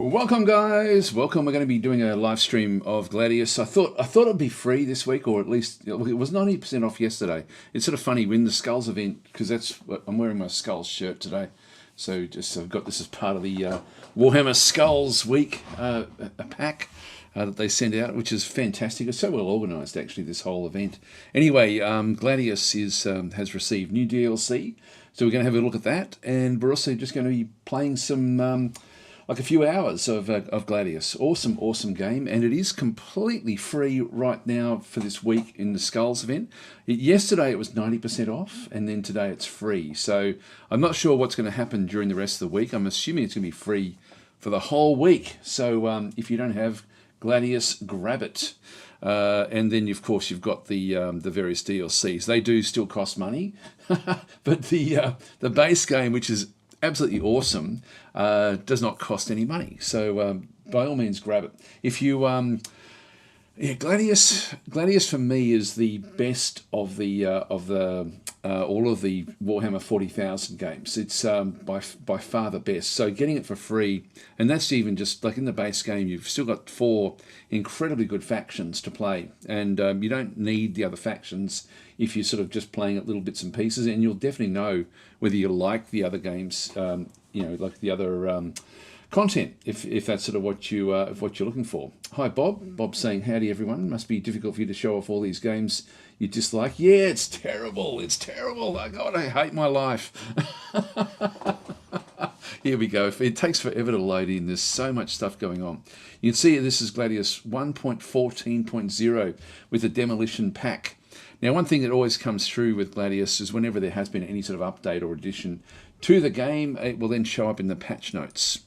Welcome, guys. Welcome. We're going to be doing a live stream of Gladius. I thought it'd be free this week, or at least it was 90% off yesterday. It's sort of funny when the Skulls event, because that's what I'm wearing, my Skulls shirt today. So just I've got this as part of the WarHammer Skulls week, a pack that they send out, which is fantastic. It's so well organised, actually, this whole event. Anyway, Gladius has received new DLC, so we're going to have a look at that, and we're also just going to be playing some. Like a few hours of Gladius. Awesome game, and it is completely free right now for this week in the Skulls event. Yesterday it was 90% off, and then today it's free. So I'm not sure what's going to happen during the rest of the week. I'm assuming it's going to be free for the whole week. So if you don't have Gladius, grab it. And then, of course, you've got the various DLCs. They do still cost money, but the base game, which is absolutely awesome, does not cost any money. So by all means, grab it. If you, Gladius for me is the best of the all of the Warhammer 40,000 games. It's by far the best. So getting it for free, and that's even just like in the base game, you've still got 4 incredibly good factions to play, and you don't need the other factions if you're sort of just playing at little bits and pieces, and you'll definitely know whether you like the other games, like the other content, if that's sort of what you're looking for. Hi, Bob. Bob's saying, howdy, everyone. Must be difficult for you to show off all these games you dislike. Yeah, it's terrible. It's terrible. Oh, God, I hate my life. Here we go. It takes forever to load in. There's so much stuff going on. You can see this is Gladius 1.14.0 with the Demolition pack. Now, one thing that always comes through with Gladius is whenever there has been any sort of update or addition to the game, it will then show up in the patch notes.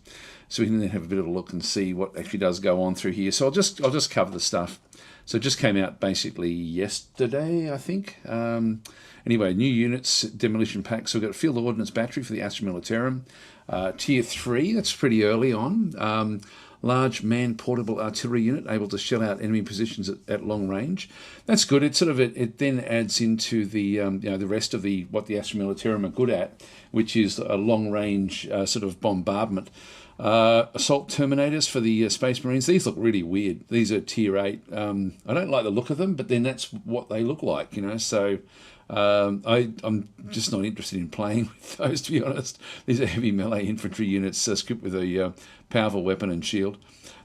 So we can then have a bit of a look and see what actually does go on through here. So I'll just cover the stuff. So it just came out basically yesterday, I think. Anyway, new units, Demolition pack. So we've got a Field Ordnance Battery for the Astra Militarum. Tier 3, that's pretty early on. Large man-portable artillery unit able to shell out enemy positions at long range. That's good. It sort of it then adds into the the rest of what the Astra Militarum are good at, which is a long-range sort of bombardment. Assault Terminators for the Space Marines. These look really weird. These are Tier 8. I don't like the look of them, but then that's what they look like, So I'm just not interested in playing with those, to be honest. These are heavy melee infantry units equipped with a powerful weapon and shield.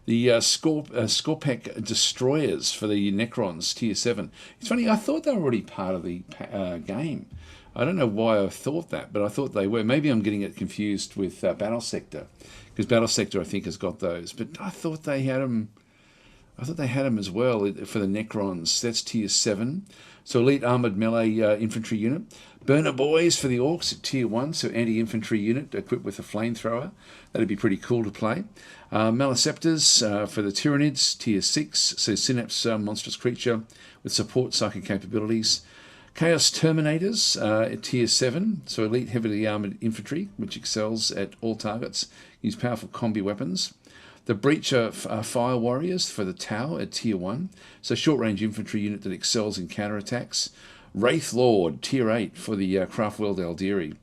The Skorpek Destroyers for the Necrons, Tier 7. It's funny, I thought they were already part of the game. I don't know why I thought that, but I thought they were. Maybe I'm getting it confused with Battle Sector, because Battle Sector, I think, has got those. But I thought they had them. I thought they had them as well for the Necrons. That's Tier 7. So Elite Armoured Melee Infantry Unit. Burner Boys for the Orcs at Tier 1. So Anti-Infantry Unit equipped with a Flamethrower. That'd be pretty cool to play. Maleceptors for the Tyranids, Tier 6. So Synapse Monstrous Creature with support psychic capabilities. Chaos Terminators at Tier 7. So Elite Heavily Armoured Infantry, which excels at all targets. Use powerful combi weapons. The Breacher Fire Warriors for the Tau at Tier 1. So short-range infantry unit that excels in counterattacks. Wraith Lord, Tier 8 for the Craftworld Aldiri.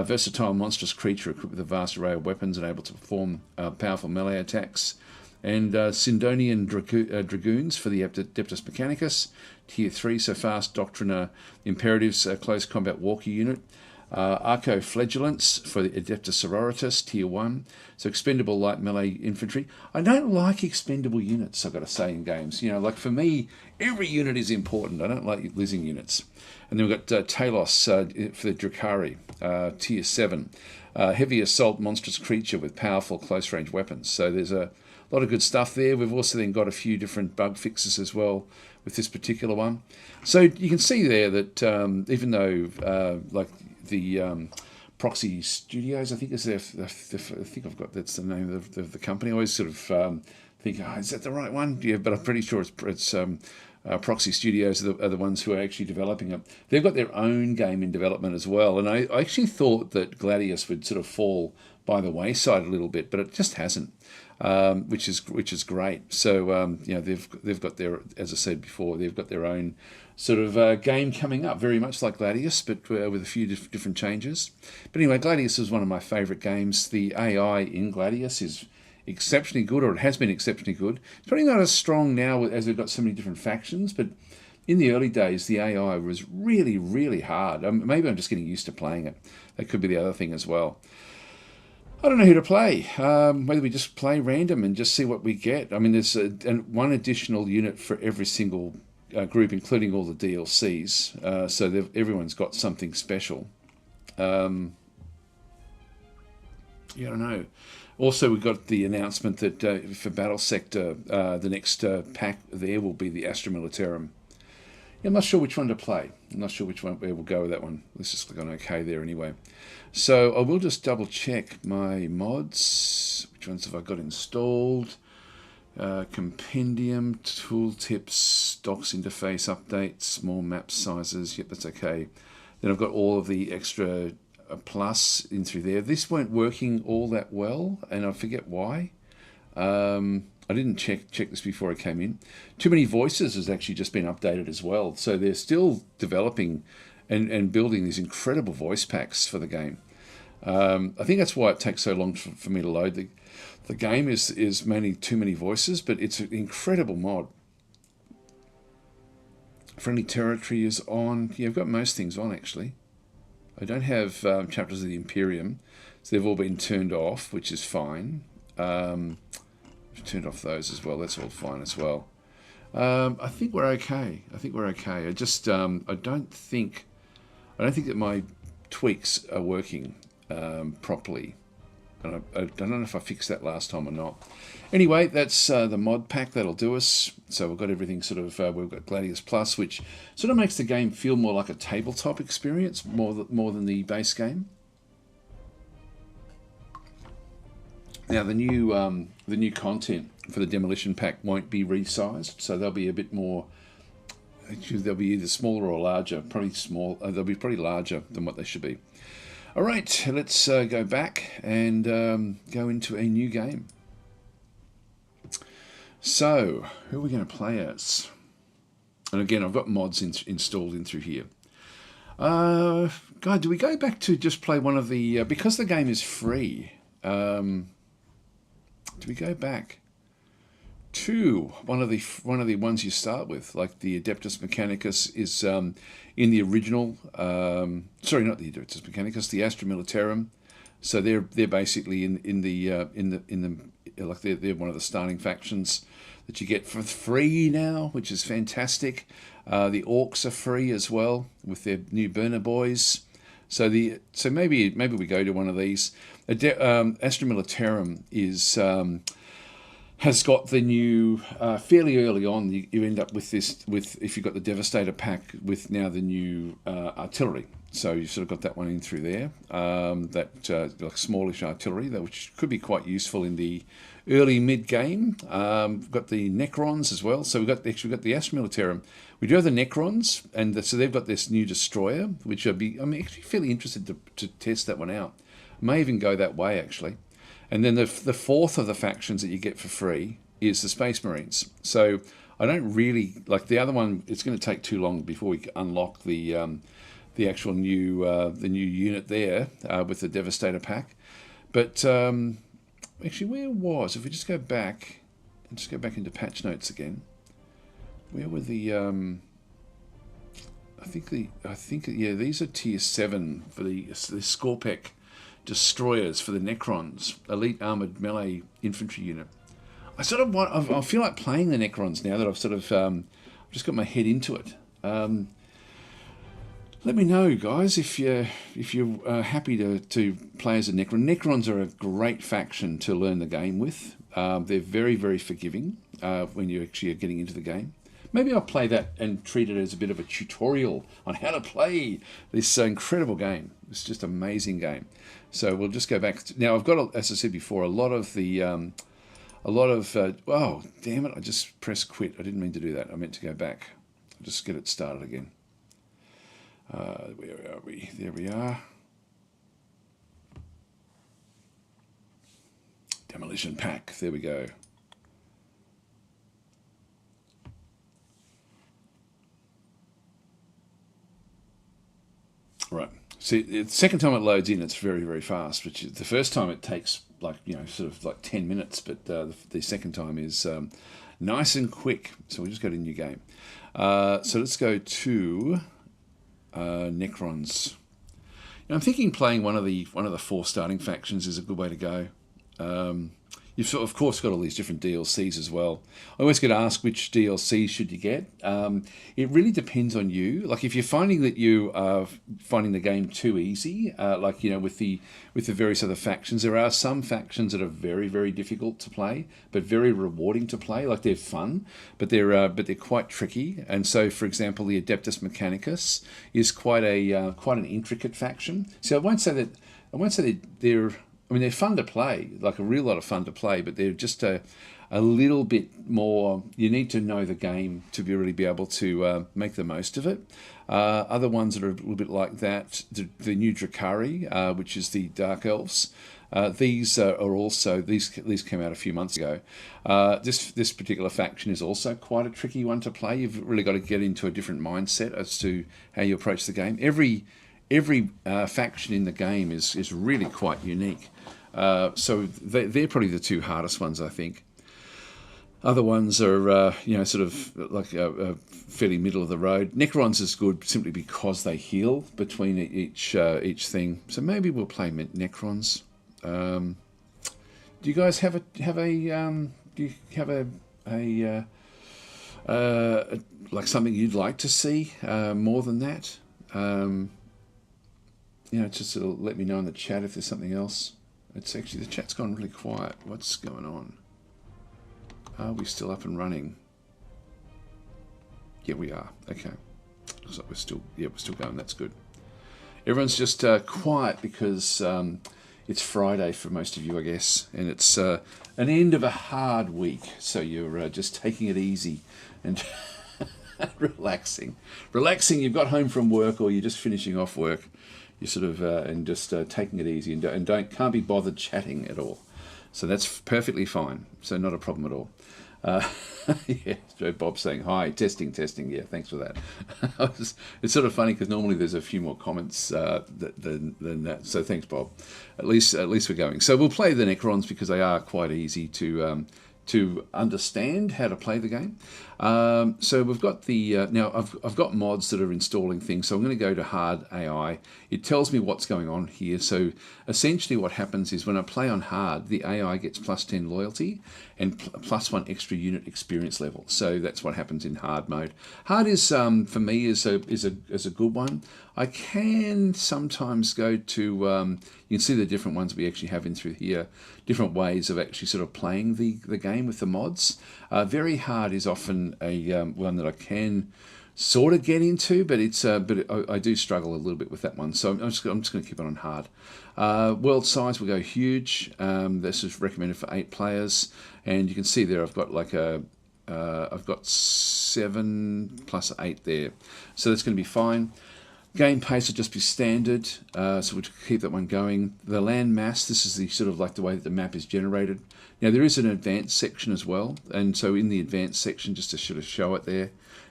Versatile monstrous creature equipped with a vast array of weapons and able to perform powerful melee attacks. And Sindonian Dragoons for the Adeptus Mechanicus. Tier 3, so fast Doctrina Imperatives close combat walker unit. Arco-Flagellants for the Adeptus Sororitas, Tier 1. So expendable light melee infantry. I don't like expendable units, I've got to say, in games. Like for me, every unit is important. I don't like losing units. And then we've got Talos for the Drakari, Tier 7. Heavy assault monstrous creature with powerful close-range weapons. So there's a lot of good stuff there. We've also then got a few different bug fixes as well with this particular one. So you can see there that even though like the Proxy Studios, I think is I think I've got, that's the name of the company. I always sort of think, is that the right one? Yeah, but I'm pretty sure it's Proxy Studios are the ones who are actually developing it. They've got their own game in development as well, and I actually thought that Gladius would sort of fall by the wayside a little bit, but it just hasn't, which is great. So they've got their, as I said before, they've got their own sort of game coming up, very much like Gladius, but with a few different changes. But anyway, Gladius is one of my favourite games. The AI in Gladius is exceptionally good, or it has been exceptionally good. It's probably not as strong now as they've got so many different factions, but in the early days, the AI was really, really hard. Maybe I'm just getting used to playing it. That could be the other thing as well. I don't know who to play. Whether we just play random and just see what we get. I mean, there's one additional unit for every single group, including all the DLCs. So everyone's got something special. Yeah, I don't know. Also, we got the announcement that for Battle Sector, the next pack there will be the Astra Militarum. Yeah, I'm not sure which one to play. I'm not sure which one we'll go with that one. Let's just click on OK there anyway. So I will just double check my mods. Which ones have I got installed? Compendium, tooltips, docs interface updates, more map sizes. Yep, that's okay. Then I've got all of the extra plus in through there. This weren't working all that well, and I forget why. I didn't check this before I came in. Too Many Voices has actually just been updated as well. So they're still developing and building these incredible voice packs for the game. I think that's why it takes so long for me to load. The game is mainly Too Many Voices, but it's an incredible mod. Friendly Territory is on. Yeah, I've got most things on, actually. I don't have Chapters of the Imperium, so they've all been turned off, which is fine. I've turned off those as well. That's all fine as well. I think we're okay. I think we're okay. I just I don't think that my tweaks are working properly. And I don't know if I fixed that last time or not. Anyway, that's the mod pack. That'll do us. So we've got everything sort of, we've got Gladius Plus, which sort of makes the game feel more like a tabletop experience, more than the base game. Now, the new content for the Demolition pack won't be resized, so they'll be a bit more, actually, they'll be either smaller or larger. Probably small. They'll be pretty larger than what they should be. All right, let's go back and go into a new game. So, who are we going to play as? And again, I've got mods installed in through here. God, do we go back to just play one of the... because the game is free, do we go back to one of the ones you start with, like the Adeptus Mechanicus is in the original. Sorry, not the Adeptus Mechanicus, the Astra Militarum. So they're basically in the like they're one of the starting factions that you get for free now, which is fantastic. The Orcs are free as well with their new burner boys. So maybe we go to one of these. Astra Militarum is has got the new fairly early on. You end up with this if you've got the Devastator pack with now the new artillery. So you've sort of got that one in through there. Like smallish artillery, which could be quite useful in the early mid game. We've got the Necrons as well. So we've got the Astra Militarum. We do have the Necrons, and so they've got this new destroyer, which I'm actually fairly interested to test that one out. I may even go that way actually. And then the fourth of the factions that you get for free is the Space Marines. So I don't really like the other one. It's going to take too long before we unlock the actual new unit there with the Devastator pack. But actually, where was, if we just go back and just go back into patch notes again, where were the I think yeah, these are tier 7 for the Skorpek destroyers for the Necrons, elite armored melee infantry unit. I feel like playing the Necrons now that I've sort of just got my head into it. Let me know, guys, if you're happy to play as a Necron. Necrons are a great faction to learn the game with. They're very, very forgiving when you actually are getting into the game. Maybe I'll play that and treat it as a bit of a tutorial on how to play this incredible game. It's just an amazing game. So we'll just go back. Now, I've got, as I said before, a lot of oh, damn it, I just pressed quit. I didn't mean to do that. I meant to go back. I'll just get it started again. Where are we? There we are. Demolition pack. There we go. Right. See, the second time it loads in, it's very, very fast. Which the first time it takes like sort of like 10 minutes, but the second time is nice and quick. So we'll just go to new game. So let's go to Necrons. Now, I'm thinking playing one of the 4 starting factions is a good way to go. You've sort of course got all these different DLCs as well. I always get asked which DLC should you get. It really depends on you. Like if you're finding that you are finding the game too easy, like with the various other factions, there are some factions that are very, very difficult to play, but very rewarding to play. Like they're fun, but they're quite tricky. And so, for example, the Adeptus Mechanicus is quite an intricate faction. So I won't say that they're. I mean, they're fun to play, like a real lot of fun to play, but they're just a little bit more. You need to know the game to really be able to make the most of it. Other ones that are a little bit like that, the new Drakari, which is the Dark Elves. These are also these came out a few months ago. This particular faction is also quite a tricky one to play. You've really got to get into a different mindset as to how you approach the game. Every faction in the game is really quite unique. So they're probably the 2 hardest ones, I think. Other ones are, sort of like fairly middle of the road. Necrons is good simply because they heal between each thing. So maybe we'll play Necrons. Do you guys have like something you'd like to see more than that? Just sort of let me know in the chat if there's something else. It's actually, the chat's gone really quiet. What's going on? Are we still up and running? Yeah, we are. Okay. So we're still going. That's good. Everyone's just quiet because it's Friday for most of you, I guess, and it's an end of a hard week. So you're just taking it easy and relaxing. You've got home from work, or you're just finishing off work. You sort of and just taking it easy and can't be bothered chatting at all. So that's perfectly fine. So not a problem at all. Yeah, Joe Bob saying hi, testing. Yeah, thanks for that. It's sort of funny because normally there's a few more comments than that. So thanks, Bob. At least we're going. So we'll play the Necrons because they are quite easy to understand how to play the game. So we've got the now I've got mods that are installing things. So I'm going to go to hard AI. It tells me what's going on here. So essentially what happens is when I play on hard, the AI gets +10 loyalty and +1 extra unit experience level. So that's what happens in hard mode. Hard is for me is a good one. I can sometimes go to you can see the different ones we actually have in through here, different ways of actually sort of playing the game with the mods. Very hard is often a one that I can sort of get into, but I do struggle a little bit with that one. So I'm just going to keep it on hard. World size will go huge. This is recommended for 8 players, and you can see there I've got like I've got 7 + 8 there, so that's going to be fine. Game pace will just be standard, so we'll keep that one going. The land mass, this is the sort of like the way that the map is generated. Now there is an advanced section as well, and so in the advanced section, just to sort of show it there,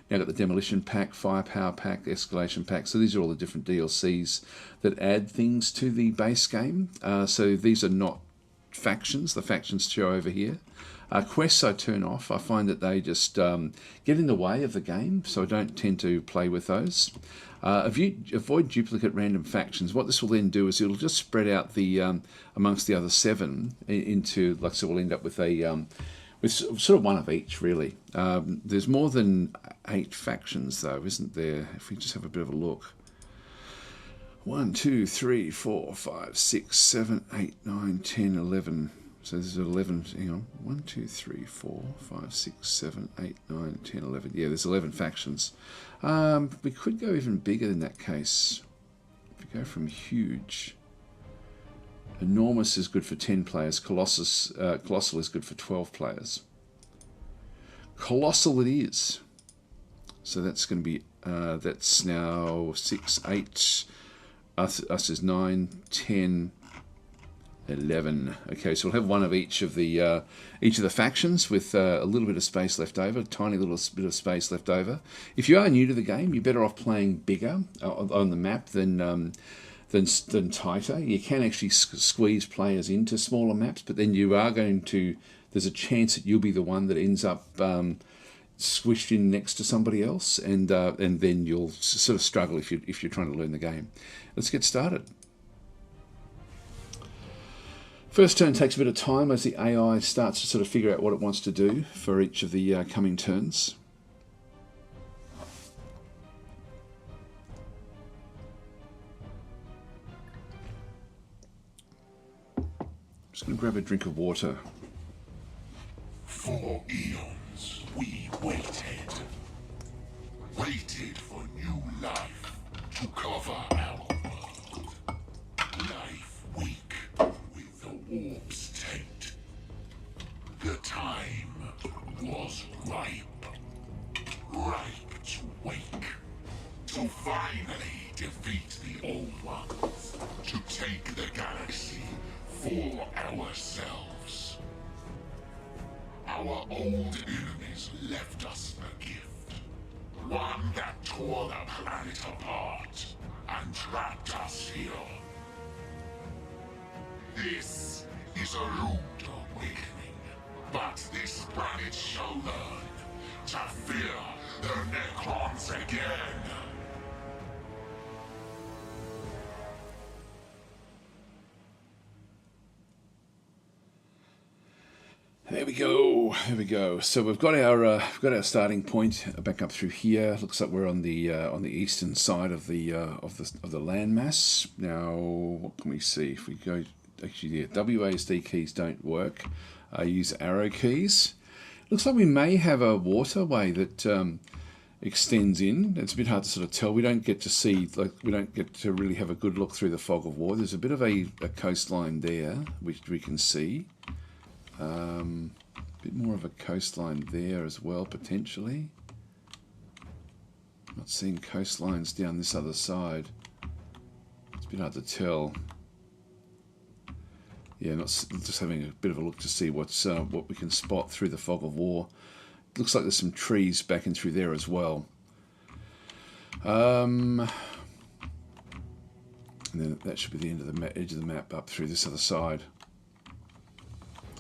now I've got the Demolition pack, Firepower pack, Escalation pack, so these are all the different DLCs that add things to the base game. So these are not factions, the factions show over here. Quests I turn off. I find that they just get in the way of the game, so I don't tend to play with those. Avoid duplicate random factions. What this will then do is it'll just spread out the amongst the other 7 into, like, so we'll end up with a with sort of one of each, really. There's more than 8 factions, though, isn't there? If we just have a bit of a look. 1, 2, 3, 4, 5, 6, 7, 8, 9, 10, 11. So there's 11, hang on, 1, 2, 3, 4, 5, 6, 7, 8, 9, 10, 11. Yeah, there's 11 factions. We could go even bigger in that case. If we go from huge. Enormous is good for 10 players. Colossal is good for 12 players. Colossal it is. So that's going to be, that's now 6, 8, us is 9, 10, 11. Okay, so we'll have one of each of the factions with a little bit of space left over, a tiny little bit of space left over. If you are new to the game, you're better off playing bigger on the map than than tighter. You can actually squeeze players into smaller maps, but then you are going to, there's a chance that you'll be the one that ends up squished in next to somebody else, and then you'll sort of struggle if you're trying to learn the game. Let's get started. First turn takes a bit of time as the AI starts to sort of figure out what it wants to do for each of the coming turns. Just going to grab a drink of water. For eons we waited for new life to cover our world. Life weak with the warp's taint. The time was ripe to wake, to finally defeat the old ones, to take the galaxy for ourselves. Our old enemies left us a gift, one that tore the planet apart and trapped us here. This is a rude awakening, but this planet shall learn to fear the Necrons again. There we go. There we go. So we've got our starting point back up through here. Looks like we're on the eastern side of the landmass. Now, what can we see? If we go, actually, yeah, WASD keys don't work. Use arrow keys. Looks like we may have a waterway that extends in. It's a bit hard to sort of tell. We don't get to see, we don't get to really have a good look through the fog of war. There's a bit of a coastline there, which we can see. A bit more of a coastline there as well, potentially. Not seeing coastlines down this other side. It's a bit hard to tell. Yeah, just having a bit of a look to see what we can spot through the fog of war. Looks like there's some trees back in through there as well. And then that should be the end of the edge of the map up through this other side.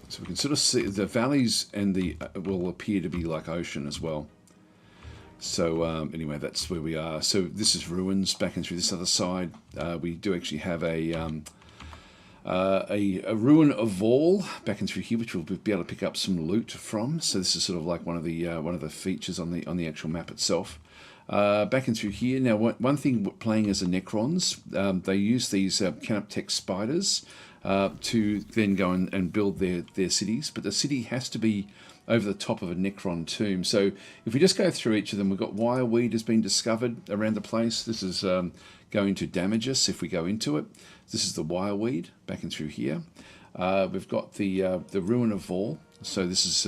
So we can sort of see the valleys and the will appear to be like ocean as well. So anyway, that's where we are. So this is ruins back in through this other side. We do actually have a ruin of Vol back in through here, which we'll be able to pick up some loot from. So this is sort of like one of the features on the actual map itself. Back in through here. Now, one thing playing as the Necrons, they use these Canoptech spiders to then go and build their cities, but the city has to be over the top of a Necron tomb. So if we just go through each of them, we've got wireweed has been discovered around the place. This is going to damage us if we go into it. This is the wireweed back in through here. We've got the ruin of Vol. So this is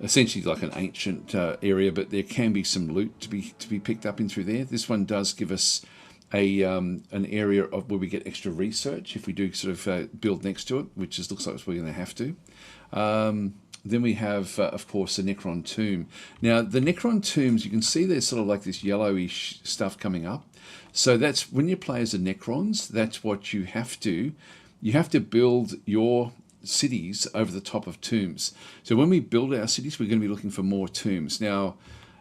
essentially like an ancient area, but there can be some loot to be picked up in through there. This one does give us an area of where we get extra research if we do sort of build next to it, which looks like we're going to have to. Then we have, of course, the Necron tomb. Now, the Necron tombs, you can see there's sort of like this yellowish stuff coming up. So that's when you play as the Necrons, that's what you have to. You have to build your cities over the top of tombs. So when we build our cities, we're going to be looking for more tombs. Now,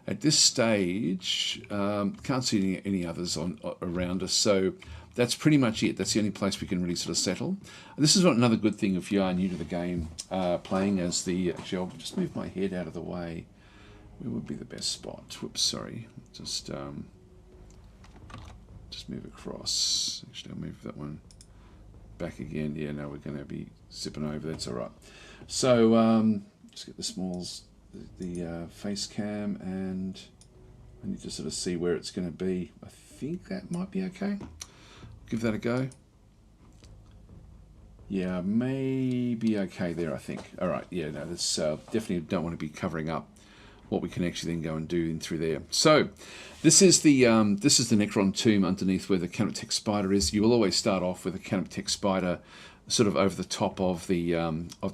at this stage, can't see any others around us, so that's pretty much it. That's the only place we can really sort of settle. And this is another good thing if you are new to the game, playing as the... Actually, I'll just move my head out of the way. Where would be the best spot? Whoops, sorry. Just move across. Actually, I'll move that one back again. Yeah, no, we're going to be zipping over. That's all right. So just get the smalls, the face cam, and I need to sort of see where it's going to be. I think that might be okay. Give that a go. Yeah, maybe okay there, I think. All right, yeah, no, that's definitely don't want to be covering up what we can actually then go and do in through there. So this is the Necron tomb underneath where the Canoptech spider is. You will always start off with a Canoptech spider sort of over the top of the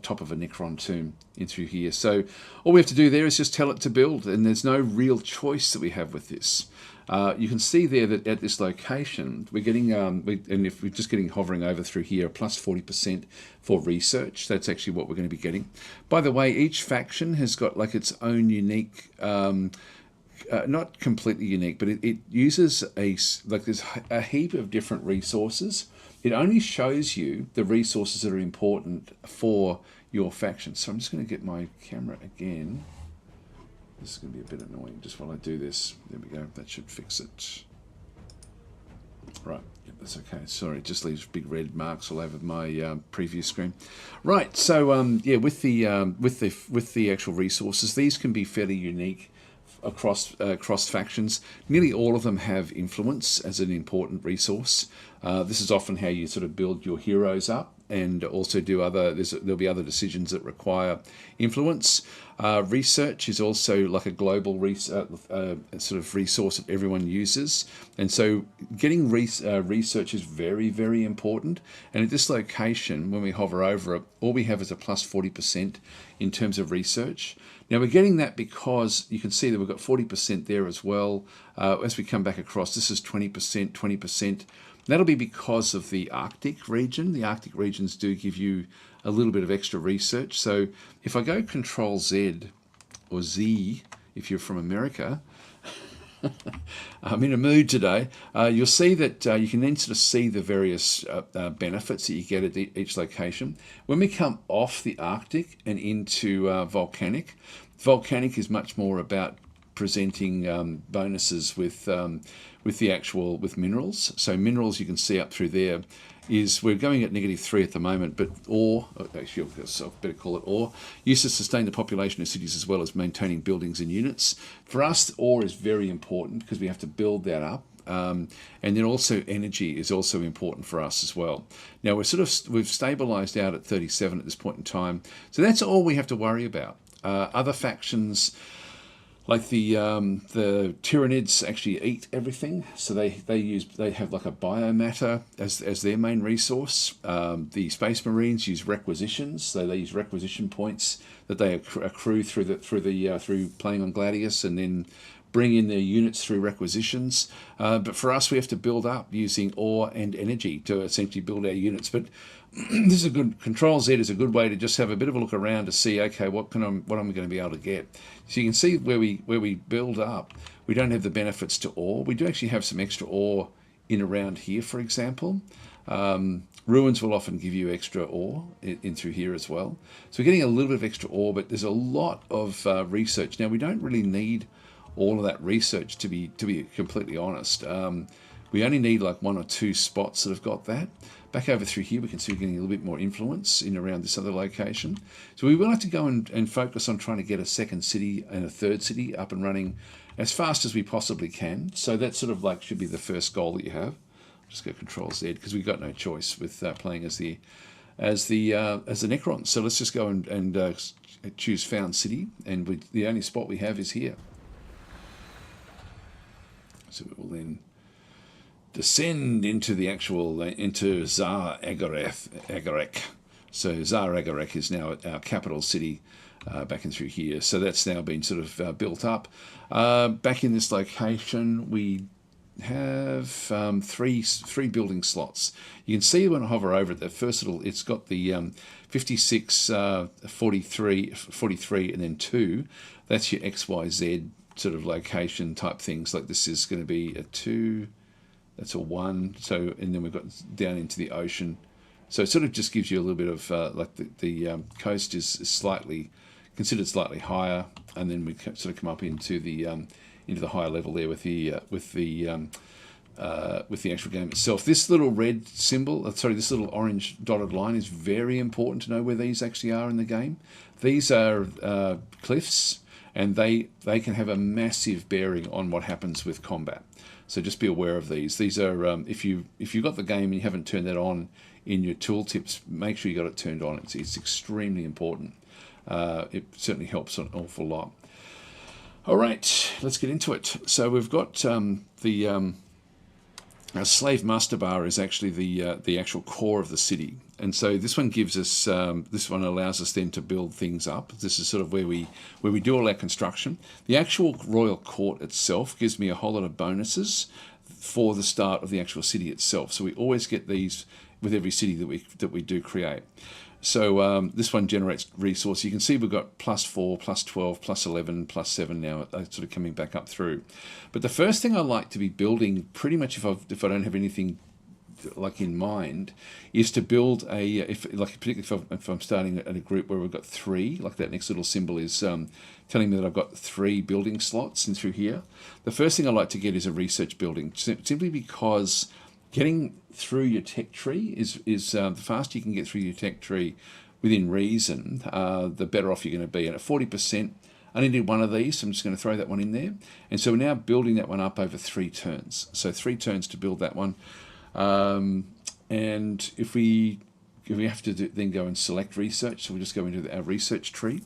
top of a Necron tomb in through here. So all we have to do there is just tell it to build, and there's no real choice that we have with this. You can see there that at this location, we're getting, and if we're just getting hovering over through here, plus 40% for research. That's actually what we're going to be getting. By the way, each faction has got like its own unique, not completely unique, but it uses there's a heap of different resources. It only shows you the resources that are important for your faction. So I'm just going to get my camera again. This is going to be a bit annoying just while I do this. There we go. That should fix it. Right. Yep, that's okay. Sorry, it just leaves big red marks all over my preview screen. Right. So yeah, with the actual resources, these can be fairly unique across factions. Nearly all of them have influence as an important resource. This is often how you sort of build your heroes up, and also do there'll be other decisions that require influence. Research is also like a global sort of resource that everyone uses, and so getting research is very, very important. And at this location, when we hover over it, all we have is a plus 40% in terms of research. Now we're getting that because you can see that we've got 40% there as well. As we come back across, this is 20%, 20%. That'll be because of the Arctic region. The Arctic regions do give you a little bit of extra research. So if I go Control Z, or Z, if you're from America, I'm in a mood today, you'll see that you can then sort of see the various benefits that you get at each location. When we come off the Arctic and into Volcanic, Volcanic is much more about presenting bonuses with minerals. So minerals, you can see up through there, we're going at -3 at the moment, but ore, actually I better call it ore, used to sustain the population of cities as well as maintaining buildings and units. For us, ore is very important because we have to build that up. And then also energy is also important for us as well. Now we've stabilized out at 37 at this point in time. So that's all we have to worry about. Other factions, like the Tyranids, actually eat everything, so they have like a biomatter as their main resource. The Space Marines use requisitions, so they use requisition points that they accrue through playing on Gladius, and then bring in their units through requisitions. But for us, we have to build up using ore and energy to essentially build our units. But this is a good Control Z is a good way to just have a bit of a look around to see, okay, what am I going to be able to get? So you can see where we build up, we don't have the benefits to ore. We do actually have some extra ore in around here, for example. Ruins will often give you extra ore in through here as well. So we're getting a little bit of extra ore, but there's a lot of research. Now we don't really need all of that research to be completely honest. We only need like 1 or 2 spots that have got that. Back over through here, we can see we're getting a little bit more influence in around this other location. So we will have to go and focus on trying to get a second city and a third city up and running as fast as we possibly can. So that sort of like should be the first goal that you have. Just go Control Z because we've got no choice with playing as the Necron. So let's just go and choose Found City, and the only spot we have is here. So we will then descend into the actual, into Zar Agarek. So Zar Agarek is now our capital city back in through here. So that's now been sort of built up. Back in this location, we have three building slots. You can see when I hover over it, that first it's got the 56, 43, and then 2. That's your XYZ sort of location type things. Like this is going to be a 2, that's a 1. So, and then we've got down into the ocean. So it sort of just gives you a little bit of like the coast is considered slightly higher, and then we sort of come up into the higher level there with the actual game itself. This little red symbol, this little orange dotted line is very important to know where these actually are in the game. These are cliffs, and they can have a massive bearing on what happens with combat. So just be aware of these. These are if you've got the game and you haven't turned that on in your tooltips, make sure you got it turned on. It's extremely important. It certainly helps an awful lot. All right, let's get into it. So we've got the Our slave master bar is actually the actual core of the city, and so this one gives us this one allows us then to build things up. This is sort of where we do all our construction. The actual royal court itself gives me a whole lot of bonuses for the start of the actual city itself. So we always get these with every city that we do create. So this one generates resource. You can see we've got +4, +12, +11, +7 now, sort of coming back up through. But the first thing I like to be building, pretty much if I don't have anything like in mind, is to build particularly if I'm starting at a group where we've got 3, like that next little symbol is telling me that I've got 3 building slots in through here. The first thing I like to get is a research building, simply because getting through your tech tree is the faster you can get through your tech tree within reason, the better off you're going to be. And at 40%, I only did one of these, so I'm just going to throw that one in there. And so we're now building that one up over 3 turns. So 3 turns to build that one. And if we have to then go and select research, so we'll just go into our research tree.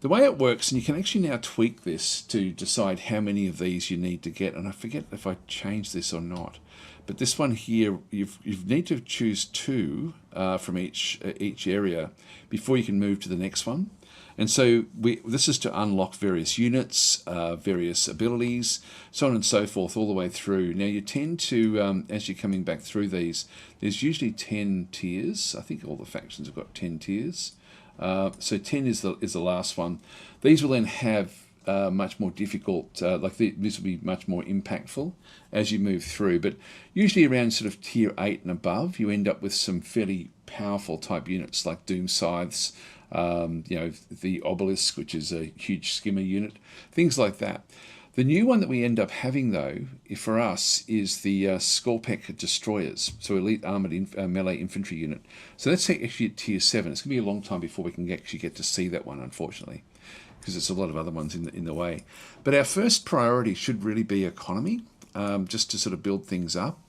The way it works, and you can actually now tweak this to decide how many of these you need to get, and I forget if I changed this or not. But this one here, you need to choose 2 from each area before you can move to the next one. And so this is to unlock various units, various abilities, so on and so forth, all the way through. Now you tend to, as you're coming back through these, there's usually 10 tiers. I think all the factions have got 10 tiers. So 10 is the last one. These will then have much more difficult, this will be much more impactful as you move through. But usually around sort of tier 8 and above, you end up with some fairly powerful type units like Doom Scythes, the Obelisk, which is a huge skimmer unit, things like that. The new one that we end up having, though, for us, is the Skorpek Destroyers, so Elite Armoured Melee Infantry Unit. So that's actually at tier 7. It's going to be a long time before we can actually get to see that one, unfortunately, because there's a lot of other ones in the way. But our first priority should really be economy, just to sort of build things up.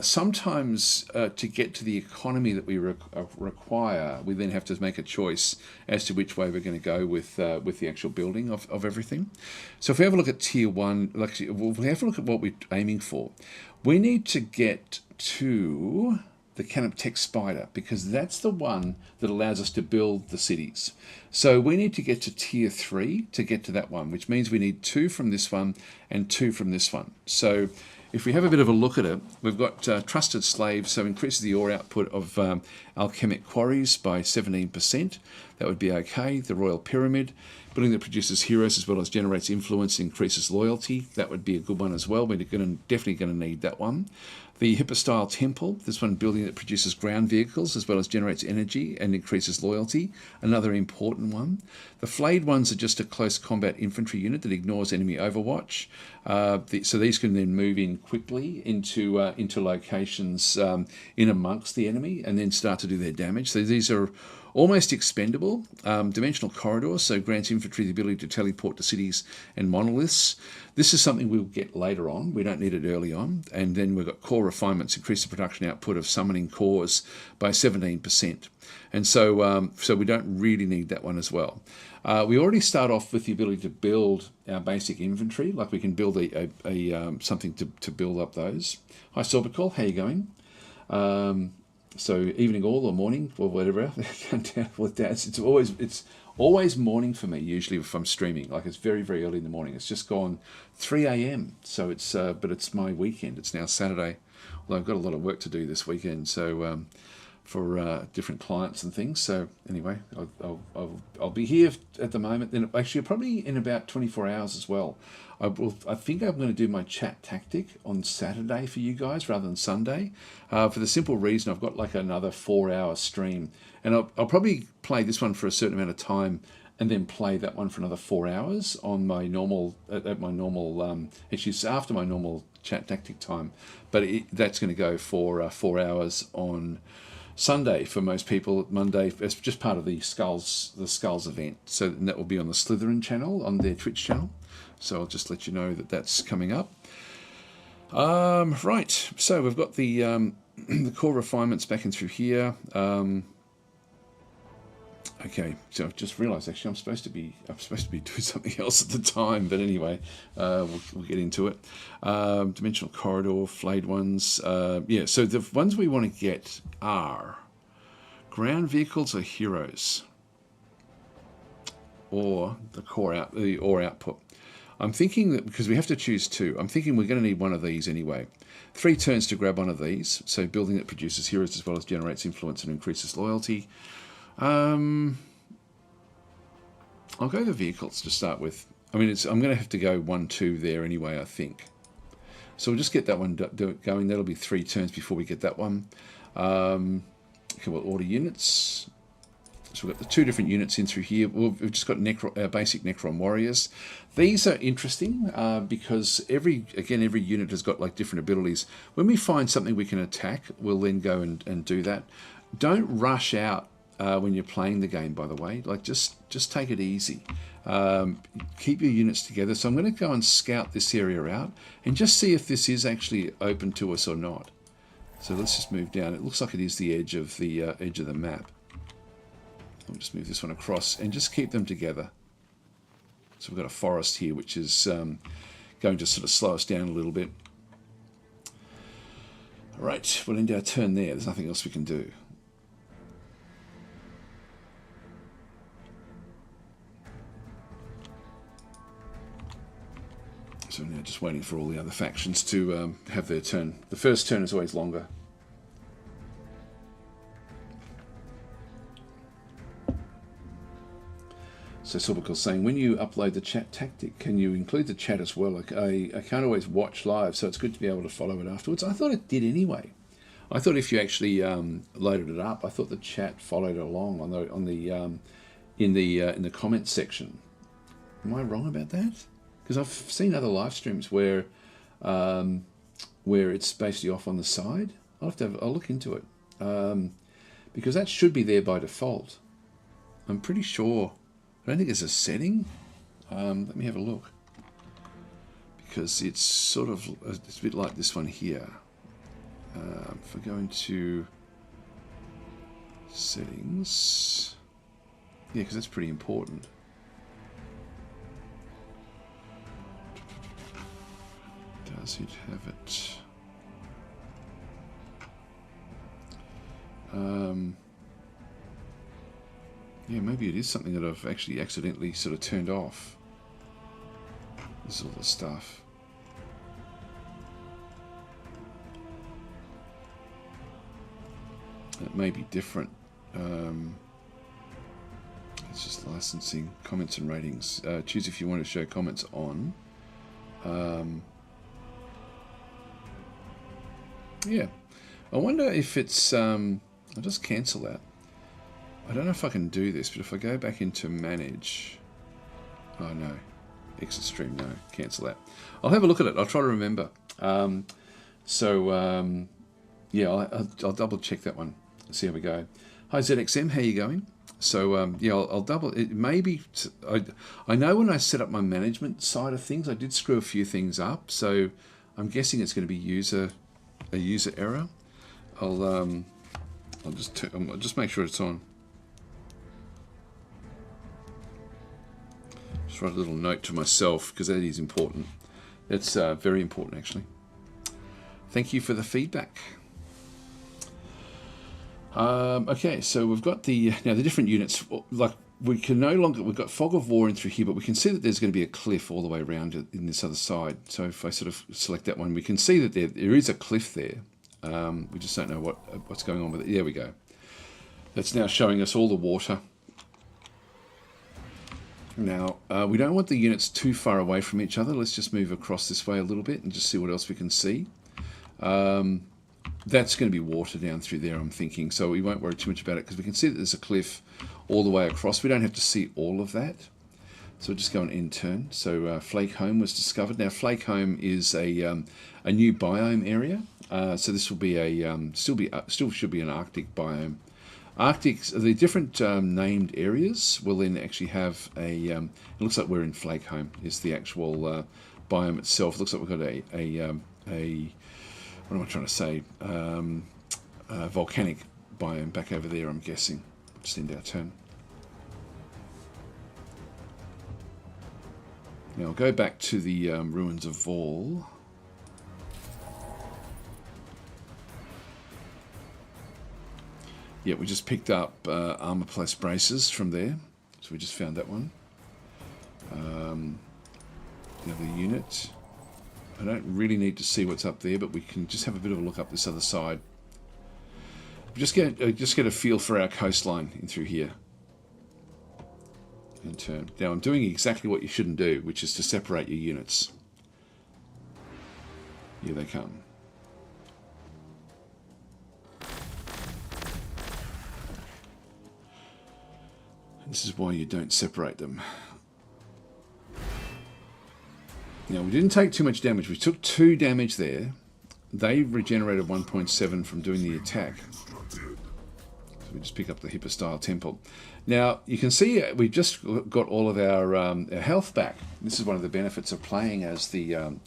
Sometimes to get to the economy that we require, we then have to make a choice as to which way we're going to go with the actual building of everything. So if we have a look at tier 1, we'll have a look at what we're aiming for. We need to get to the Canoptech Spider, because that's the one that allows us to build the cities. So we need to get to tier 3 to get to that one, which means we need 2 from this one and 2 from this one. So if we have a bit of a look at it, we've got Trusted Slaves, so increases the ore output of alchemic quarries by 17%. That would be okay. The Royal Pyramid, building that produces heroes as well as generates influence, increases loyalty. That would be a good one as well. We're definitely going to need that one. The Hypostyle Temple, this one building that produces ground vehicles as well as generates energy and increases loyalty, another important one. The Flayed ones are just a close combat infantry unit that ignores enemy overwatch. So these can then move in quickly into locations in amongst the enemy and then start to do their damage. So these are almost expendable. Dimensional Corridor, so grants infantry the ability to teleport to cities and monoliths. This is something we'll get later on. We don't need it early on. And then we've got Core Refinements, increase the production output of summoning cores by 17%. And so we don't really need that one as well. We already start off with the ability to build our basic infantry, like we can build something to build up those. Hi Sorbicol, how you going? So evening all or morning or whatever. It's always morning for me usually if I'm streaming. Like it's very, very early in the morning. It's just gone 3 a.m. So but it's my weekend. It's now Saturday. Well, I've got a lot of work to do this weekend. So for different clients and things. So anyway, I'll be here at the moment. Then actually probably in about 24 hours as well. I think I'm going to do my chat tactic on Saturday for you guys rather than Sunday, for the simple reason I've got like another 4-hour stream, and I'll probably play this one for a certain amount of time, and then play that one for another 4 hours on my normal actually it's after my normal chat tactic time, but that's going to go for 4 hours on Sunday for most people. Monday, it's just part of the Skulls event, so that will be on the Slytherin channel on their Twitch channel. So I'll just let you know that that's coming up. Right, so we've got the core refinements back in through here. Okay, so I've just realised actually I'm supposed to be doing something else at the time, but anyway, we'll get into it. Dimensional corridor, flayed ones. Yeah, so the ones we want to get are ground vehicles or heroes, or the ore output. I'm thinking that because we have to choose two, I'm thinking we're going to need one of these anyway. 3 turns to grab one of these. So building that produces heroes as well as generates influence and increases loyalty. I'll go the vehicles to start with. I mean, I'm going to have to go 1, 2 there anyway, I think. So we'll just get that one going. That'll be 3 turns before we get that one. Okay, well, order units. So we've got the 2 different units in through here. We've just got basic Necron warriors. These are interesting because every unit has got like different abilities. When we find something we can attack, we'll then go and do that. Don't rush out when you're playing the game, by the way. Like just take it easy. Keep your units together. So I'm going to go and scout this area out and just see if this is actually open to us or not. So let's just move down. It looks like it is the edge of the map. I'll just move this one across and just keep them together. So we've got a forest here, which is going to sort of slow us down a little bit. All right, we'll end our turn there. There's nothing else we can do. So now just waiting for all the other factions to have their turn. The first turn is always longer. So Silvercill's saying, when you upload the chat tactic, can you include the chat as well? I can't always watch live, so it's good to be able to follow it afterwards. I thought it did anyway. I thought if you actually loaded it up, I thought the chat followed along in the comments section. Am I wrong about that? Because I've seen other live streams where it's basically off on the side. I'll look into it because that should be there by default. I'm pretty sure. I don't think there's a setting. Let me have a look. Because it's sort of, it's a bit like this one here. If we're going to settings, yeah, because that's pretty important. Does it have it? Yeah, maybe it is something that I've actually accidentally sort of turned off. This is all the stuff. It may be different. It's just licensing, comments and ratings. Choose if you want to show comments on. Yeah, I wonder if it's. I'll just cancel that. I don't know if I can do this, but if I go back into manage, oh no, exit stream, no, cancel that. I'll have a look at it. I'll try to remember. Yeah, I'll double check that one. See how we go. Hi ZXM, how you going? So yeah, I'll double it. Maybe I know when I set up my management side of things, I did screw a few things up. So I'm guessing it's going to be a user error. I'll just make sure it's on. Just write a little note to myself because that is important. That's very important actually. Thank you for the feedback. Okay, so we've got the different units. Like we can no longer, we've got Fog of War in through here, but we can see that there's going to be a cliff all the way around in this other side. So if I sort of select that one, we can see that there is a cliff there. We just don't know what's going on with it. There we go. That's now showing us all the water. Now, we don't want the units too far away from each other. Let's just move across this way a little bit and just see what else we can see. That's going to be water down through there, I'm thinking, so we won't worry too much about it because we can see that there's a cliff all the way across. We don't have to see all of that. So we'll just go and end turn. So Flake Home was discovered. Now, Flake Home is a new biome area. So this will be still should be an Arctic biome. The different named areas will then actually have it looks like we're in Flake Home is the actual biome itself. It looks like we've got a what am I trying to say? Volcanic biome back over there, I'm guessing. Just end our turn. Now I'll go back to the ruins of Vol. Yeah, we just picked up armor plus braces from there. So we just found that one. The other unit. I don't really need to see what's up there, but we can just have a bit of a look up this other side. Just get a feel for our coastline in through here. In turn. Now I'm doing exactly what you shouldn't do, which is to separate your units. Here they come. This is why you don't separate them. Now, we didn't take too much damage. We took 2 damage there. They regenerated 1.7 from doing the attack. So we just pick up the Hypostyle Temple. Now, you can see we've just got all of our health back. This is one of the benefits of playing as the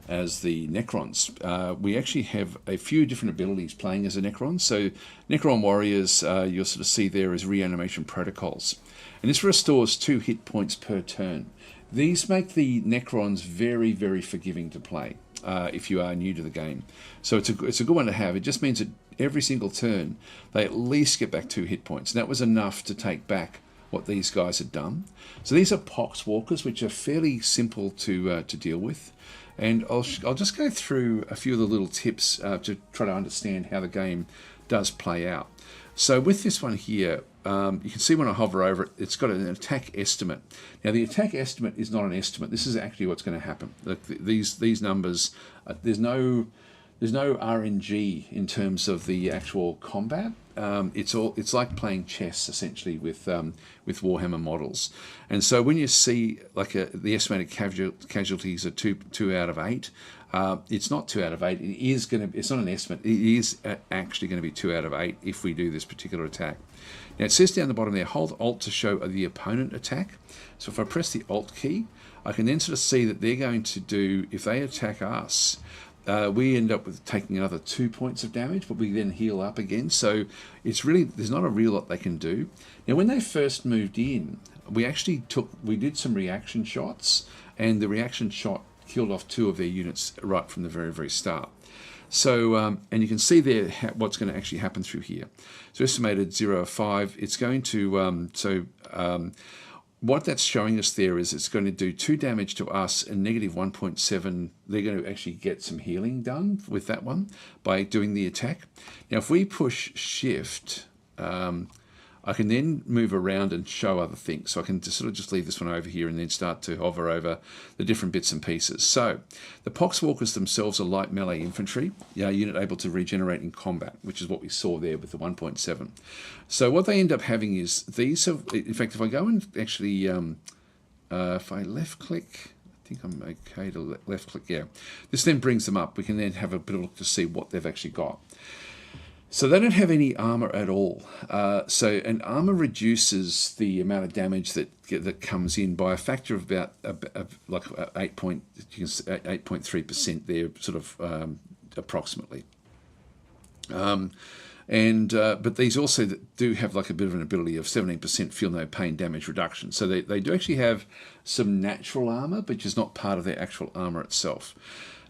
Necrons. We actually have a few different abilities playing as a Necron. So Necron warriors, you'll sort of see there as reanimation protocols. And this restores 2 hit points per turn. These make the Necrons very, very forgiving to play if you are new to the game. So it's a good one to have. It just means that every single turn they at least get back 2 hit points. And that was enough to take back what these guys had done. So these are Poxwalkers, which are fairly simple to deal with. And I'll just go through a few of the little tips to try to understand how the game does play out. So with this one here, you can see when I hover over it, it's got an attack estimate. Now the attack estimate is not an estimate. This is actually what's going to happen. These numbers, there's no RNG in terms of the actual combat. It's like playing chess essentially with Warhammer models. And so when you see like the estimated casualties are 2 out of 8, it's not 2 out of 8. It's not an estimate. It is actually going to be 2 out of 8 if we do this particular attack. Now it says down the bottom there, hold Alt to show the opponent attack. So if I press the Alt key, I can then sort of see that they're going to do, if they attack us, we end up with taking another 2 points of damage, but we then heal up again. So it's really, there's not a real lot they can do. Now when they first moved in, we did some reaction shots, and the reaction shot killed off 2 of their units right from the very, very start. So, and you can see there what's going to actually happen through here. So estimated 0 of 5, it's going to, what that's showing us there is it's going to do 2 damage to us and negative 1.7. They're going to actually get some healing done with that one by doing the attack. Now, if we push Shift, I can then move around and show other things. So I can just sort of just leave this one over here and then start to hover over the different bits and pieces. So the Poxwalkers themselves are light melee infantry, unit able to regenerate in combat, which is what we saw there with the 1.7. So what they end up having is these have, in fact, if I go and actually, if I left click, I think I'm okay to left click, yeah. This then brings them up. We can then have a bit of a look to see what they've actually got. So they don't have any armor at all. And armor reduces the amount of damage that comes in by a factor of about like 8.3% there, sort of approximately. But these also do have like a bit of an ability of 17% feel no pain damage reduction. So they do actually have some natural armor, which is not part of their actual armor itself.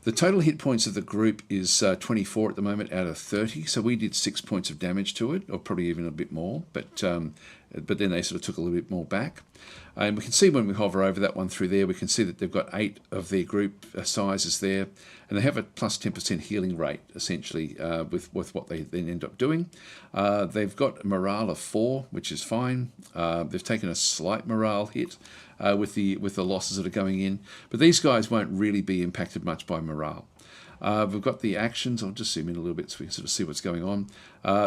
The total hit points of the group is 24 at the moment out of 30. So we did 6 points of damage to it, or probably even a bit more. But then they sort of took a little bit more back. And we can see when we hover over that one through there, we can see that they've got 8 of their group sizes there. And they have a plus 10% healing rate, essentially, with what they then end up doing. They've got a morale of 4, which is fine. They've taken a slight morale hit with the losses that are going in. But these guys won't really be impacted much by morale. We've got the actions. I'll just zoom in a little bit so we can sort of see what's going on.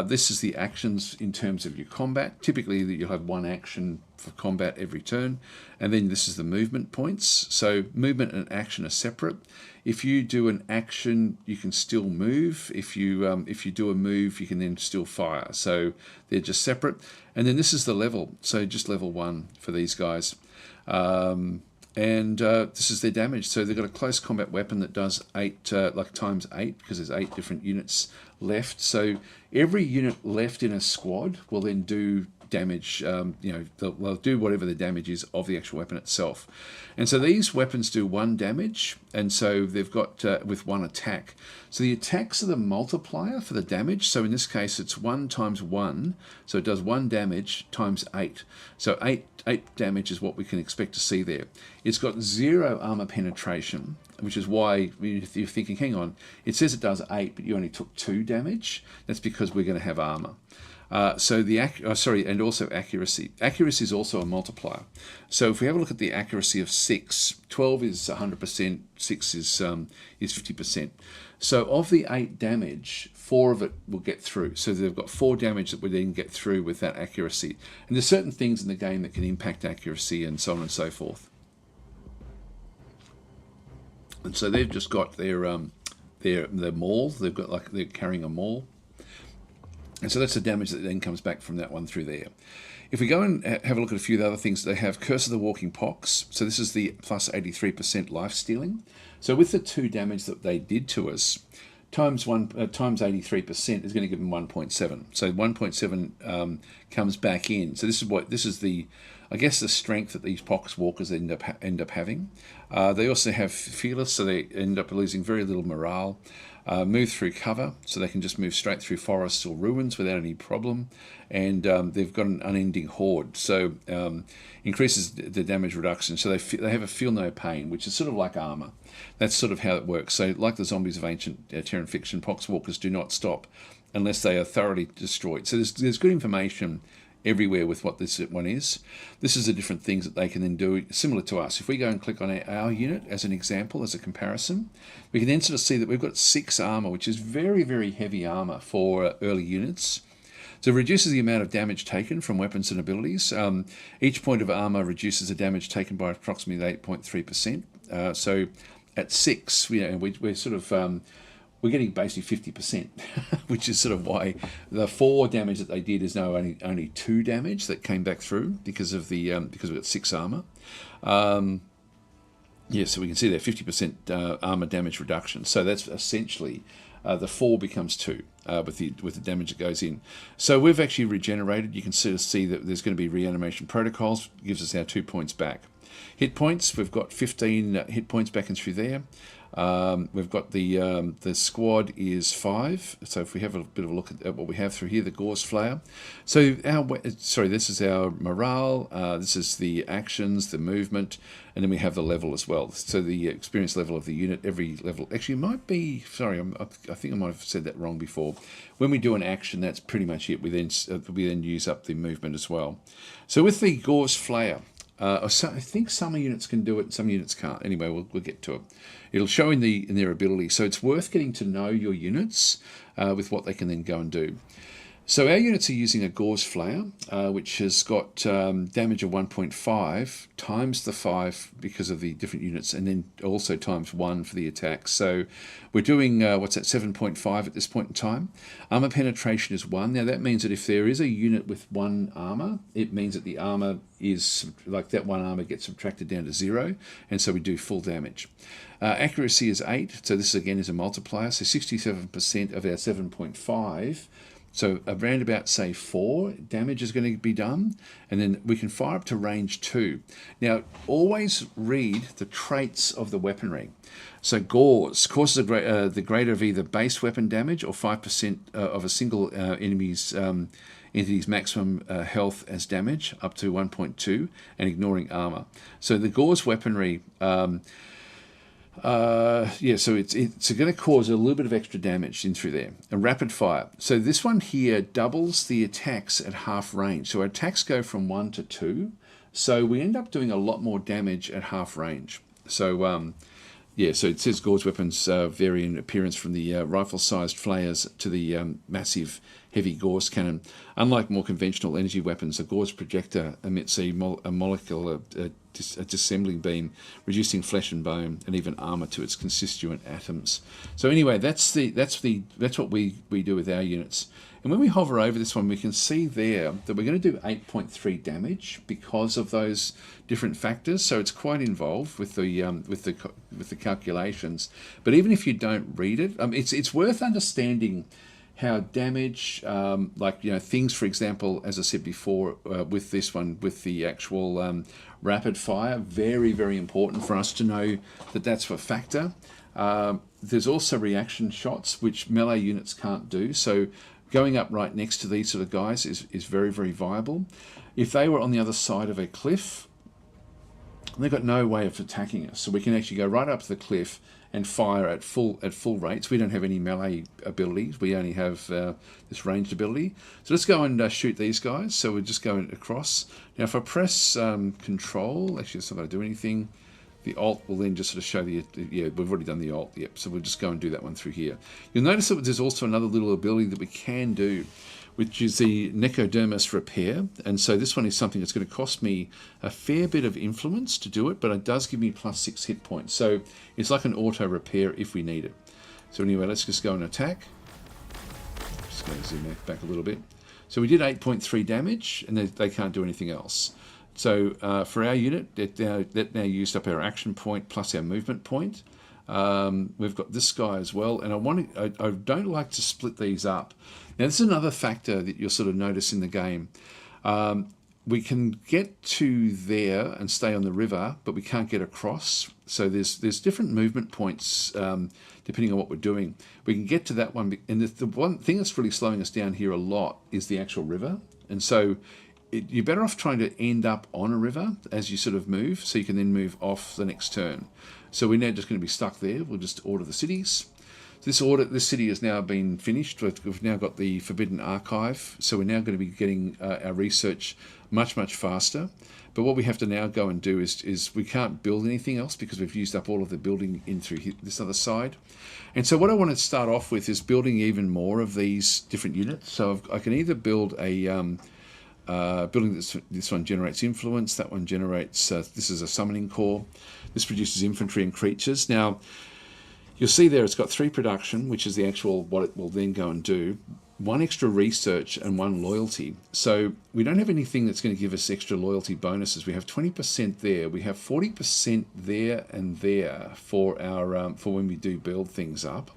This is the actions in terms of your combat. Typically, you'll have 1 action for combat every turn. And then this is the movement points. So movement and action are separate. If you do an action, you can still move. If you do a move, you can then still fire. So they're just separate. And then this is the level. So just level 1 for these guys. This is their damage. So they've got a close combat weapon that does 8, like times 8, because there's 8 different units left. So every unit left in a squad will then do damage. They'll do whatever the damage is of the actual weapon itself. And so these weapons do 1 damage, and so they've got with 1 attack. So the attacks are the multiplier for the damage. So in this case, it's 1 times 1. So it does 1 damage times 8. So 8 damage is what we can expect to see there. It's got 0 armor penetration, which is why you're thinking, hang on, it says it does 8, but you only took 2 damage. That's because we're going to have armor. And also accuracy. Accuracy is also a multiplier. So if we have a look at the accuracy of 6, 12 is 100%, 6 is 50%. So of the 8 damage, 4 of it will get through. So they've got 4 damage that would then get through with that accuracy. And there's certain things in the game that can impact accuracy and so on and so forth. And so they've just got their maul. They've got they're carrying a maul. And so that's the damage that then comes back from that one through there. If we go and have a look at a few of the other things, they have Curse of the Walking Pox. So this is the plus 83% life stealing. So with the 2 damage that they did to us, times 83% is going to give them 1.7. So 1.7 comes back in. So this is the strength that these pox walkers end up having. They also have fearless, so they end up losing very little morale. Move through cover, so they can just move straight through forests or ruins without any problem. And they've got an unending horde, so increases the damage reduction. So they have a feel no pain, which is sort of like armor. That's sort of how it works. So like the zombies of ancient Terran fiction, poxwalkers do not stop unless they are thoroughly destroyed. So there's good information everywhere with what this one is. This is the different things that they can then do, similar to us. If we go and click on our unit as an example, as a comparison, we can then sort of see that we've got 6 armor, which is very, very heavy armor for early units. So it reduces the amount of damage taken from weapons and abilities. Each point of armor reduces the damage taken by approximately 8.3%. So at 6, we're sort of we're getting basically 50%, which is sort of why the 4 damage that they did is now only 2 damage that came back through because of because we've got 6 armor. So we can see there 50% armor damage reduction. So that's essentially the 4 becomes 2 with the damage that goes in. So we've actually regenerated. You can sort of see that there's going to be reanimation protocols. Gives us our 2 points back. Hit points, we've got 15 hit points back and through there. We've got the squad is 5. So if we have a bit of a look at what we have through here, the Gauze Flayer. So this is our morale. This is the actions, the movement, and then we have the level as well. So the experience level of the unit, every level. Actually, it might be. Sorry, I think I might have said that wrong before. When we do an action, that's pretty much it. We then use up the movement as well. So with the Gauze Flayer. I think some units can do it, some units can't. Anyway, we'll get to it. It'll show in their ability. So it's worth getting to know your units with what they can then go and do. So our units are using a Gauze Flayer, which has got damage of 1.5 times the 5 because of the different units, and then also times 1 for the attack. So we're doing, 7.5 at this point in time. Armor penetration is 1. Now that means that if there is a unit with 1 armor, it means that the armor is, like that 1 armor gets subtracted down to 0, and so we do full damage. Accuracy is 8, so this again is a multiplier, so 67% of our 7.5. So around about, say, 4 damage is going to be done, and then we can fire up to range 2. Now, always read the traits of the weaponry. So Gauze causes the greater of either base weapon damage or 5% of a single entity's maximum health as damage, up to 1.2, and ignoring armor. So the Gauze weaponry... so it's going to cause a little bit of extra damage in through there. A rapid fire. So this one here doubles the attacks at half range. So our attacks go from 1 to 2. So we end up doing a lot more damage at half range. So so it says Gauze weapons vary in appearance from the rifle-sized flayers to the massive heavy Gauze cannon. Unlike more conventional energy weapons, a Gauze projector emits a molecular disassembling beam, reducing flesh and bone and even armor to its constituent atoms. So anyway, that's what we do with our units. And when we hover over this one, we can see there that we're going to do 8.3 damage because of those different factors. So it's quite involved with the calculations. But even if you don't read it, it's worth understanding how damage, like, you know, things, for example, as I said before, with this one, with the actual rapid fire, very, very important for us to know that that's a factor. There's also reaction shots, which melee units can't do. So going up right next to these sort of guys is very, very viable. If they were on the other side of a cliff, they've got no way of attacking us. So we can actually go right up to the cliff and fire at full rates. We don't have any melee abilities. We only have this ranged ability. So let's go and shoot these guys. So we're just going across. Now if I press Control, actually it's not going to do anything. The Alt will then just sort of show the, yeah, we've already done the Alt, yep. So we'll just go and do that one through here. You'll notice that there's also another little ability that we can do, which is the Necrodermis Repair. And so this one is something that's going to cost me a fair bit of influence to do it, but it does give me +6 hit points. So it's like an auto repair if we need it. So anyway, let's just go and attack. Just going to zoom back a little bit. So we did 8.3 damage, and they can't do anything else. So for our unit, that now used up our action point plus our movement point. We've got this guy as well, and I don't like to split these up. Now this is another factor that you'll sort of notice in the game. We can get to there and stay on the river, but we can't get across. So there's different movement points depending on what we're doing. We can get to that one, and the one thing that's really slowing us down here a lot is the actual river. And so you're better off trying to end up on a river as you sort of move, so you can then move off the next turn. So we're now just going to be stuck there. We'll just order the cities. This city has now been finished. We've now got the Forbidden Archive, so we're now going to be getting our research much, much faster. But what we have to now go and do is we can't build anything else because we've used up all of the building in through this other side. And so what I want to start off with is building even more of these different units. So I can either build a building this one generates influence, that one generates, this is a summoning core, this produces infantry and creatures. Now, you'll see there it's got 3 production, which is the actual what it will then go and do, 1 extra research and 1 loyalty. So we don't have anything that's going to give us extra loyalty bonuses. We have 20% there, we have 40% there and there for our for when we do build things up.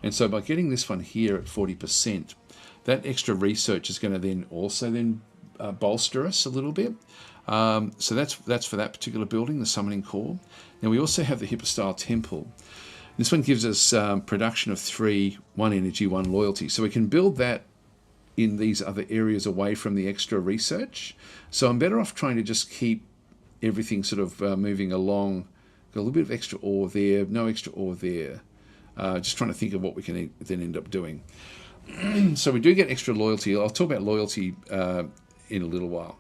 And so by getting this one here at 40%, that extra research is going to then also bolster us a little bit. So that's for that particular building, the summoning core. Now we also have the Hypostyle Temple. This one gives us production of 3, 1 energy, 1 loyalty. So we can build that in these other areas away from the extra research. So I'm better off trying to just keep everything sort of moving along. Got a little bit of extra ore there, no extra ore there. Just trying to think of what we can then end up doing. So we do get extra loyalty. I'll talk about loyalty in a little while.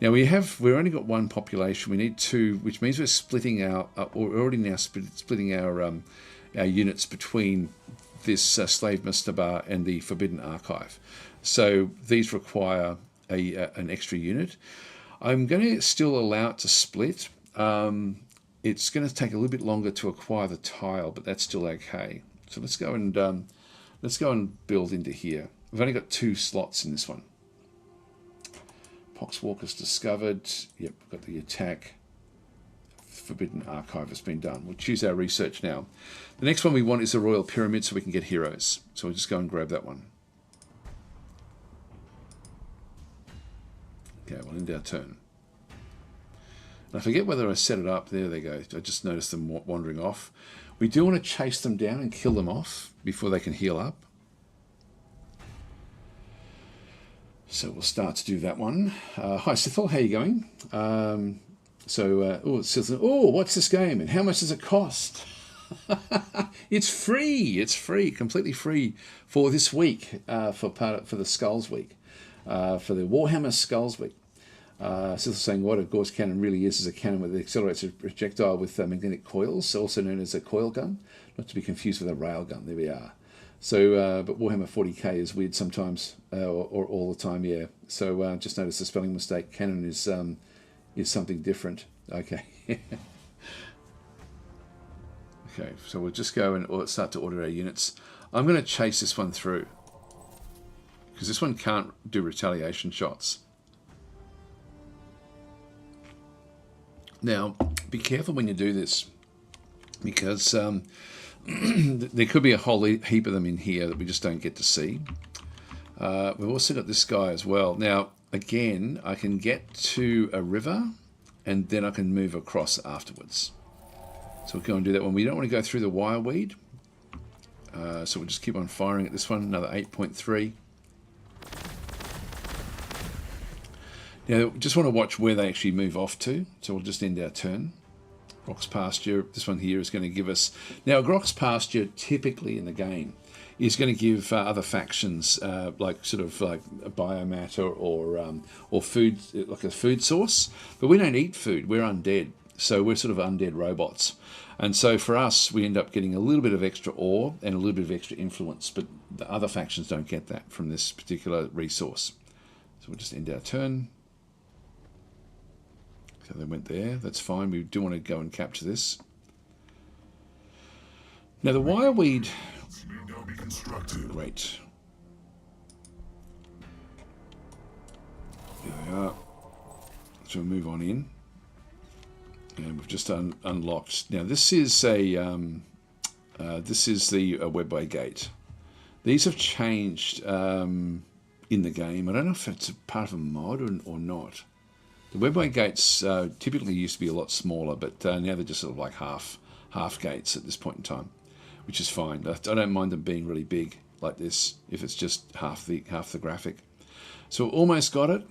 Now we've only got 1 population. We need 2, which means we're splitting we're already now splitting our units between this Slave Mustabar and the Forbidden Archive. So these require an extra unit. I'm going to still allow it to split. It's going to take a little bit longer to acquire the tile, but that's still okay. So let's go and build into here. We've only got 2 slots in this one. Poxwalker's discovered. Yep, we've got the attack. Forbidden Archive has been done. We'll choose our research now. The next one we want is the Royal Pyramid so we can get heroes. So we'll just go and grab that one. Okay, we'll end our turn. And I forget whether I set it up. There they go. I just noticed them wandering off. We do want to chase them down and kill them off before they can heal up. So we'll start to do that one. Hi, Sithal, how are you going? Oh, what's this game and how much does it cost? It's free, completely free for this week, for the Skulls Week, for the Warhammer Skulls Week. Sithal saying what a Gauss cannon really is a cannon that accelerates a projectile with magnetic coils, also known as a coil gun, not to be confused with a rail gun. There we are. So, but Warhammer 40k is weird sometimes, or all the time, yeah. So just notice the spelling mistake. Cannon is something different. Okay. Okay, so we'll just go and start to order our units. I'm going to chase this one through, because this one can't do retaliation shots. Now, be careful when you do this, because there could be a whole heap of them in here that we just don't get to see. We've also got this guy as well. Now, again, I can get to a river and then I can move across afterwards. So we'll go and do that one. We don't want to go through the wireweed. So we'll just keep on firing at this one. Another 8.3. Now, just want to watch where they actually move off to. So we'll just end our turn. Grok's Pasture. This one here is going to give us... Now, Grok's Pasture, typically in the game, is going to give other factions like sort of like a biomatter or food, like a food source. But we don't eat food. We're undead. So we're sort of undead robots. And so for us, we end up getting a little bit of extra ore and a little bit of extra influence. But the other factions don't get that from this particular resource. So we'll just end our turn. So they went there. That's fine. We do want to go and capture this. Now the wireweed... Great. Here they are. So we'll move on in. And we've just unlocked. Now this is a webway gate. These have changed in the game. I don't know if it's a part of a mod or not. The webway gates typically used to be a lot smaller, but now they're just sort of like half gates at this point in time, which is fine. I don't mind them being really big like this if it's just half the graphic. So almost got it.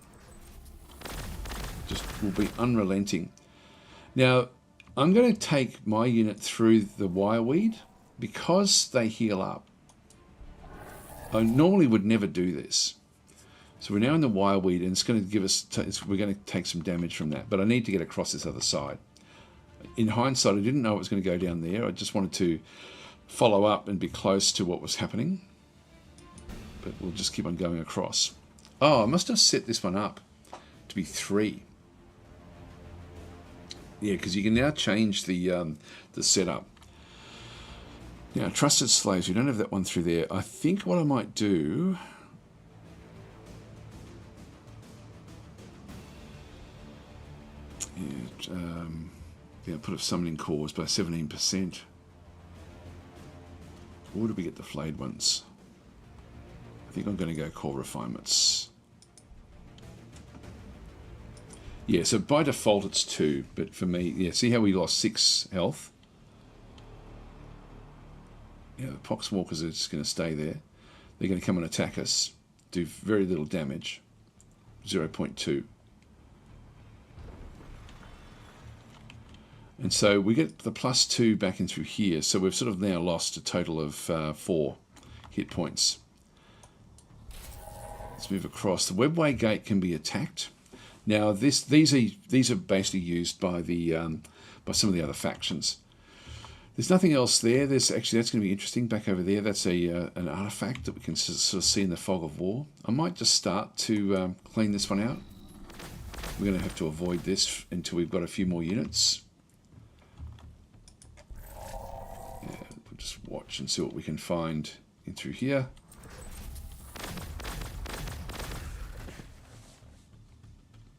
Just will be unrelenting. Now I'm going to take my unit through the wireweed because they heal up. I normally would never do this. So we're now in the wireweed, and it's going to give us. We're going to take some damage from that, but I need to get across this other side. In hindsight, I didn't know it was going to go down there. I just wanted to follow up and be close to what was happening. But we'll just keep on going across. Oh, I must have set this one up to be 3. Yeah, because you can now change the setup. Now, trusted slaves. We don't have that one through there. I think what I might do. Yeah, put a summoning cores by 17%. Or do we get the flayed ones? I think I'm going to go core refinements. Yeah, so by default it's 2, but for me, yeah, see how we lost 6 health? Yeah, the poxwalkers are just going to stay there. They're going to come and attack us, do very little damage, 0.2. And so we get the +2 back in through here. So we've sort of now lost a total of 4 hit points. Let's move across. The webway gate can be attacked. Now these are basically used by by some of the other factions. There's nothing else there. That's going to be interesting. Back over there, that's an artifact that we can sort of see in the fog of war. I might just start to clean this one out. We're going to have to avoid this until we've got a few more units. Just watch and see what we can find in through here.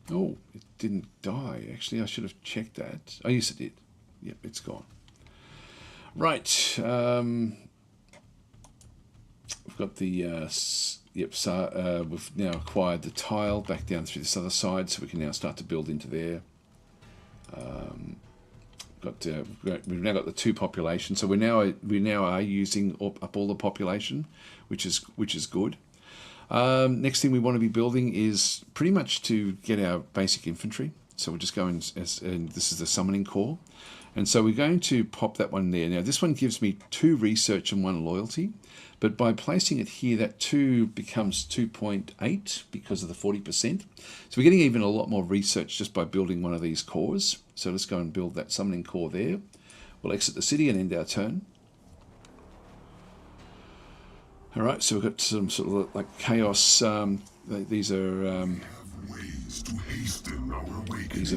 Oh, it didn't die. Actually, I should have checked that. Oh, yes, it did. Yep, it's gone. Right. We've got the... we've now acquired the tile back down through this other side, so we can now start to build into there. We've now got the 2 populations, so we now are using up all the population, which is good. Next thing we want to be building is pretty much to get our basic infantry. So we're just going and this is the summoning core, and so we're going to pop that one there. Now this one gives me 2 research and 1 loyalty, but by placing it here, that 2 becomes 2.8 because of the 40%. So we're getting even a lot more research just by building one of these cores. So let's go and build that summoning core there. We'll exit the city and end our turn. All right, so we've got some sort of like chaos. These are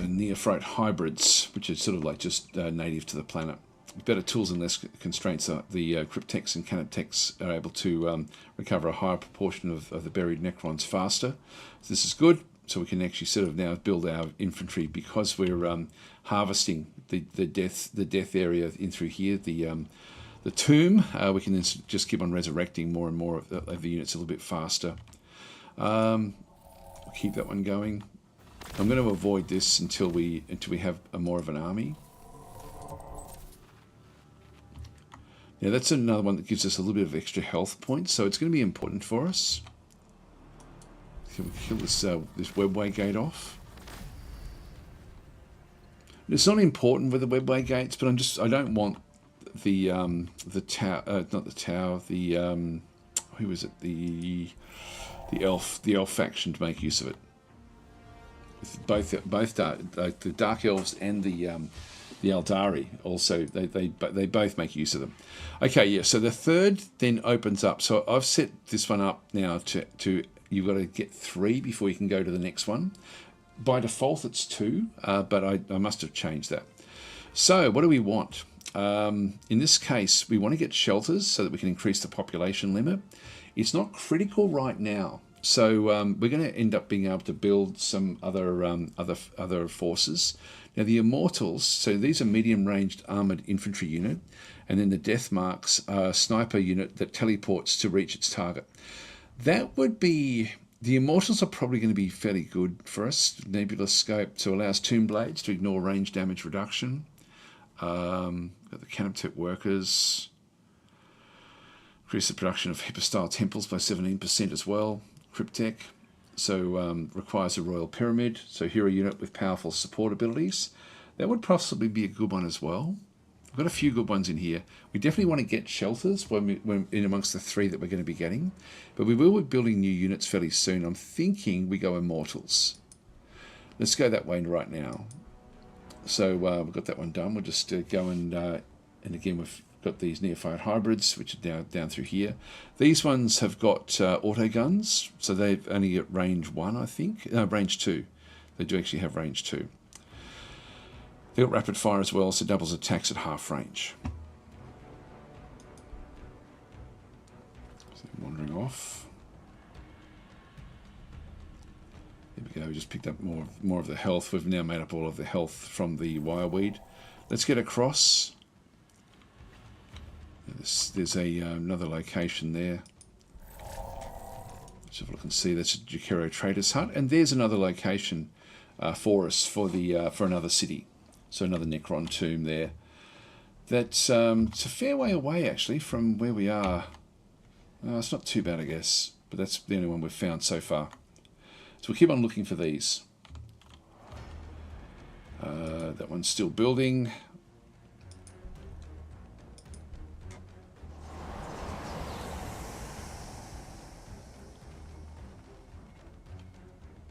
neophyte hybrids, which are sort of like just native to the planet. With better tools and less constraints, the cryptex and canoptex are able to recover a higher proportion of the buried Necrons faster. So this is good. So we can actually sort of now build our infantry because we're harvesting the death area in through here. The tomb, we can then just keep on resurrecting more and more of the units a little bit faster. We'll keep that one going. I'm going to avoid this until we have more of an army. Now that's another one that gives us a little bit of extra health points, so it's going to be important for us. Can we kill this webway gate off? It's not important with the webway gates, but I don't want the tower, not the tower, the who was it, the elf faction to make use of it. Both the dark elves and the Eldari also they both make use of them. Okay, yeah. So the third then opens up. So I've set this one up now to you've got to get 3 before you can go to the next one. By default, it's 2, but I must have changed that. So what do we want? In this case, we want to get shelters so that we can increase the population limit. It's not critical right now. So we're going to end up being able to build some other forces. Now the Immortals, so these are medium-ranged armoured infantry unit, and then the Death Marks are a sniper unit that teleports to reach its target. That would be... The Immortals are probably going to be fairly good for us. Nebula Scope to allow us Tomb Blades to ignore range damage reduction. Got the Canoptech Workers. Increase the production of Hyperstyle Temples by 17% as well. Cryptech. So requires a Royal Pyramid. So hero unit with powerful support abilities. That would possibly be a good one as well. We've got a few good ones in here. We definitely want to get shelters when in amongst the 3 that we're going to be getting. But we will be building new units fairly soon. I'm thinking we go Immortals. Let's go that way right now. So we've got that one done. We'll just go and again we've got these Neophyte Hybrids, which are down through here. These ones have got auto guns. So they've only got range 1, I think. No, range 2. They do actually have range 2. They've got rapid fire as well, so doubles attacks at half range. So wandering off. There we go, we just picked up more of the health. We've now made up all of the health from the wireweed. Let's get across. There's another location there. Let's have a look and see. That's a Jukero Trader's Hut. And there's another location for us for another city. So another Necron tomb there. That's it's a fair way away actually from where we are. It's not too bad, I guess, but that's the only one we've found so far. So we'll keep on looking for these. That one's still building.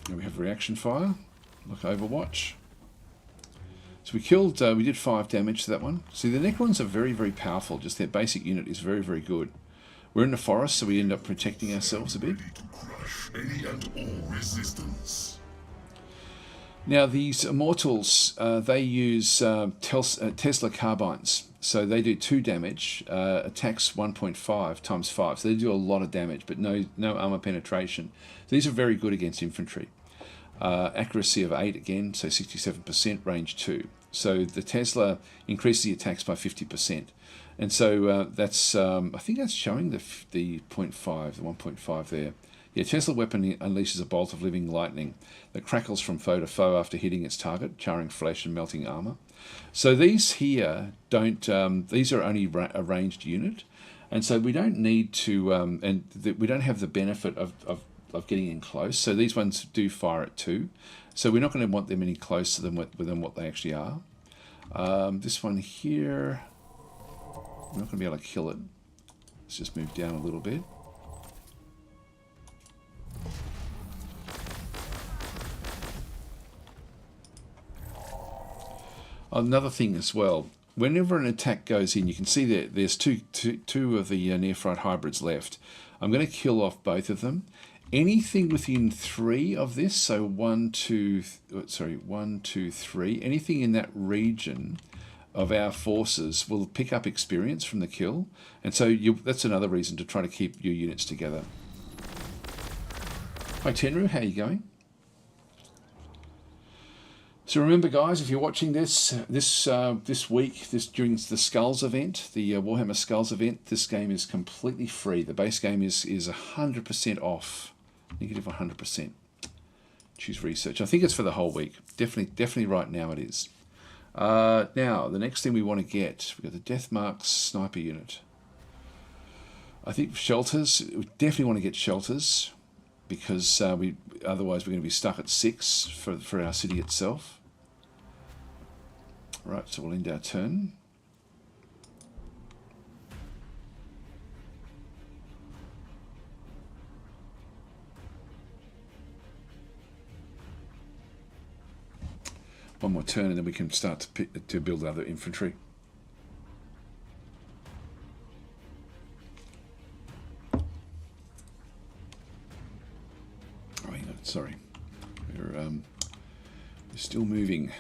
And we have reaction fire, like Overwatch. So we did 5 damage to that one. See, the Necrons are very, very powerful. Just their basic unit is very, very good. We're in the forest, so we end up protecting ourselves a bit. Any and all resistance. Now, these Immortals, they use Tesla carbines. So they do 2 damage, attacks 1.5 times 5. So they do a lot of damage, but no armor penetration. These are very good against infantry. Accuracy of 8 again, so 67%, range 2. So the Tesla increases the attacks by 50%. And so that's, I think that's showing the 0.5, the 1.5 there. Yeah, Tesla weapon unleashes a bolt of living lightning that crackles from foe to foe after hitting its target, charring flesh and melting armor. So these here don't, these are only a ranged unit. And so we don't need to, we don't have the benefit of getting in close. So these ones do fire at 2. So we're not going to want them any closer than what they actually are. This one here, we're not going to be able to kill it. Let's just move down a little bit. Another thing as well, whenever an attack goes in, you can see that there's two of the Neophyte Hybrids left. I'm going to kill off both of them. Anything within 3 of this, so 1, 2, 3, anything in that region of our forces will pick up experience from the kill. And so that's another reason to try to keep your units together. Hi Tenru, how are you going? So remember guys, if you're watching this week, during the Skulls event, the Warhammer Skulls event, this game is completely free. The base game is 100% off Negative 100%. Choose research. I think it's for the whole week. Definitely right now it is. Now, the next thing we want to get, we've got the Death Marks Sniper Unit. I think shelters, we definitely want to get shelters because otherwise we're going to be stuck at 6 for our city itself. Right, so we'll end our turn. One more turn and then we can start to build other infantry. Oh, hang on, sorry. We're still moving.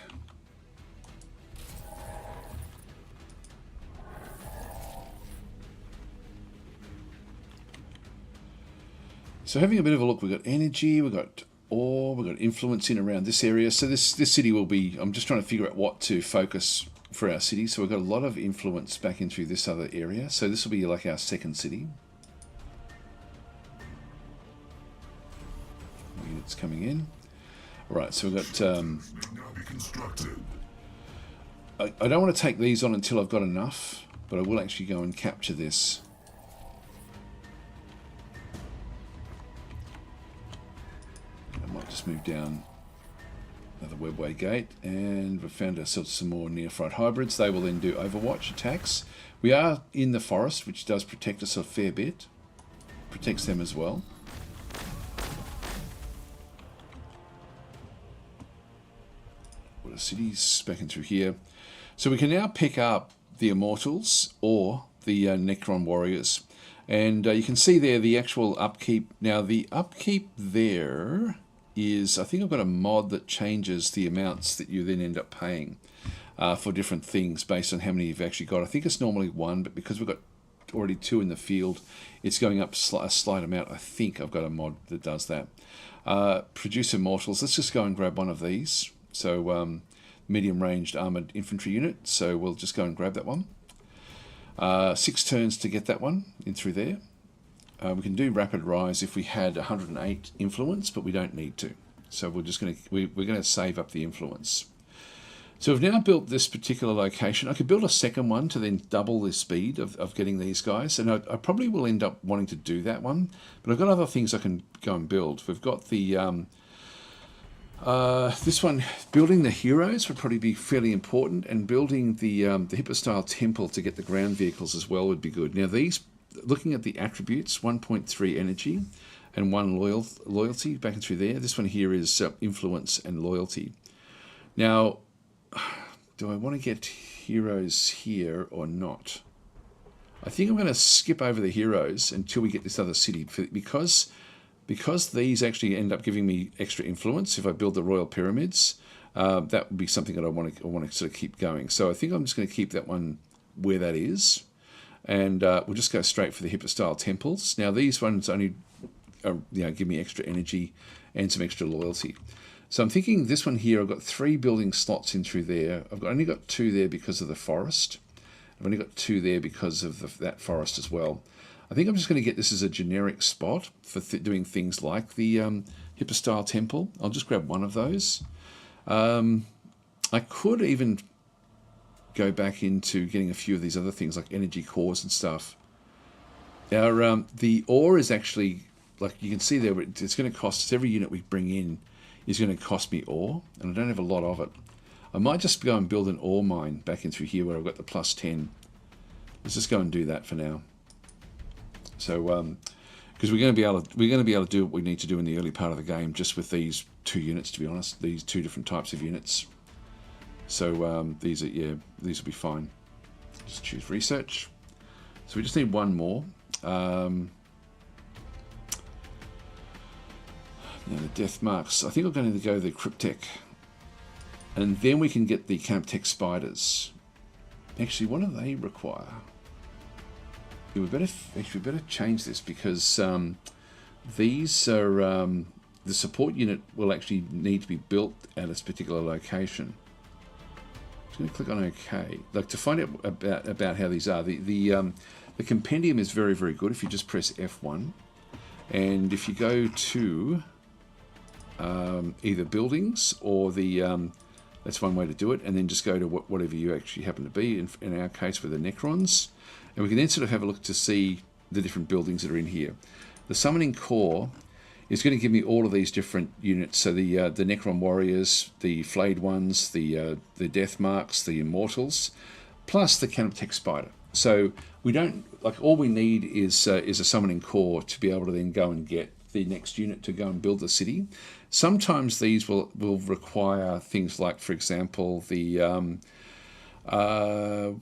So having a bit of a look, we've got energy, we've got ore, we've got influence in around this area. So this city will be, I'm just trying to figure out what to focus for our city. So we've got a lot of influence back into this other area. So this will be like our second city. Units coming in. All right, so we've got... I don't want to take these on until I've got enough, but I will actually go and capture this. Just move down another webway gate, and we've found ourselves some more neophyte hybrids. They will then do overwatch attacks. We are in the forest, which does protect us a fair bit. Protects them as well. What are cities back in through here? So we can now pick up the Immortals or the Necron warriors, and you can see there the actual upkeep. Now the upkeep there is, I think I've got a mod that changes the amounts that you then end up paying for different things based on how many you've actually got. I think it's normally 1, but because we've got already 2 in the field, it's going up a slight amount. I think I've got a mod that does that. Produce Immortals. Let's just go and grab one of these. So medium-ranged armoured infantry unit. So we'll just go and grab that one. 6 turns to get that one in through there. We can do rapid rise if we had 108 influence, but we don't need to. So we're going to save up the influence. So we've now built this particular location. I could build a second one to then double the speed of getting these guys, and I probably will end up wanting to do that one. But I've got other things I can go and build. We've got the this one, building the heroes would probably be fairly important, and building the Hippo-style temple to get the ground vehicles as well would be good. Now these, looking at the attributes, 1.3 energy and 1 loyalty back and through there. This one here is influence and loyalty. Now, do I want to get heroes here or not? I think I'm going to skip over the heroes until we get this other city, because these actually end up giving me extra influence if I build the royal pyramids. That would be something that I want to sort of keep going. So I think I'm just going to keep that one where that is. And we'll just go straight for the Hippo-style temples. Now these ones only give me extra energy and some extra loyalty. So I'm thinking this one here, I've got 3 building slots in through there. I've only got 2 there because of the forest. I've only got 2 there because of that forest as well. I think I'm just going to get this as a generic spot for doing things like the Hippo-style temple. I'll just grab one of those. I could even go back into getting a few of these other things like energy cores and stuff. Now, the ore is actually, like you can see there, it's going to cost us, every unit we bring in is going to cost me ore, and I don't have a lot of it. I might just go and build an ore mine back in through here where I've got the +10. Let's just go and do that for now. So, because we're going to be able to do what we need to do in the early part of the game, just with these 2 units, to be honest, these 2 different types of units. So these will be fine. Just choose research. So we just need 1 more. Now the death marks. I think I'm going to go the Cryptek, and then we can get the Camptech spiders. Actually, what do they require? Yeah, we better change this, because these are the support unit will actually need to be built at a particular location. I'm just going to click on OK. Like, to find out about how these are, the compendium is very, very good if you just press F1. And if you go to either buildings or the that's one way to do it, and then just go to whatever you actually happen to be, in our case with the Necrons, and we can then sort of have a look to see the different buildings that are in here. The Summoning Core is going to give me all of these different units, so the Necron Warriors, the Flayed Ones, the Death Marks, the Immortals, plus the Canoptech Spider. So we don't, like, all we need is a Summoning Core to be able to then go and get the next unit to go and build the city. Sometimes these will require things like, for example, the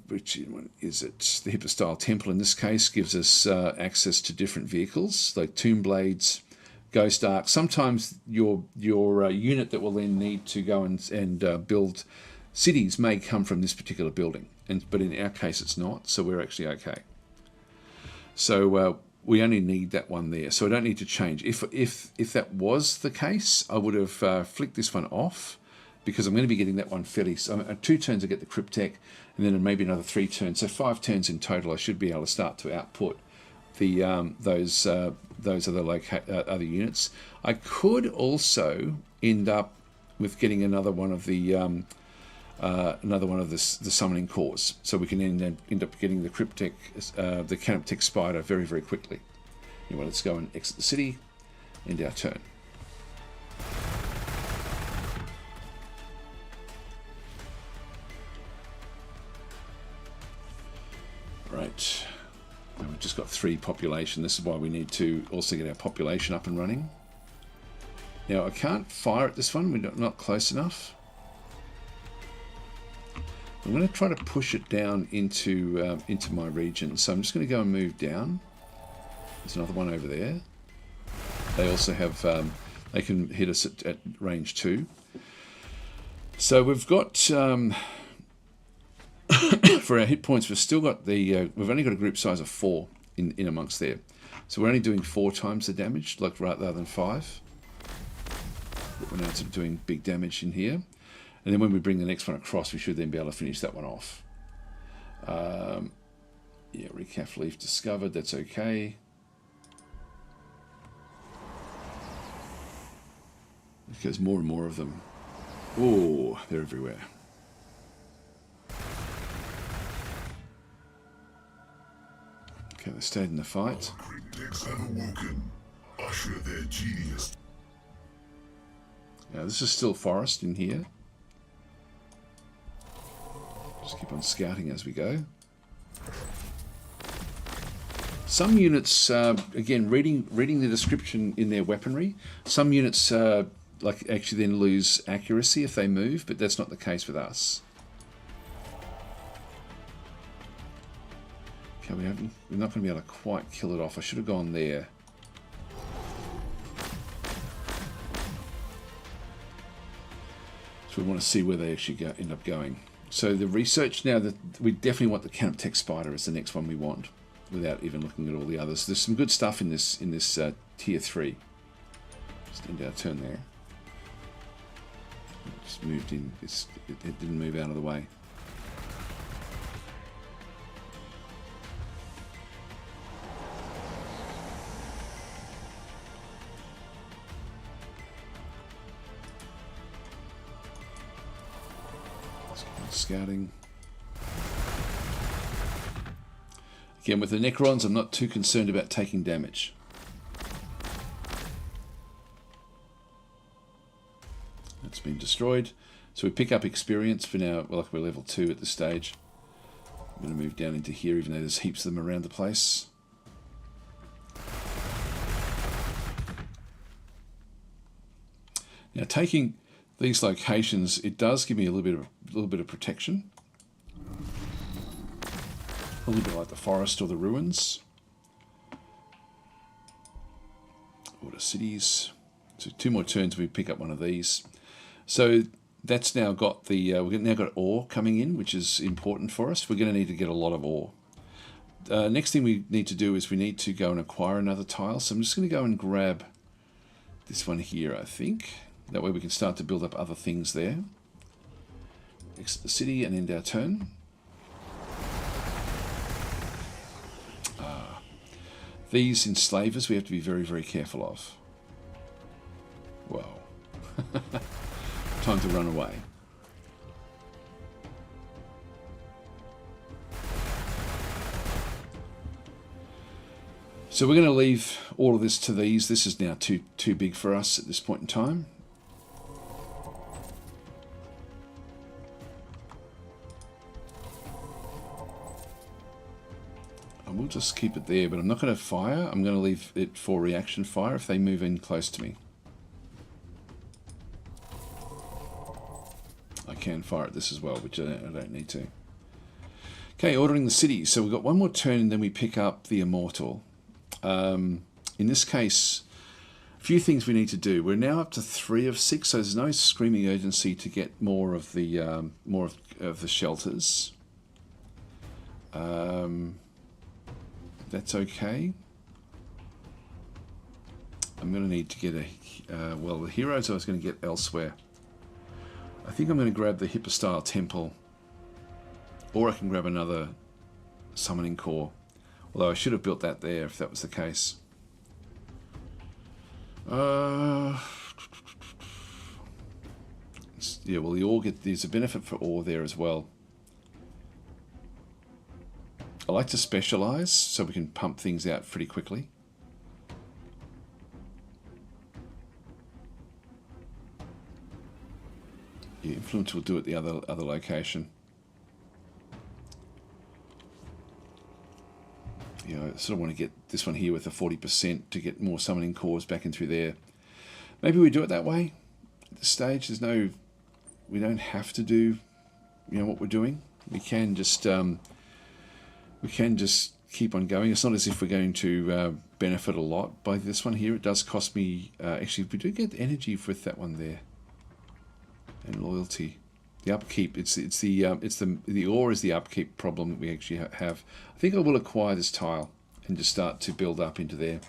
which one is it? The Hypostyle Temple in this case gives us access to different vehicles like Tomb Blades, Ghost Ark. Sometimes your unit that will then need to go and build cities may come from this particular building, but in our case it's not, so we're actually okay. So we only need that one there, so I don't need to change. If that was the case, I would have flicked this one off, because I'm going to be getting that one fairly. So 2 turns I get the Cryptek, and then maybe another 3 turns. So 5 turns in total, I should be able to start to output the those other units. I could also end up with getting another one of the summoning cores, so we can end up getting the Cryptek, the Canoptech Spider very, very quickly. Anyway, let's go and exit the city, end our turn. Right, now we've just got 3 population. This is why we need to also get our population up and running. Now I can't fire at this one, we're not close enough. I'm going to try to push it down into my region. So I'm just going to go and move down. There's another one over there. They also have, they can hit us at range 2. So we've got, for our hit points, we've still got the, we've only got a group size of 4 in amongst there. So we're only doing 4 times the damage, like rather than 5. But we're now sort of doing big damage in here. And then when we bring the next one across, we should then be able to finish that one off. Yeah, recaf leaf discovered, that's okay. There's more and more of them. Oh, they're everywhere. Okay, they stayed in the fight. Now this is still forest in here. Just keep on scouting as we go. Some units, again, reading the description in their weaponry, some units like actually then lose accuracy if they move, but that's not the case with us. Okay, we're not going to be able to quite kill it off. I should have gone there. So we want to see where they actually end up going. So the research now, that we definitely want the Canoptech Spider as the next one we want, without even looking at all the others. There's some good stuff in this tier 3. Just end our turn there. Just moved in. It didn't move out of the way. Scouting. Again, with the Necrons, I'm not too concerned about taking damage. That's been destroyed. So we pick up experience for now. Well, like we're level 2 at this stage. I'm going to move down into here, even though there's heaps of them around the place. Now, taking these locations, it does give me a little bit of protection. A little bit like the forest or the ruins. Or the cities. So 2 more turns we pick up one of these. So that's now got the we've now got ore coming in, which is important for us. We're going to need to get a lot of ore. Next thing we need to do is we need to go and acquire another tile. So I'm just going to go and grab this one here, I think. That way we can start to build up other things there. Exit the city and end our turn. These enslavers we have to be very, very careful of. Whoa. Time to run away. So we're going to leave all of this to these. This is now too big for us at this point in time. I will just keep it there, but I'm not going to fire. I'm going to leave it for reaction fire if they move in close to me. I can fire at this as well, which I don't need to. Okay, ordering the cities. So we've got one more turn and then we pick up the Immortal. In this case, a few things we need to do. We're now up to 3 of 6, so there's no screaming urgency to get more of the shelters. That's okay. I'm going to need to get well, the heroes I was going to get elsewhere. I think I'm going to grab the Hypostyle Temple, or I can grab another Summoning Core. Although I should have built that there if that was the case. Yeah, well, the ore there's a benefit for ore there as well. I like to specialize so we can pump things out pretty quickly. Yeah, influence will do it the other location. You know, I sort of want to get this one here with a 40% to get more summoning cores back in through there. Maybe we do it that way. At this stage, there's no, we don't have to do, you know, what we're doing. We can just keep on going. It's not as if we're going to benefit a lot by this one here. It does cost me, actually, we do get energy with that one there, and loyalty. The upkeep, the ore is the upkeep problem that we actually have. I think I will acquire this tile and just start to build up into there.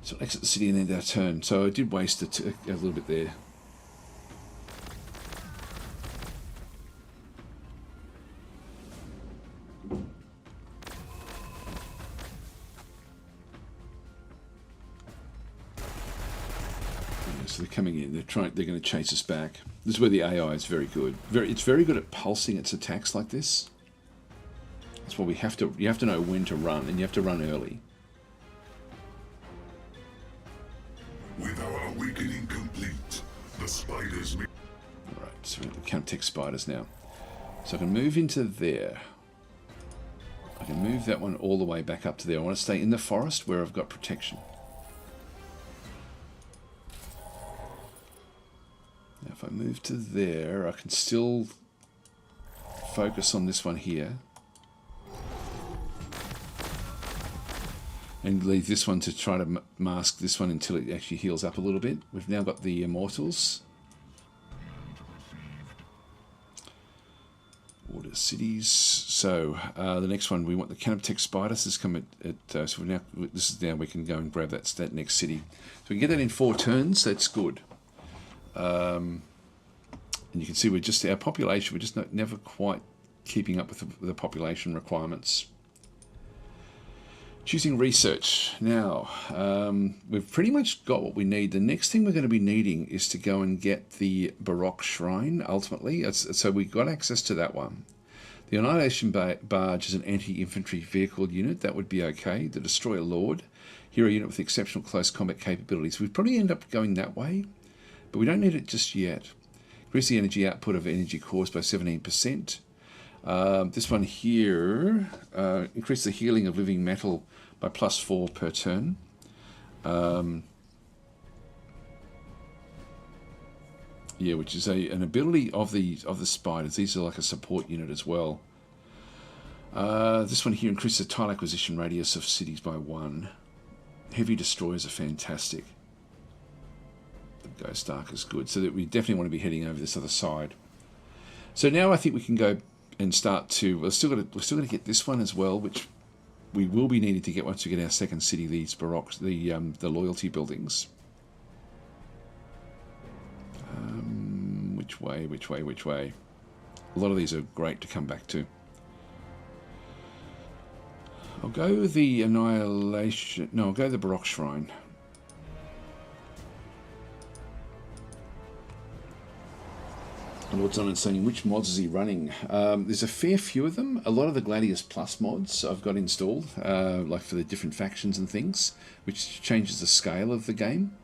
So exit the city and end our turn. So I did waste a little bit there. So they're coming in. They're going to chase us back. This is where the AI is very good. It's very good at pulsing its attacks like this. That's why you have to know when to run, and you have to run early. With our awakening complete, the spiders may... Alright, so we can't take spiders now. So I can move into there. I can move that one all the way back up to there. I want to stay in the forest where I've got protection. Now if I move to there, I can still focus on this one here. And leave this one to try to mask this one until it actually heals up a little bit. We've now got the Immortals. Order cities. So the next one, we want the Canoptech Spiders. This come so now this is now we can go and grab that next city. So we can get that in 4 turns. That's good. And you can see we're just our population. We're just never quite keeping up with the population requirements. Choosing research. Now, we've pretty much got what we need. The next thing we're going to be needing is to go and get the Baroque Shrine, ultimately. So we got access to that one. The Annihilation Barge is an anti-infantry vehicle unit. That would be okay. The Destroyer Lord, hero unit with exceptional close combat capabilities. We'd probably end up going that way, but we don't need it just yet. Increase the energy output of energy cores by 17%. This one here, increase the healing of living metal by +4 per turn. Yeah, which is an ability of the spiders. These are like a support unit as well. This one here increases the tile acquisition radius of cities by 1. Heavy destroyers are fantastic. The Ghost Ark is good, so that we definitely want to be heading over this other side. So now I think we can go and start to. We're still going to get this one as well, which we will be needing to get once we get our second city. These Baroque, the loyalty buildings. Which way? Which way? Which way? A lot of these are great to come back to. I'll go with the Annihilation. No, I'll go the Baroque Shrine. Lord's on and saying, which mods is he running? There's a fair few of them. A lot of the Gladius Plus mods I've got installed, like for the different factions and things, which changes the scale of the game.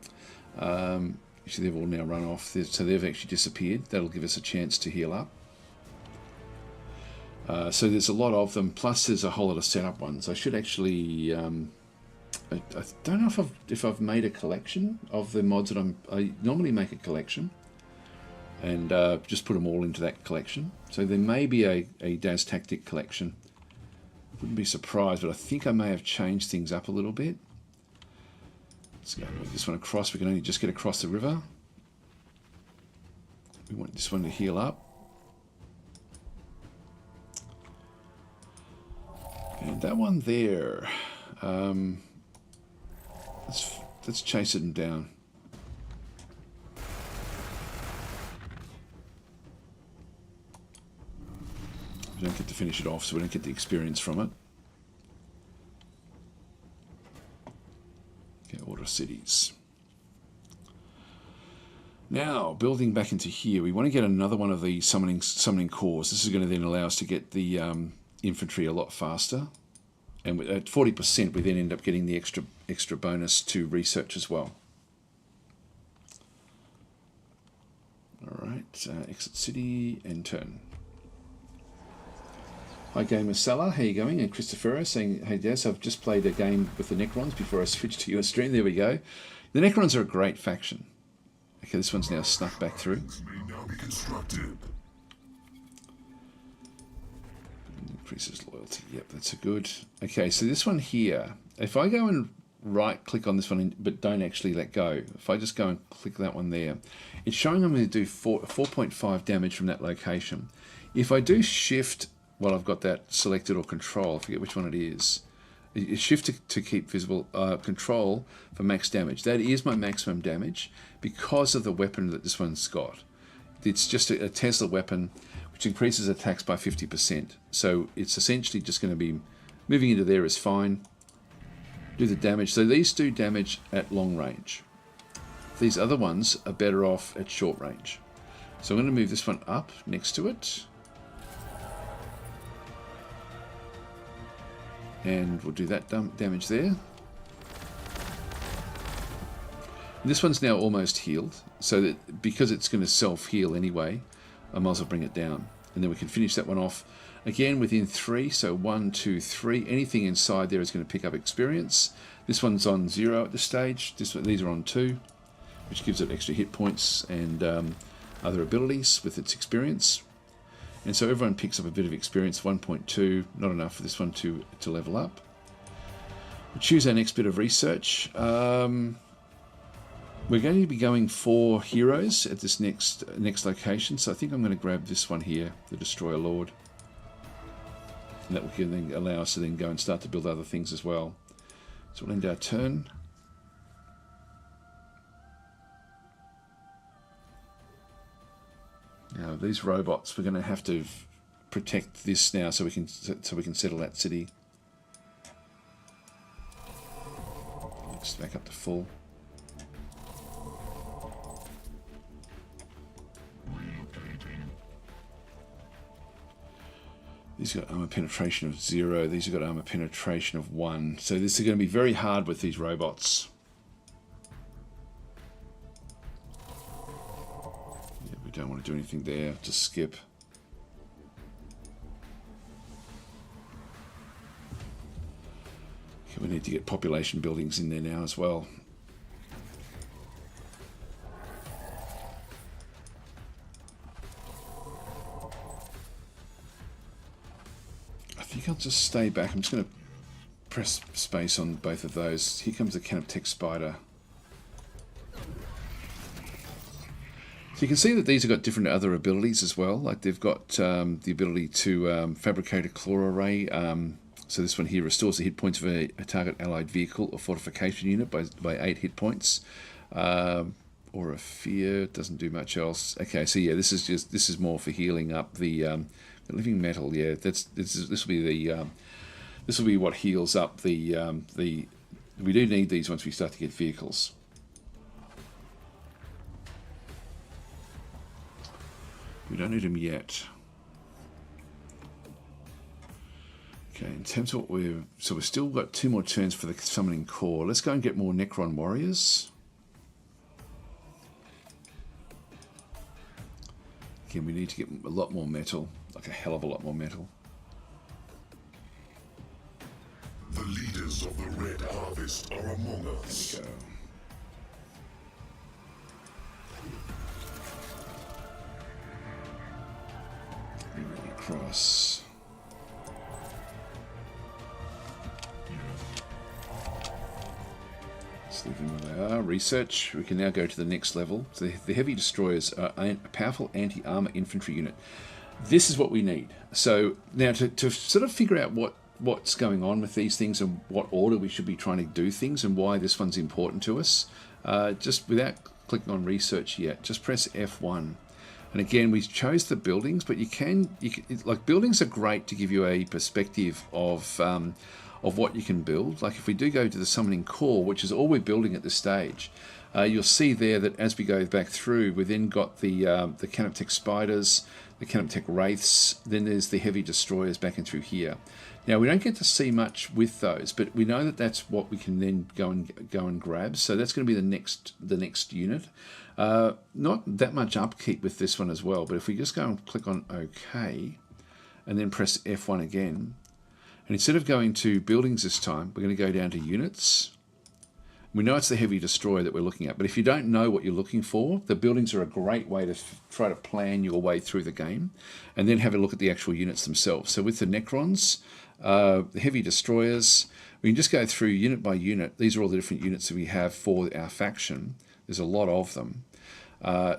Actually, they've all now run off, so they've actually disappeared. That'll give us a chance to heal up. So there's a lot of them, plus there's a whole lot of setup ones. I should actually... I don't know if I've made a collection of the mods that I normally make a collection. And just put them all into that collection. So there may be a Daz Tactic collection. Wouldn't be surprised, but I think I may have changed things up a little bit. Let's go move this one across. We can only just get across the river. We want this one to heal up. And that one there. Let's chase it down. We don't get to finish it off, so we don't get the experience from it. Okay, Order of Cities. Now, building back into here, we want to get another one of the summoning cores. This is going to then allow us to get the infantry a lot faster. And at 40%, we then end up getting the extra bonus to research as well. All right, exit city and turn. Hi Gamer Salah, how you going? And Christopher saying, hey Des, I've just played a game with the Necrons before I switched to your stream. There we go. The Necrons are a great faction. Okay, this one's now snuck back through. Increases loyalty. Yep, that's a good. Okay, so this one here, if I go and right click on this one but don't actually let go, if I just go and click that one there, it's showing I'm going to do 4.5 damage from that location. If I do shift while I've got that selected or control, I forget which one it is. It's shift to keep visible, control for max damage. That is my maximum damage because of the weapon that this one's got. It's just a Tesla weapon which increases attacks by 50%. So it's essentially just going to be moving into there is fine. Do the damage. So these do damage at long range. These other ones are better off at short range. So I'm going to move this one up next to it. And we'll do that damage there. And this one's now almost healed, so that because it's going to self-heal anyway, I might as well bring it down. And then we can finish that one off again within 3, so 1, 2, 3. Anything inside there is going to pick up experience. This one's on 0 at this stage. These are on 2, which gives it extra hit points and other abilities with its experience. And so everyone picks up a bit of experience, 1.2, not enough for this one to level up. We'll choose our next bit of research. We're going to be going for heroes at this next location, so I think I'm going to grab this one here, the Destroyer Lord. And that will then allow us to then go and start to build other things as well. So we'll end our turn. Now these robots, we're going to have to protect this now so we can settle that city. Just back up to full. These have got armor penetration of 0. These have got armor penetration of 1. So this is going to be very hard with these robots. We don't want to do anything there, just skip. Okay, we need to get population buildings in there now as well. I think I'll just stay back. I'm just going to press space on both of those. Here comes the Canoptech Spider. So you can see that these have got different other abilities as well. Like they've got the ability to fabricate a claw array. So this one here restores the hit points of a target allied vehicle or fortification unit by 8 hit points. Or a fear, doesn't do much else. Okay, so yeah, this is more for healing up the living metal. Yeah, this will be the This will be what heals up the we do need these once we start to get vehicles. We don't need them yet. Okay, in terms of what we've still got 2 more turns for the summoning core. Let's go and get more Necron warriors. Again, we need to get a lot more metal, like a hell of a lot more metal. The leaders of the Red Harvest are among us. There we go. Moving across. Let's leave them where they are. Research. We can now go to the next level. So the heavy destroyers are a powerful anti-armor infantry unit. This is what we need. So now to sort of figure out what's going on with these things and what order we should be trying to do things and why this one's important to us, just without clicking on research yet, just press F1. And again, we chose the buildings, but you can like, buildings are great to give you a perspective of what you can build. Like if we do go to the summoning core, which is all we're building at this stage, you'll see there that as we go back through, we then got the Canoptech spiders, the Canoptech wraiths, then there's the heavy destroyers back in through here. Now we don't get to see much with those, but we know that that's what we can then go and grab. So that's going to be the next unit. Not that much upkeep with this one as well, but if we just go and click on OK, and then press F1 again, and instead of going to buildings this time, we're going to go down to units. We know it's the heavy destroyer that we're looking at, but if you don't know what you're looking for, the buildings are a great way to try to plan your way through the game, and then have a look at the actual units themselves. So with the Necrons, the heavy destroyers, we can just go through unit by unit. These are all the different units that we have for our faction. There's a lot of them.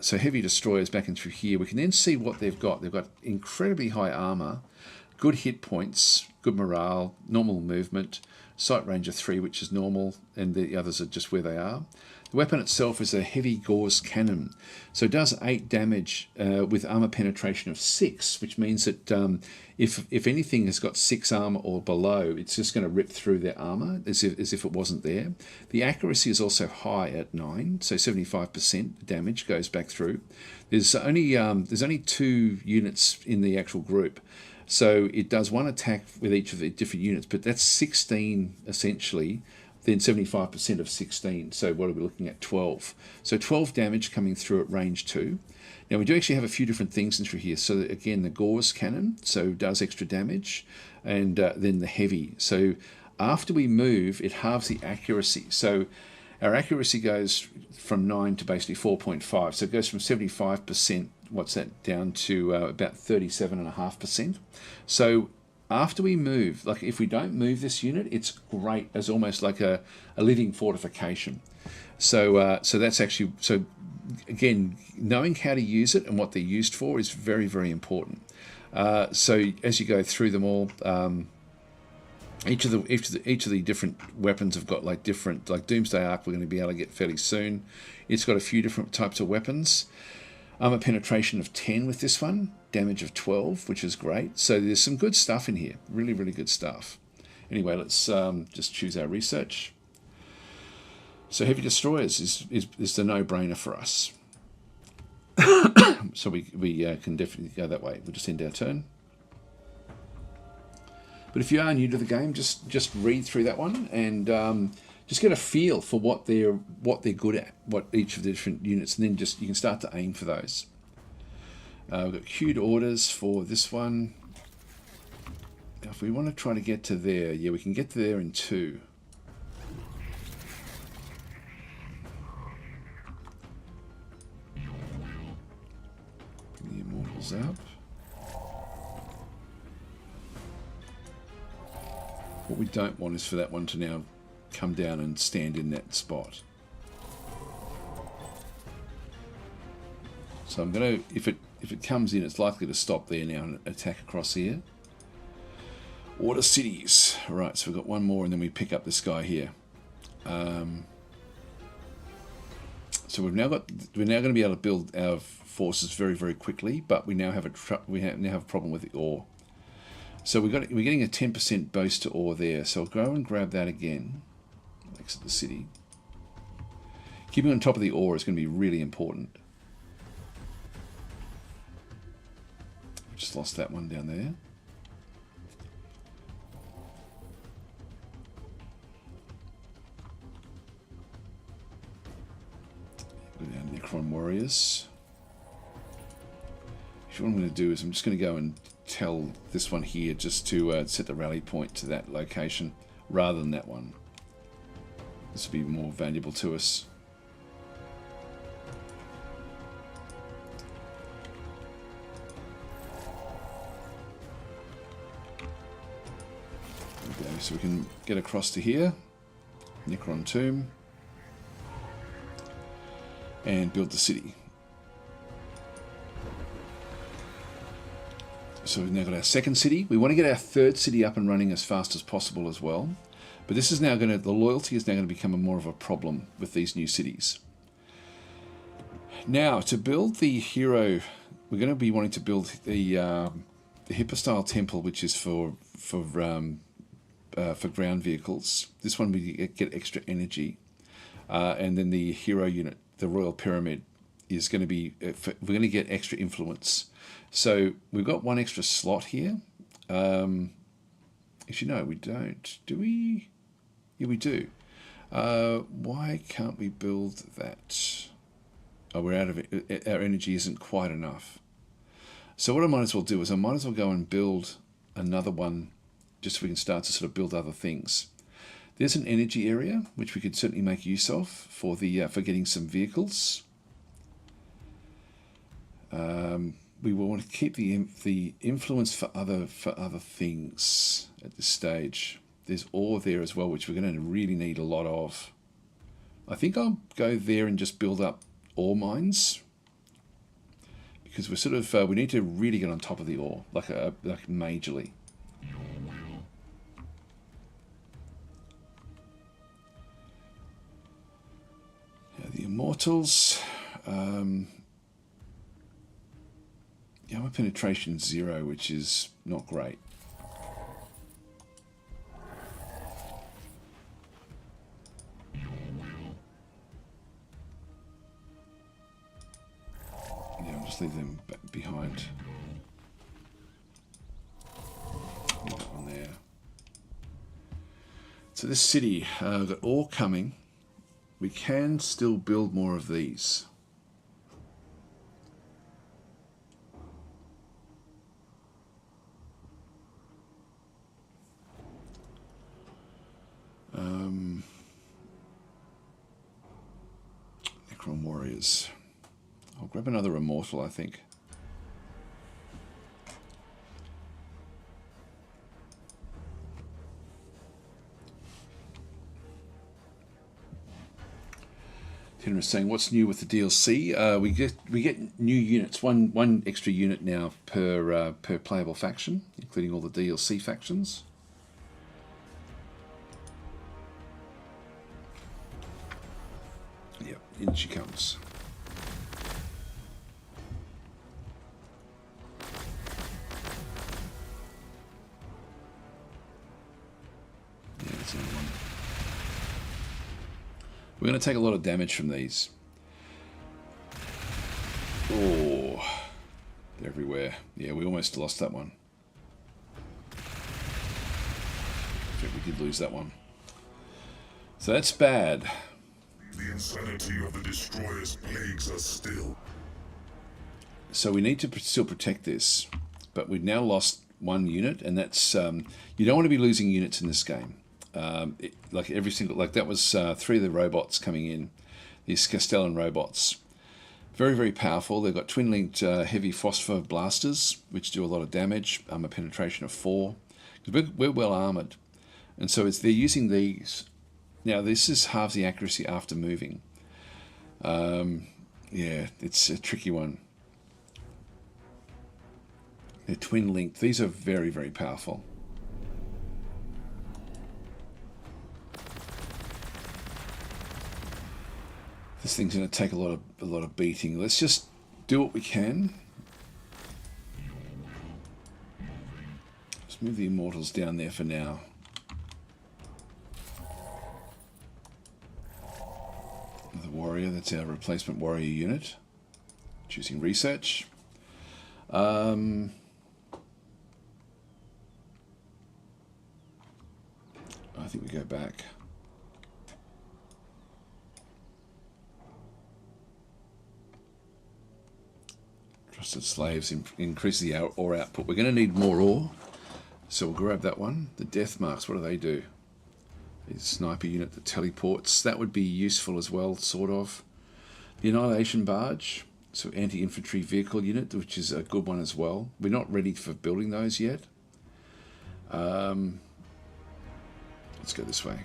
So heavy destroyers back in through here, we can then see what they've got. They've got incredibly high armor, good hit points, good morale, normal movement, sight range of 3, which is normal, and the others are just where they are. The weapon itself is a heavy gauze cannon, so it does 8 damage with armor penetration of 6, which means that if anything has got 6 armor or below, it's just going to rip through their armor as if it wasn't there. The accuracy is also high at 9, so 75% damage goes back through. There's only 2 units in the actual group. So it does 1 attack with each of the different units, but that's 16 essentially, then 75% of 16. So what are we looking at? 12. So 12 damage coming through at range 2. Now we do actually have a few different things in through here. So again, the gauze cannon, so does extra damage, and then the heavy. So after we move, it halves the accuracy. So our accuracy goes from 9 to basically 4.5. So it goes from 75%, what's that, down to about 37.5%. So after we move, like if we don't move this unit, it's great as almost like a living fortification. So so that's actually, so again, knowing how to use it and what they're used for is very, very important. So as you go through them all, each of the different weapons have got like different, like Doomsday Arc we're going to be able to get fairly soon. It's got a few different types of weapons. Armor penetration of 10 with this one, damage of 12, which is great. So there's some good stuff in here, really, really good stuff. Anyway, let's just choose our research. So heavy destroyers is the no-brainer for us. So we can definitely go that way. We'll just end our turn. But if you are new to the game, just read through that one and just get a feel for what they're good at, what each of the different units, and then you can start to aim for those. We've got queued orders for this one. Now, if we want to try to get to there, yeah, we can get to there in 2. The Immortals up. What we don't want is for that one to now come down and stand in that spot. So I'm going to, if it comes in, it's likely to stop there now and attack across here. Order cities. All right, so we've got one more, and then we pick up this guy here. So we're now going to be able to build our forces very, very quickly, but we now have a problem with the ore. So we're getting a 10% boost to ore there. So I'll go and grab that again. Exit the city. Keeping on top of the ore is going to be really important. Just lost that one down there. Go down Necron warriors. What I'm going to do is I'm just going to go and tell this one here just to set the rally point to that location rather than that one. This will be more valuable to us. There we go. So we can get across to here, Necron Tomb, and build the city. So we've now got our second city. We want to get our third city up and running as fast as possible as well. But this is now going to, the loyalty is now going to become more of a problem with these new cities. Now, to build the hero, we're going to be wanting to build the Hippo-style temple, which is for ground vehicles. This one we get extra energy. And then the hero unit, the Royal Pyramid, is going to be, we're going to get extra influence. So we've got one extra slot here. Actually, no, we don't. Do we? Yeah, we do. Why can't we build that? Oh, we're out of it. Our energy isn't quite enough. So what I might as well do is I might as well go and build another one just so we can start to sort of build other things. There's an energy area which we could certainly make use of for the for getting some vehicles. We will want to keep the influence for other things at this stage. There's ore there as well, which we're going to really need a lot of. I think I'll go there and just build up ore mines, because we're sort of we need to really get on top of the ore, like majorly. Yeah, the Immortals. Armor penetration 0, which is not great. Yeah, I'll just leave them behind. That one there. So this city, we've got ore coming. We can still build more of these. Necron warriors. I'll grab another immortal, I think. Tinner is saying, what's new with the DLC? We get new units, one extra unit now per playable faction, including all the DLC factions. Yep, in she comes. Yeah, that's another one. We're going to take a lot of damage from these. Oh, they're everywhere. Yeah, we almost lost that one. In fact, we did lose that one. So that's bad. The insanity of the destroyers plagues us still. So we need to still protect this, but we've now lost one unit, and that's you don't want to be losing units in this game. Like every single, like that was 3 of the robots coming in, these Castellan robots. Very, very powerful. They've got twin-linked heavy phosphor blasters, which do a lot of damage, armor penetration of 4. Because we're well armored, and so they're using these. Now this is halves the accuracy after moving. Yeah, it's a tricky one. They're twin-linked. These are very, very powerful. This thing's going to take a lot of beating. Let's just do what we can. Just Move the Immortals down there for now. The Warrior, that's our replacement Warrior unit. Choosing Research. I think we go back. Trusted Slaves increase the ore output. We're going to need more ore, so we'll grab that one. The Death Marks, what do they do? The Sniper unit that teleports, that would be useful as well, sort of. The Annihilation Barge, so anti-infantry vehicle unit, which is a good one as well. We're not ready for building those yet. Let's go this way,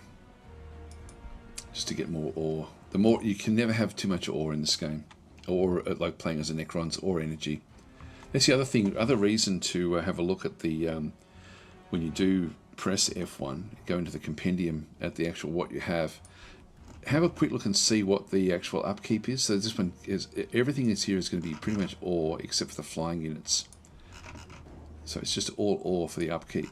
just to get more ore. The more, you can never have too much ore in this game, or like playing as a Necrons, or energy. That's the other thing, other reason to have a look at the when you do press F1, go into the compendium at the actual what you have a quick look and see what the actual upkeep is. So this one is, everything that's here is going to be pretty much ore except for the flying units. So it's just all ore for the upkeep.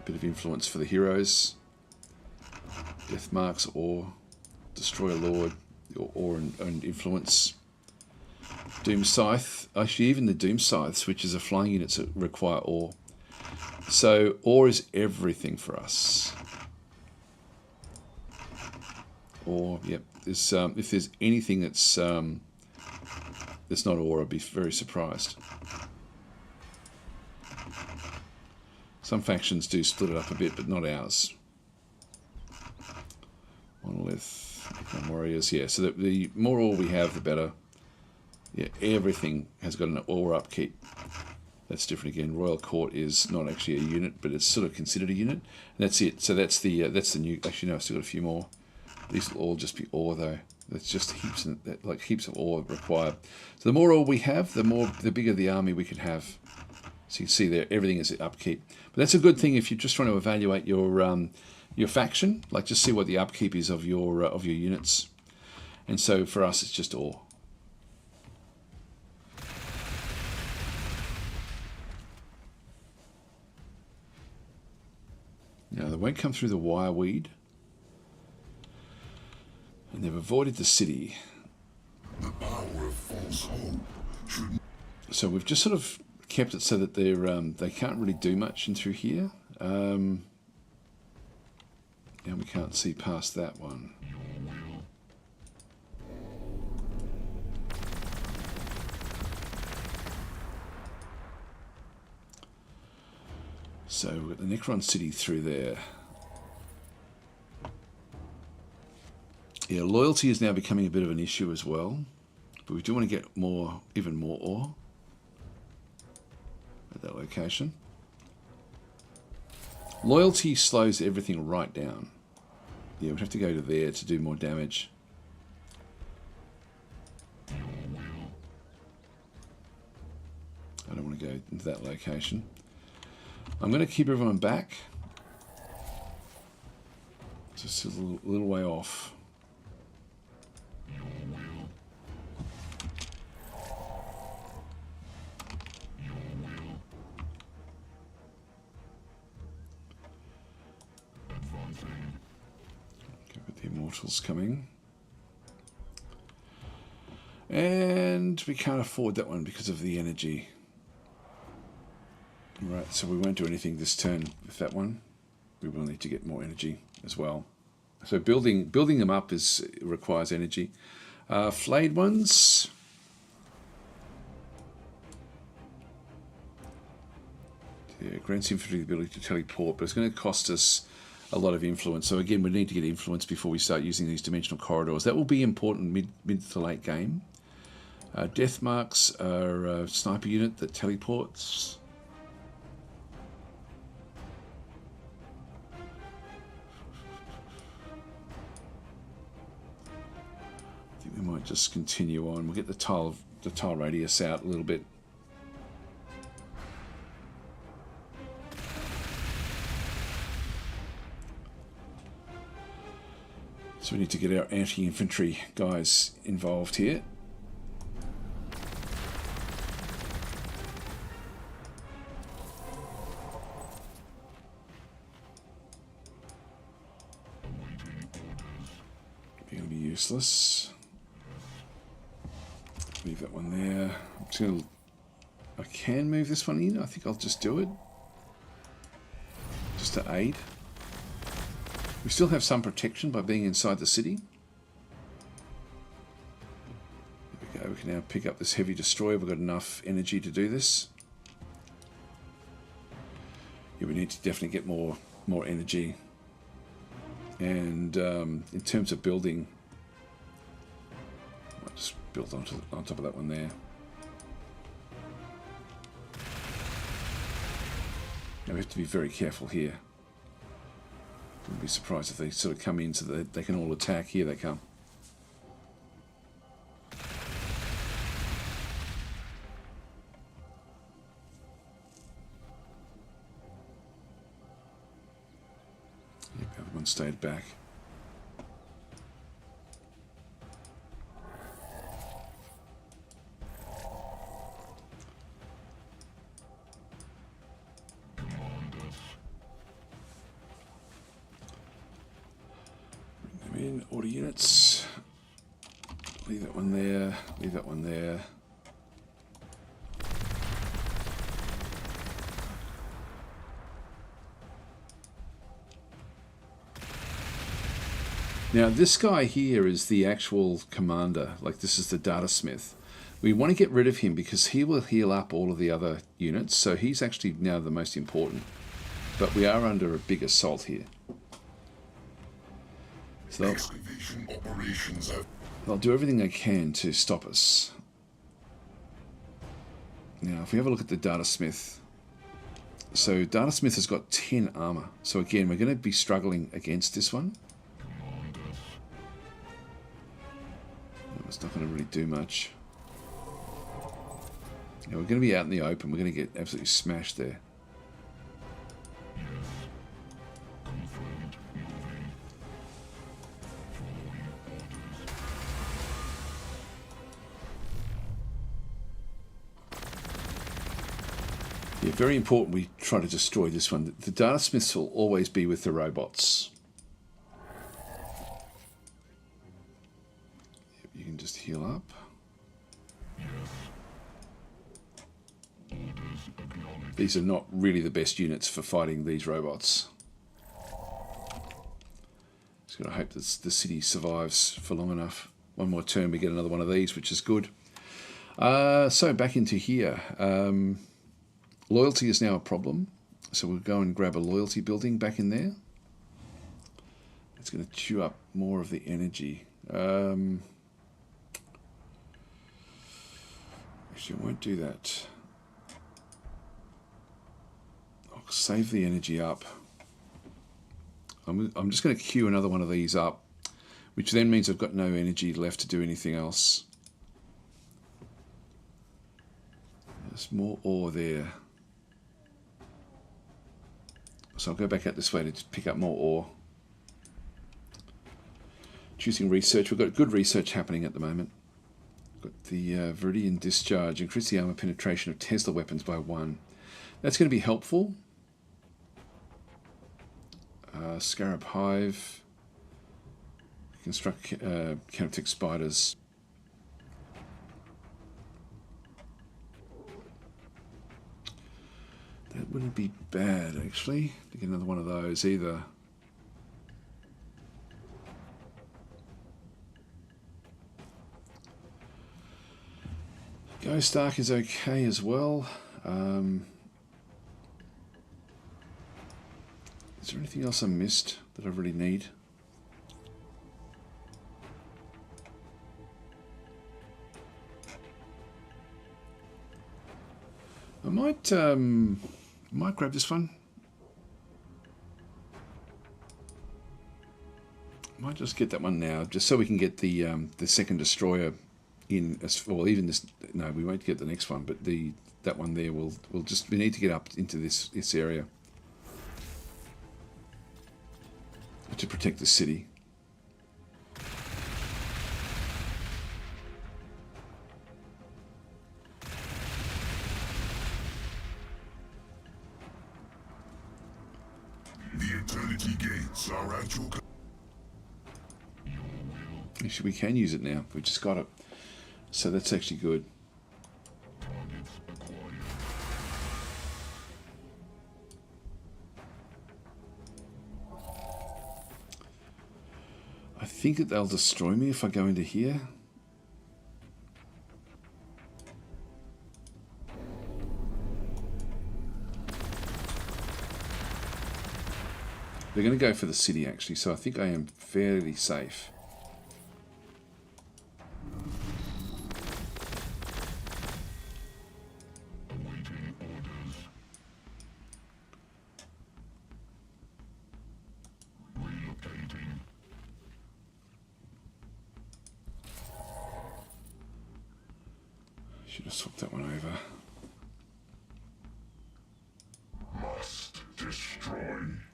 Bit of influence for the heroes. Death Marks, ore. Destroyer Lord, ore and influence. Doom Scythe, actually even the Doom Scythes, which is a flying unit that require ore. So ore is everything for us. Ore, yep. There's, if there's anything that's not ore, I'd be very surprised. Some factions do split it up a bit, but not ours. Monolith, Warriors, yeah. So the more ore we have, the better. Yeah, everything has got an ore upkeep. That's different again. Royal Court is not actually a unit, but it's sort of considered a unit. And that's it. So that's the new. Actually, no, I've still got a few more. These will all just be ore though. That's just heaps of ore required. So the more ore we have, the bigger the army we can have. So you can see there, everything is upkeep. But that's a good thing if you're just trying to evaluate your faction. Like just see what the upkeep is of your units. And so for us, it's just ore. Now, they won't come through the wireweed. And they've avoided the city. The power of false hope should... So we've just sort of kept it so that they can't really do much in through here. And we can't see past that one. So we've got the Necron city through there. Yeah, loyalty is now becoming a bit of an issue as well. But we do want to get even more ore at that location. Loyalty slows everything right down. Yeah, we'd have to go to there to do more damage. I don't want to go into that location. I'm going to keep everyone back. Just a little way off. Okay, with the Immortals coming. And we can't afford that one because of the energy. Right, so we won't do anything this turn with that one. We will need to get more energy as well. So building them up requires energy. Flayed ones. Yeah, grants infantry the ability to teleport, but it's going to cost us a lot of influence. So again, we need to get influence before we start using these dimensional corridors. That will be important mid to late game. Death Marks are a sniper unit that teleports. We might just continue on. We'll get the tile radius out a little bit. So we need to get our anti-infantry guys involved here. useless. Leave that one there. I'm just gonna, I can move this one in. I think I'll just do it. Just to aid. We still have some protection by being inside the city. There we go. We can now pick up this heavy destroyer. We've got enough energy to do this. Yeah, we need to definitely get more energy. And in terms of building, I'll just build on top of that one there. Now we have to be very careful here. Wouldn't be surprised if they sort of come in so that they can all attack. Here they come. Yep, the other one stayed back. In order units. Leave that one there. Leave that one there. Now this guy here is the actual commander. Like this is the data smith. We want to get rid of him because he will heal up all of the other units. So he's actually now the most important. But we are under a big assault here. So they'll do everything they can to stop us. Now, if we have a look at the Data Smith. So Data Smith has got 10 armor. So again, we're going to be struggling against this one. It's not going to really do much. Yeah, we're going to be out in the open. We're going to get absolutely smashed there. Yeah, very important we try to destroy this one. The data smiths will always be with the robots. Yep, you can just heal up. These are not really the best units for fighting these robots. Just got to hope that the city survives for long enough. One more turn, we get another one of these, which is good. So back into here. Loyalty is now a problem, so we'll go and grab a loyalty building back in there. It's going to chew up more of the energy. Actually, I won't do that. I'll save the energy up. I'm just going to queue another one of these up, which then means I've got no energy left to do anything else. There's more ore there. So I'll go back out this way to pick up more ore. Choosing research. We've got good research happening at the moment. Got the Viridian Discharge. Increase the armor penetration of Tesla weapons by 1. That's going to be helpful. Scarab Hive. Construct countertech spiders. That wouldn't be bad, actually, to get another one of those either. Ghost Ark is okay as well. Is there anything else I missed that I really need? I might grab this one. Might just get that one now, just so we can get the second destroyer in. Well, even this. No, we won't get the next one, but that one there. We need to get up into this area to protect the city. Actually, we can use it now. We just got it. So that's actually good. I think that they'll destroy me if I go into here. They're going to go for the city, actually, so I think I am fairly safe. Should have swapped that one over.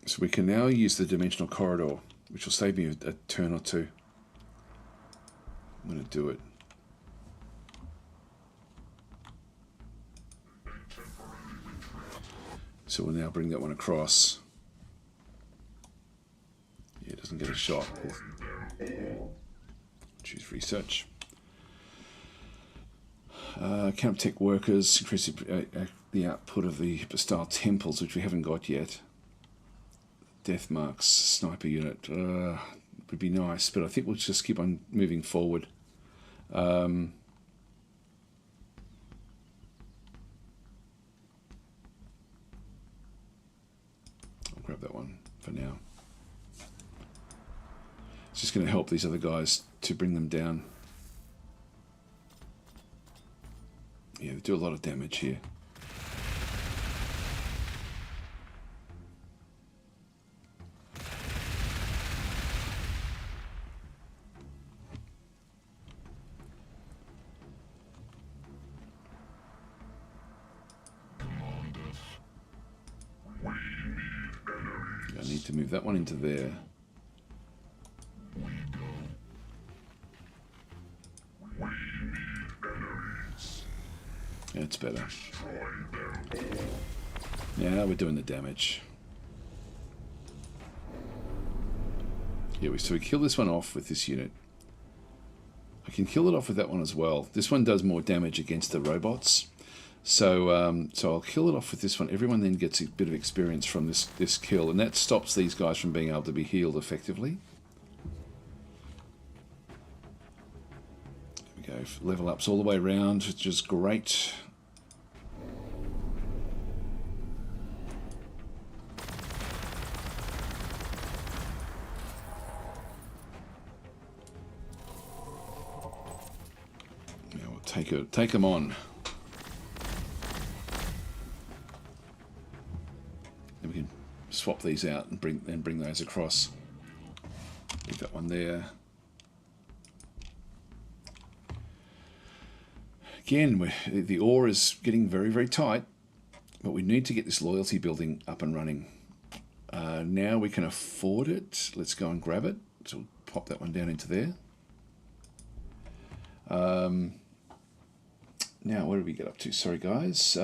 So we can now use the dimensional corridor, which will save me a turn or two. I'm going to do it. So we'll now bring that one across. Yeah, it doesn't get a shot. Choose research. Camp tech workers, increase the output of the style temples, which we haven't got yet. Death marks, sniper unit, would be nice, but I think we'll just keep on moving forward. I'll grab that one for now. It's just going to help these other guys to bring them down. Yeah, they do a lot of damage here. I need to move that one into there. Yeah, it's better. Yeah, we're doing the damage. Yeah, so we kill this one off with this unit. I can kill it off with that one as well. This one does more damage against the robots. So so I'll kill it off with this one. Everyone then gets a bit of experience from this kill, and that stops these guys from being able to be healed effectively. There we go. Level ups all the way around, which is great. Now we'll take them on. And we can swap these out and bring those across. Leave that one there. Again, the ore is getting very, very tight, but we need to get this loyalty building up and running. Now we can afford it. Let's go and grab it. So we'll pop that one down into there. Now, what did we get up to? Sorry, guys.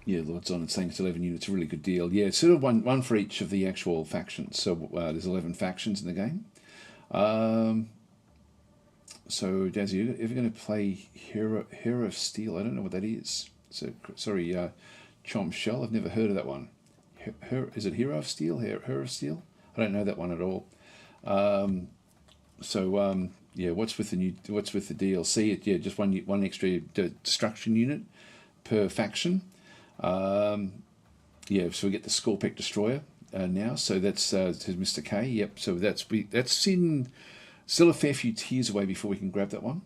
Yeah, Lord's on and saying it's 11 units, a really good deal. Yeah, it's sort of one for each of the actual factions. So there's 11 factions in the game. So, Dazzy, are you ever going to play Hero of Steel? I don't know what that is. So, sorry, Chomp Shell, I've never heard of that one. Is it Hero of Steel? Hero of Steel? I don't know that one at all. Yeah, what's with the DLC? Yeah, just one extra destruction unit per faction. Yeah, so we get the Scorpec Destroyer now. So that's Mr. K. Yep. So that's in still a fair few tiers away before we can grab that one.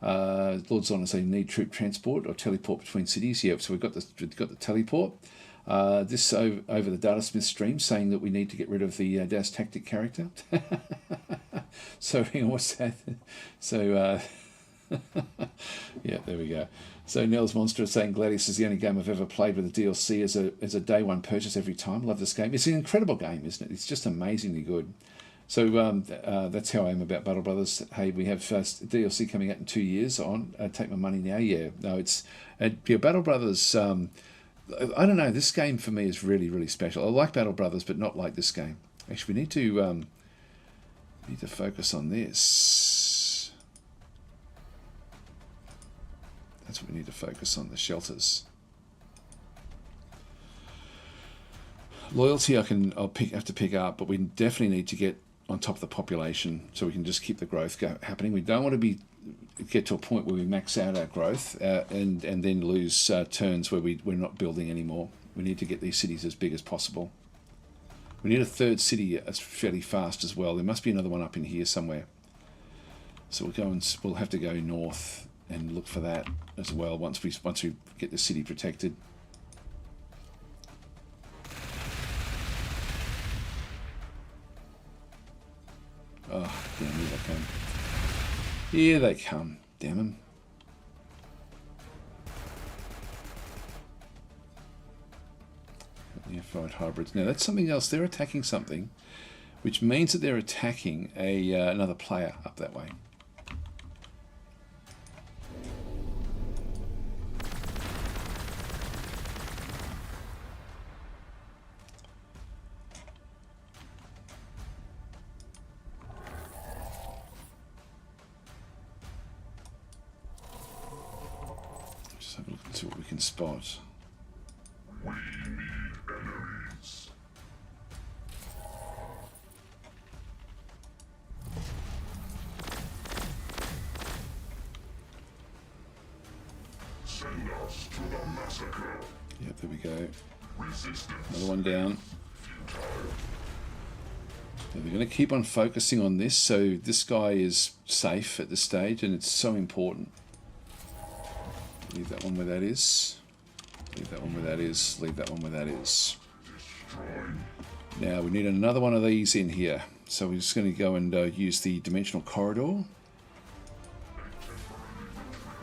Lord's on and saying need troop transport or teleport between cities. Yep. So we've got the teleport. This over the Data Smith stream saying that we need to get rid of the Das Tactic character. So what's that? So yeah, there we go. So Nels Monster is saying Gladius is the only game I've ever played with a DLC as a day one purchase every time. Love this game. It's an incredible game, isn't it? It's just amazingly good. So that's how I am about Battle Brothers. Hey, we have DLC coming out in 2 years. Take my money now. Yeah, no, it's Battle Brothers. I don't know. This game for me is really, really special. I like Battle Brothers, but not like this game. Actually, we need to Need to focus on this. That's what we need to focus on, the shelters. Loyalty have to pick up, but we definitely need to get on top of the population so we can just keep the growth happening. We don't want to get to a point where we max out our growth and then lose turns where we're not building anymore. We need to get these cities as big as possible. We need a third city fairly fast as well. There must be another one up in here somewhere. So we'll have to go north and look for that as well once we get the city protected. Oh, damn, here they come. Here they come. Damn them. Near-fight hybrids. Now, that's something else. They're attacking something, which means that they're attacking another player up that way. Have a look and see what we can spot. We need enemies. Send us to the massacre. Yep, there we go. Resistance. Another one down. Futile. Now we're going to keep on focusing on this, so this guy is safe at this stage, and it's so important. Leave that one where that is. Leave that one where that is. Leave that one where that is. Now we need another one of these in here. So we're just going to go and use the dimensional corridor.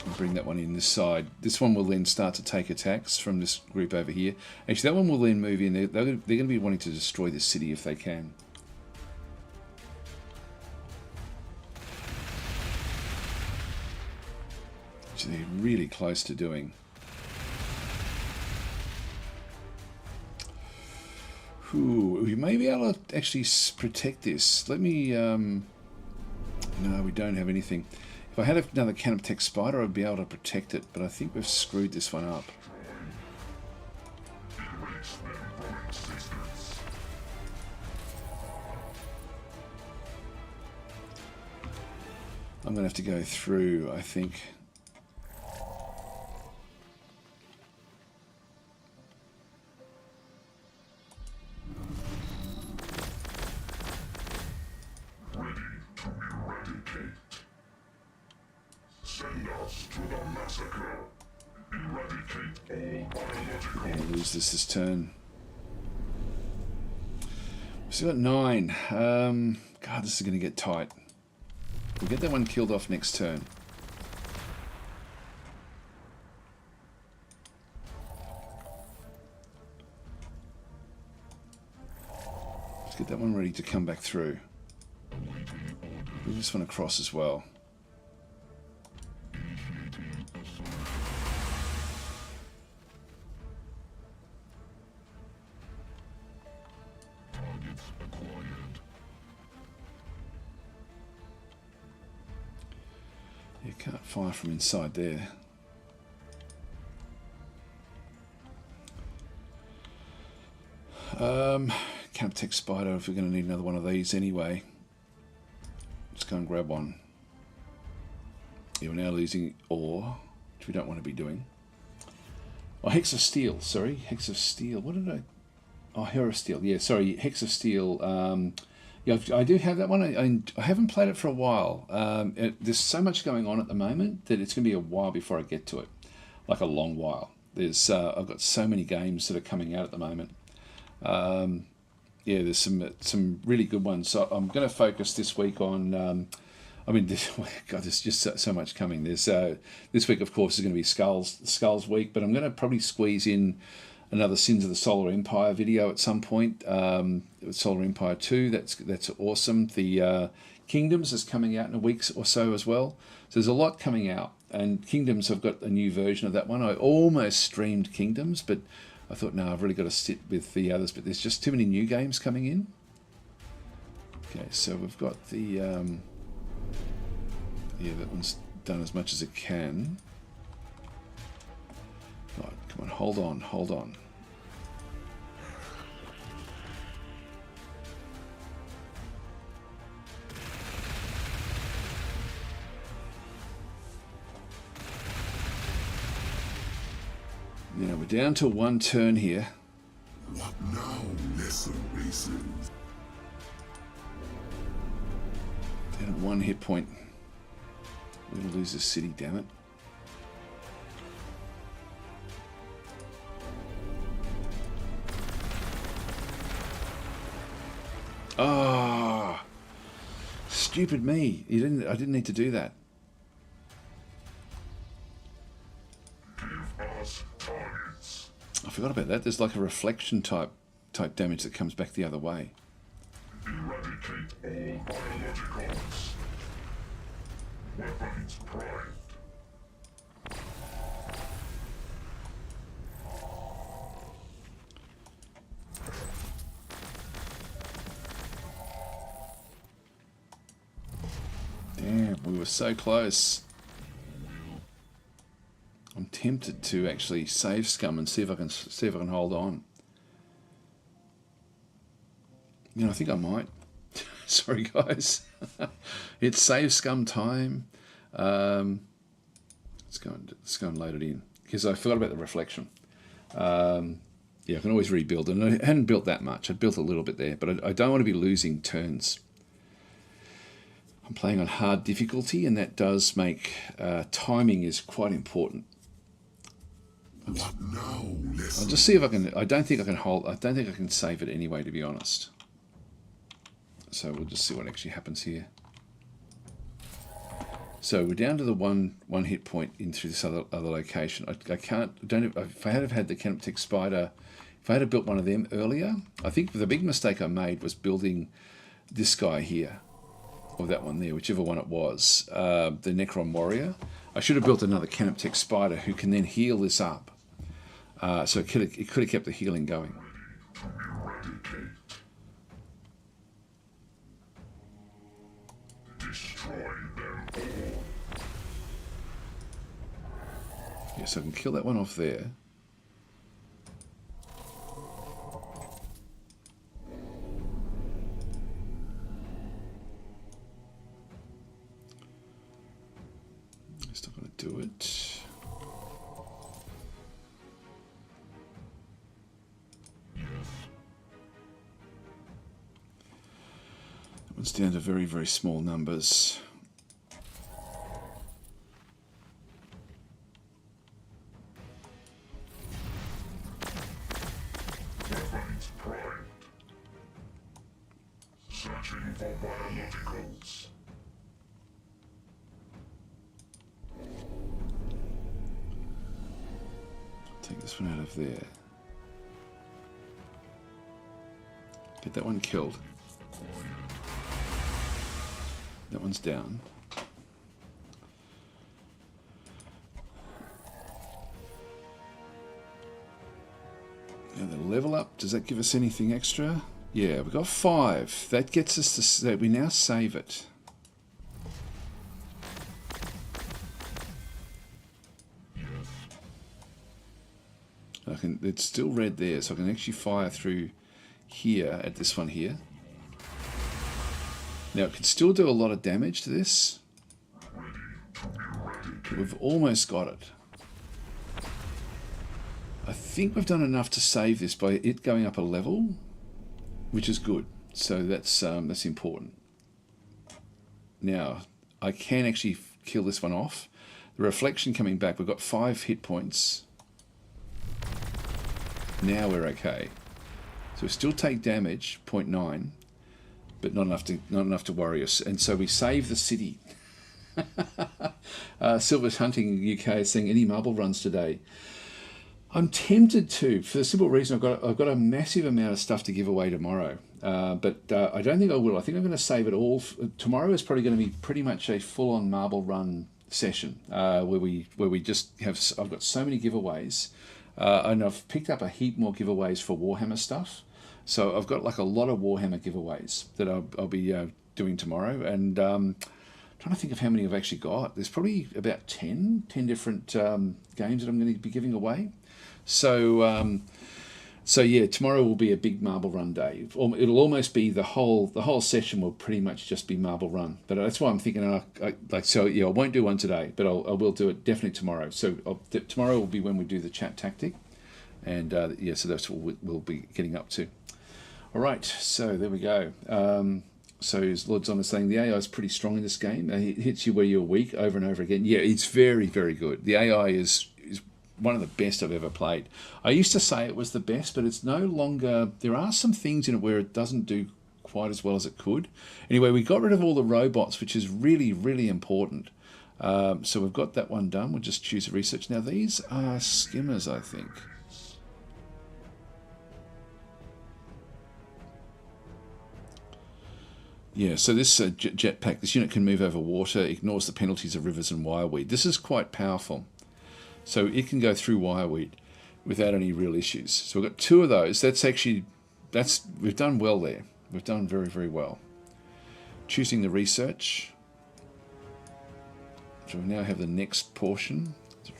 And bring that one in this side. This one will then start to take attacks from this group over here. Actually, that one will then move in. They're going to be wanting to destroy this city if they can. Which they're really close to doing. Ooh, we may be able to actually protect this. Let me... no, we don't have anything. If I had another Canoptech Spider, I'd be able to protect it, but I think we've screwed this one up. I'm going to have to go through, I think. This turn. We've still got 9. God, this is going to get tight. We'll get that one killed off next turn. Let's get that one ready to come back through. Move this one across as well. You can't fire from inside there. Canoptech Spider, if we're going to need another one of these anyway. Let's go and grab one. Yeah, we're now losing ore, which we don't want to be doing. Oh, Hex of Steel, sorry. Hex of Steel. What did I... Oh, Hero Steel. Yeah, sorry. Hex of Steel. Yeah, I do have that one. I haven't played it for a while. There's so much going on at the moment that it's going to be a while before I get to it. Like a long while. I've got so many games that are coming out at the moment. Yeah, there's some really good ones. So I'm going to focus this week on... God, there's just so much coming. There's this week, of course, is going to be Skulls week, but I'm going to probably squeeze in another Sins of the Solar Empire video at some point. Solar Empire 2, that's awesome. The Kingdoms is coming out in a week or so as well. So there's a lot coming out. And Kingdoms, I've got a new version of that one. I almost streamed Kingdoms, but I thought, no, I've really got to sit with the others. But there's just too many new games coming in. Okay, so we've got the yeah, that one's done as much as it can. Right, come on, hold on, hold on. Now we're down to one turn here. What now, lesser races? Down at 1 hit point. We're going to lose this city, damn it. Ah, oh, stupid me. I didn't need to do that. Give us targets. I forgot about that. There's like a reflection type damage that comes back the other way. Eradicate all biologicals. Weapons primed. Damn, we were so close. I'm tempted to actually save scum and see if I can hold on. You know, I think I might. Sorry, guys. It's save scum time. Let's go and load it in because I forgot about the reflection. Yeah, I can always rebuild, and I hadn't built that much. I'd built a little bit there, but I don't want to be losing turns. I'm playing on hard difficulty, and that does make timing is quite important. What now, I'll just see if I can. I don't think I can hold. I don't think I can save it anyway, to be honest. So we'll just see what actually happens here. So we're down to the one hit point into this other location. I can't. If I had had the Canoptic Spider, if I had built one of them earlier, I think the big mistake I made was building this guy here, or that one there, whichever one it was, the Necron Warrior. I should have built another Canoptic Spider who can then heal this up. So it could have kept the healing going. Yeah, so I can kill that one off there. It's not going to do it. That one's down to very, very small numbers. Searching for biologicals. Take this one out of there. Get that one killed. That one's down. Now the level up, does that give us anything extra? Yeah, we got 5. That gets us to, we now save it. It's still red there, so I can actually fire through here at this one here. Now it can still do a lot of damage to this. We've almost got it. I think we've done enough to save this by it going up a level, which is good. So that's important. Now I can actually kill this one off. The reflection coming back. We've got 5 hit points. Now we're okay. So we still take damage, 0.9, but not enough to worry us. And so we save the city. Silver's Hunting UK is saying, any marble runs today? I'm tempted to, for the simple reason I've got a massive amount of stuff to give away tomorrow. But I don't think I will. I think I'm going to save it all. Tomorrow is probably going to be pretty much a full-on marble run session where we just have. I've got so many giveaways. And I've picked up a heap more giveaways for Warhammer stuff. So I've got like a lot of Warhammer giveaways that I'll be doing tomorrow, and trying to think of how many I've actually got. There's probably about 10 different games that I'm going to be giving away. So so yeah, tomorrow will be a big Marble Run day. It'll almost be the whole session will pretty much just be Marble Run. But that's why I'm thinking, so yeah, I won't do one today, but I will do it definitely tomorrow. So tomorrow will be when we do the chat tactic, and yeah, so that's what we'll be getting up to. All right, so there we go. So as Lord Zon is saying, the AI is pretty strong in this game. It hits you where you're weak over and over again. Yeah, it's very, very good. The AI is one of the best I've ever played. I used to say it was the best, but it's no longer. There are some things in it where it doesn't do quite as well as it could. Anyway, we got rid of all the robots, which is really, really important. So we've got that one done. We'll just choose a research. Now these are skimmers, I think. Yeah, so this jetpack, this unit can move over water, ignores the penalties of rivers and wireweed. This is quite powerful. So it can go through wireweed without any real issues. So we've got 2 of those. We've done well there. We've done very, very well. Choosing the research. So we now have the next portion. The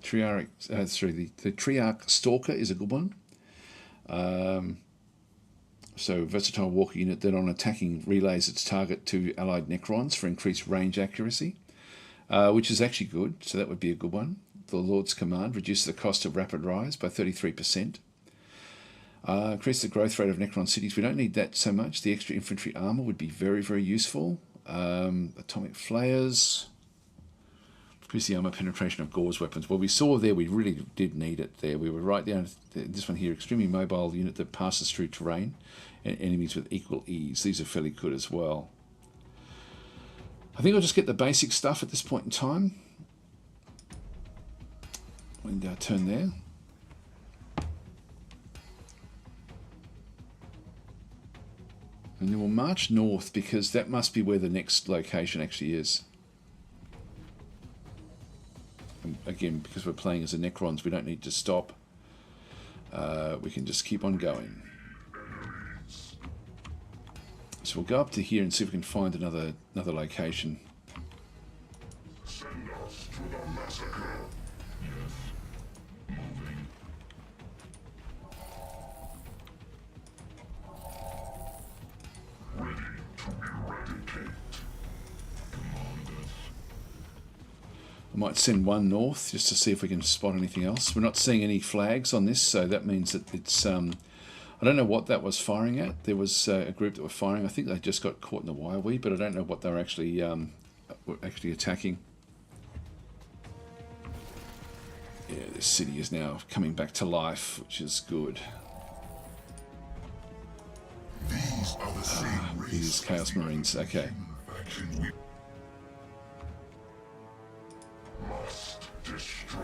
Triarch Stalker is a good one. So versatile walker unit that on attacking relays its target to allied Necrons for increased range accuracy, which is actually good. So that would be a good one. The Lord's Command reduces the cost of rapid rise by 33%. Increase the growth rate of Necron cities. We don't need that so much. The extra infantry armor would be very, very useful. Atomic flayers. Increase the armor penetration of Gore's weapons. Well, we saw there we really did need it there. We were right down. This one here, extremely mobile unit that passes through terrain and enemies with equal ease. These are fairly good as well. I think I'll just get the basic stuff at this point in time. And turn there. And then we'll march north because that must be where the next location actually is. And again, because we're playing as a Necrons, we don't need to stop. We can just keep on going. So we'll go up to here and see if we can find another location. Send us to the massacre. I might send one north just to see if we can spot anything else. We're not seeing any flags on this, so that means that it's... I don't know what that was firing at. There was a group that were firing. I think they just got caught in the wireweed, but I don't know what they were actually attacking. Yeah, this city is now coming back to life, which is good. These are the same These Chaos Marines, okay. Must destroy.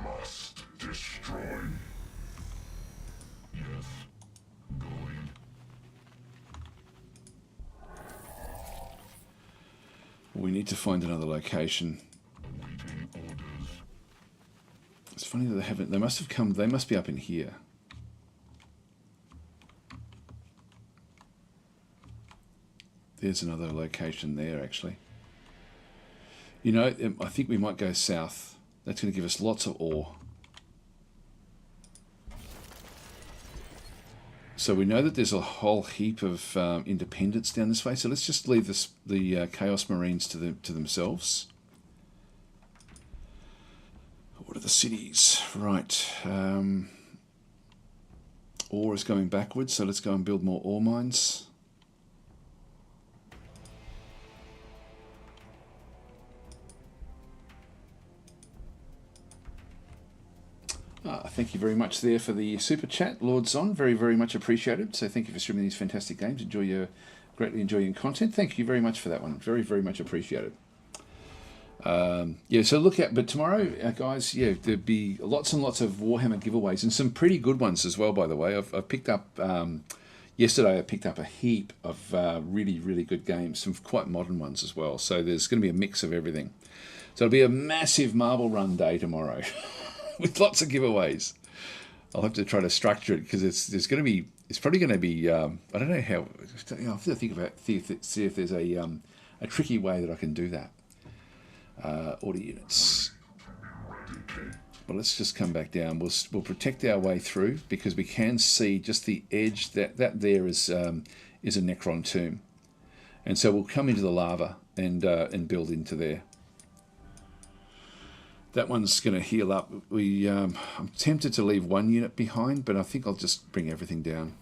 Must destroy. Yes, going. We need to find another location. Awaiting orders. It's funny that they haven't. They must have come. They must be up in here. There's another location there, actually. You know, I think we might go south. That's going to give us lots of ore. So we know that there's a whole heap of independents down this way. So let's just leave the Chaos Marines to themselves. What are the cities? Right. Ore is going backwards, so let's go and build more ore mines. Thank you very much there for the super chat, Lord Zon. Very, very much appreciated. So thank you for streaming these fantastic games. Greatly enjoy your content. Thank you very much for that one. Very, very much appreciated. Yeah, so look at, but tomorrow, guys, yeah, there'll be lots and lots of Warhammer giveaways and some pretty good ones as well, by the way. I've picked up, yesterday I picked up a heap of really, really good games, some quite modern ones as well. So there's going to be a mix of everything. So it'll be a massive Marble Run day tomorrow with lots of giveaways. I'll have to try to structure it because it's probably going to be I don't know how. I'll have to think about see if there's a tricky way that I can do that. Order units. Well, let's just come back down. We'll protect our way through because we can see just the edge that there is a Necron tomb, and so we'll come into the lava and build into there. That one's going to heal up. I'm tempted to leave one unit behind, but I think I'll just bring everything down.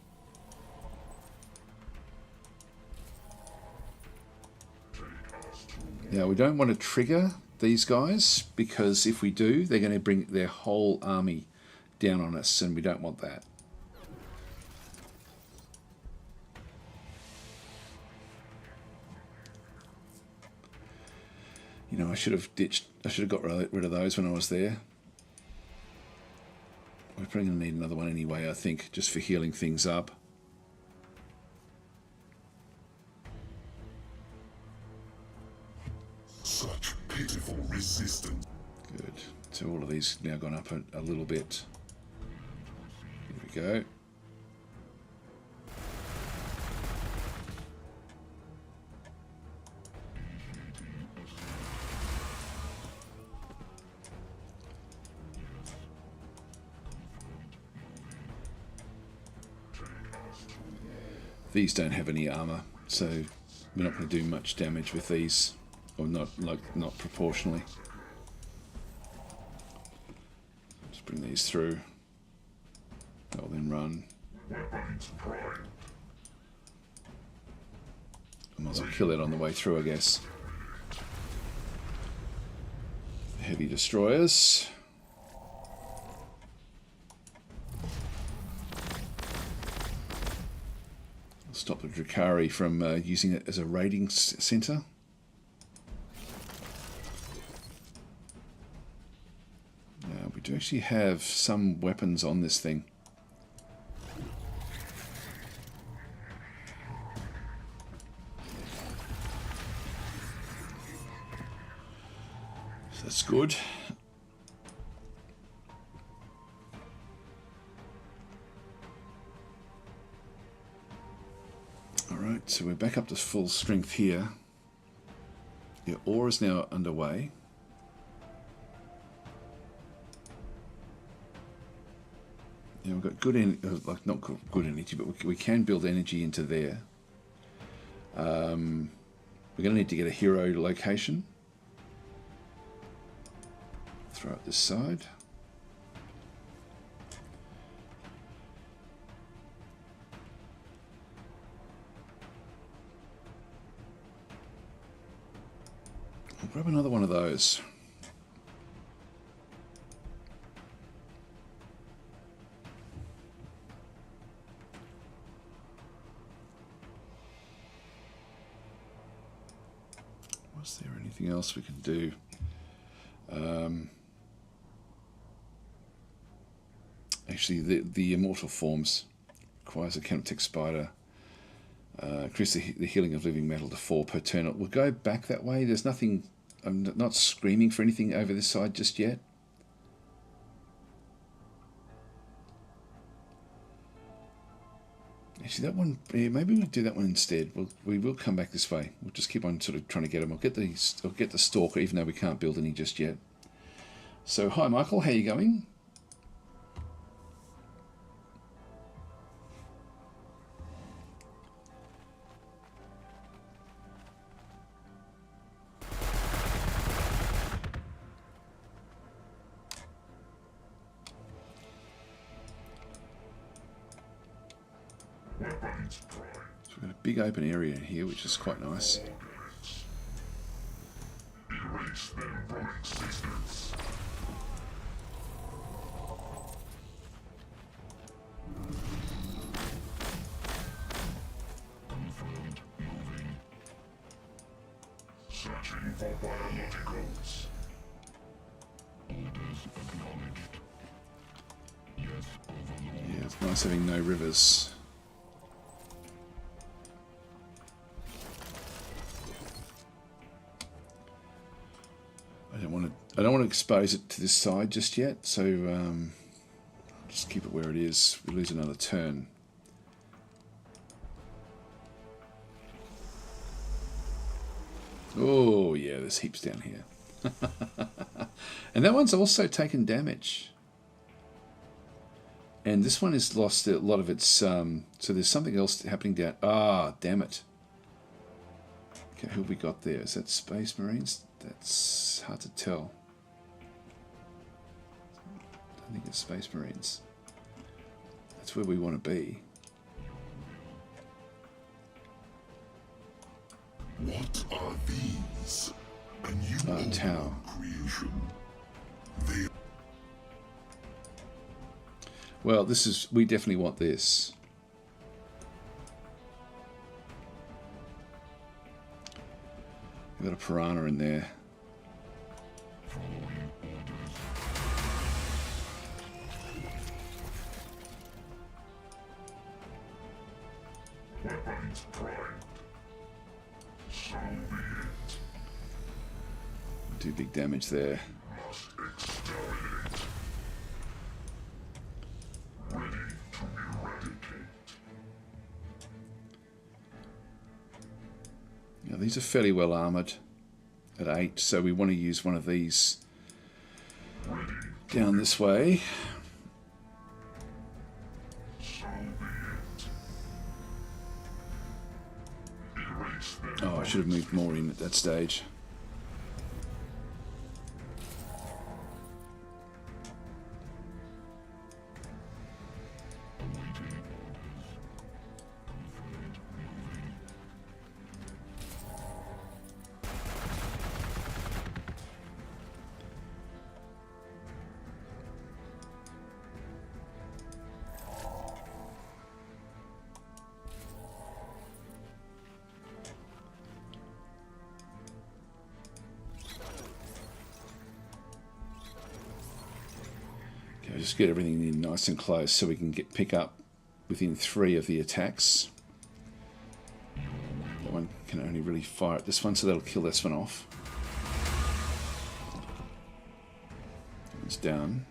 Now, we don't want to trigger these guys because if we do, they're going to bring their whole army down on us, and we don't want that. You know, I should have got rid of those when I was there. We're probably going to need another one anyway, I think, just for healing things up. Such pitiful resistance. Good. So all of these now gone up a little bit. Here we go. These don't have any armor, so we're not going to do much damage with these, or not proportionally. Just bring these through. They'll then run. I might as well kill it on the way through, I guess. Heavy destroyers. Stop the Drakari from using it as a raiding center. Now, we do actually have some weapons on this thing. So that's good. Alright, so we're back up to full strength here. The ore is now underway. Now we've got good not good energy, but we can build energy into there. We're going to need to get a hero location. Throw it this side. I'll grab another one of those. Was there anything else we can do? Actually, the immortal forms requires a Chemtech spider. Increase the healing of living metal to 4 per turn. We'll go back that way. There's nothing. I'm not screaming for anything over this side just yet. Actually, that one. Yeah, maybe we'll do that one instead. We will come back this way. We'll just keep on sort of trying to get them. I'll get the stalker, even though we can't build any just yet. So, hi Michael, how you going? So we've got a big open area here, which is quite nice. Erase them from existence. Confirmed moving. Searching for biologicals. Orders acknowledged. Yes, Overlord. Yeah, it's nice having no rivers. I don't want to expose it to this side just yet, so just keep it where it is. We lose another turn. Oh, yeah, there's heaps down here. And that one's also taken damage. And this one has lost a lot of its... so there's something else happening down... Ah, damn it. Okay, who have we got there? Is that Space Marines? That's hard to tell. I think it's Space Marines. That's where we want to be. What are these? A new tower. creation. Well, this is... We definitely want this. We've got a piranha in there. Weapons primed. So be it. Do big damage there. Must exterminate. Ready to eradicate. Now, these are fairly well armoured at 8, so we want to use one of these down this way. So be it. Erase them. Oh, I should have moved more in at that stage. Just get everything in nice and close so we can pick up within 3 of the attacks. That one can only really fire at this one, so that'll kill this one off. It's down.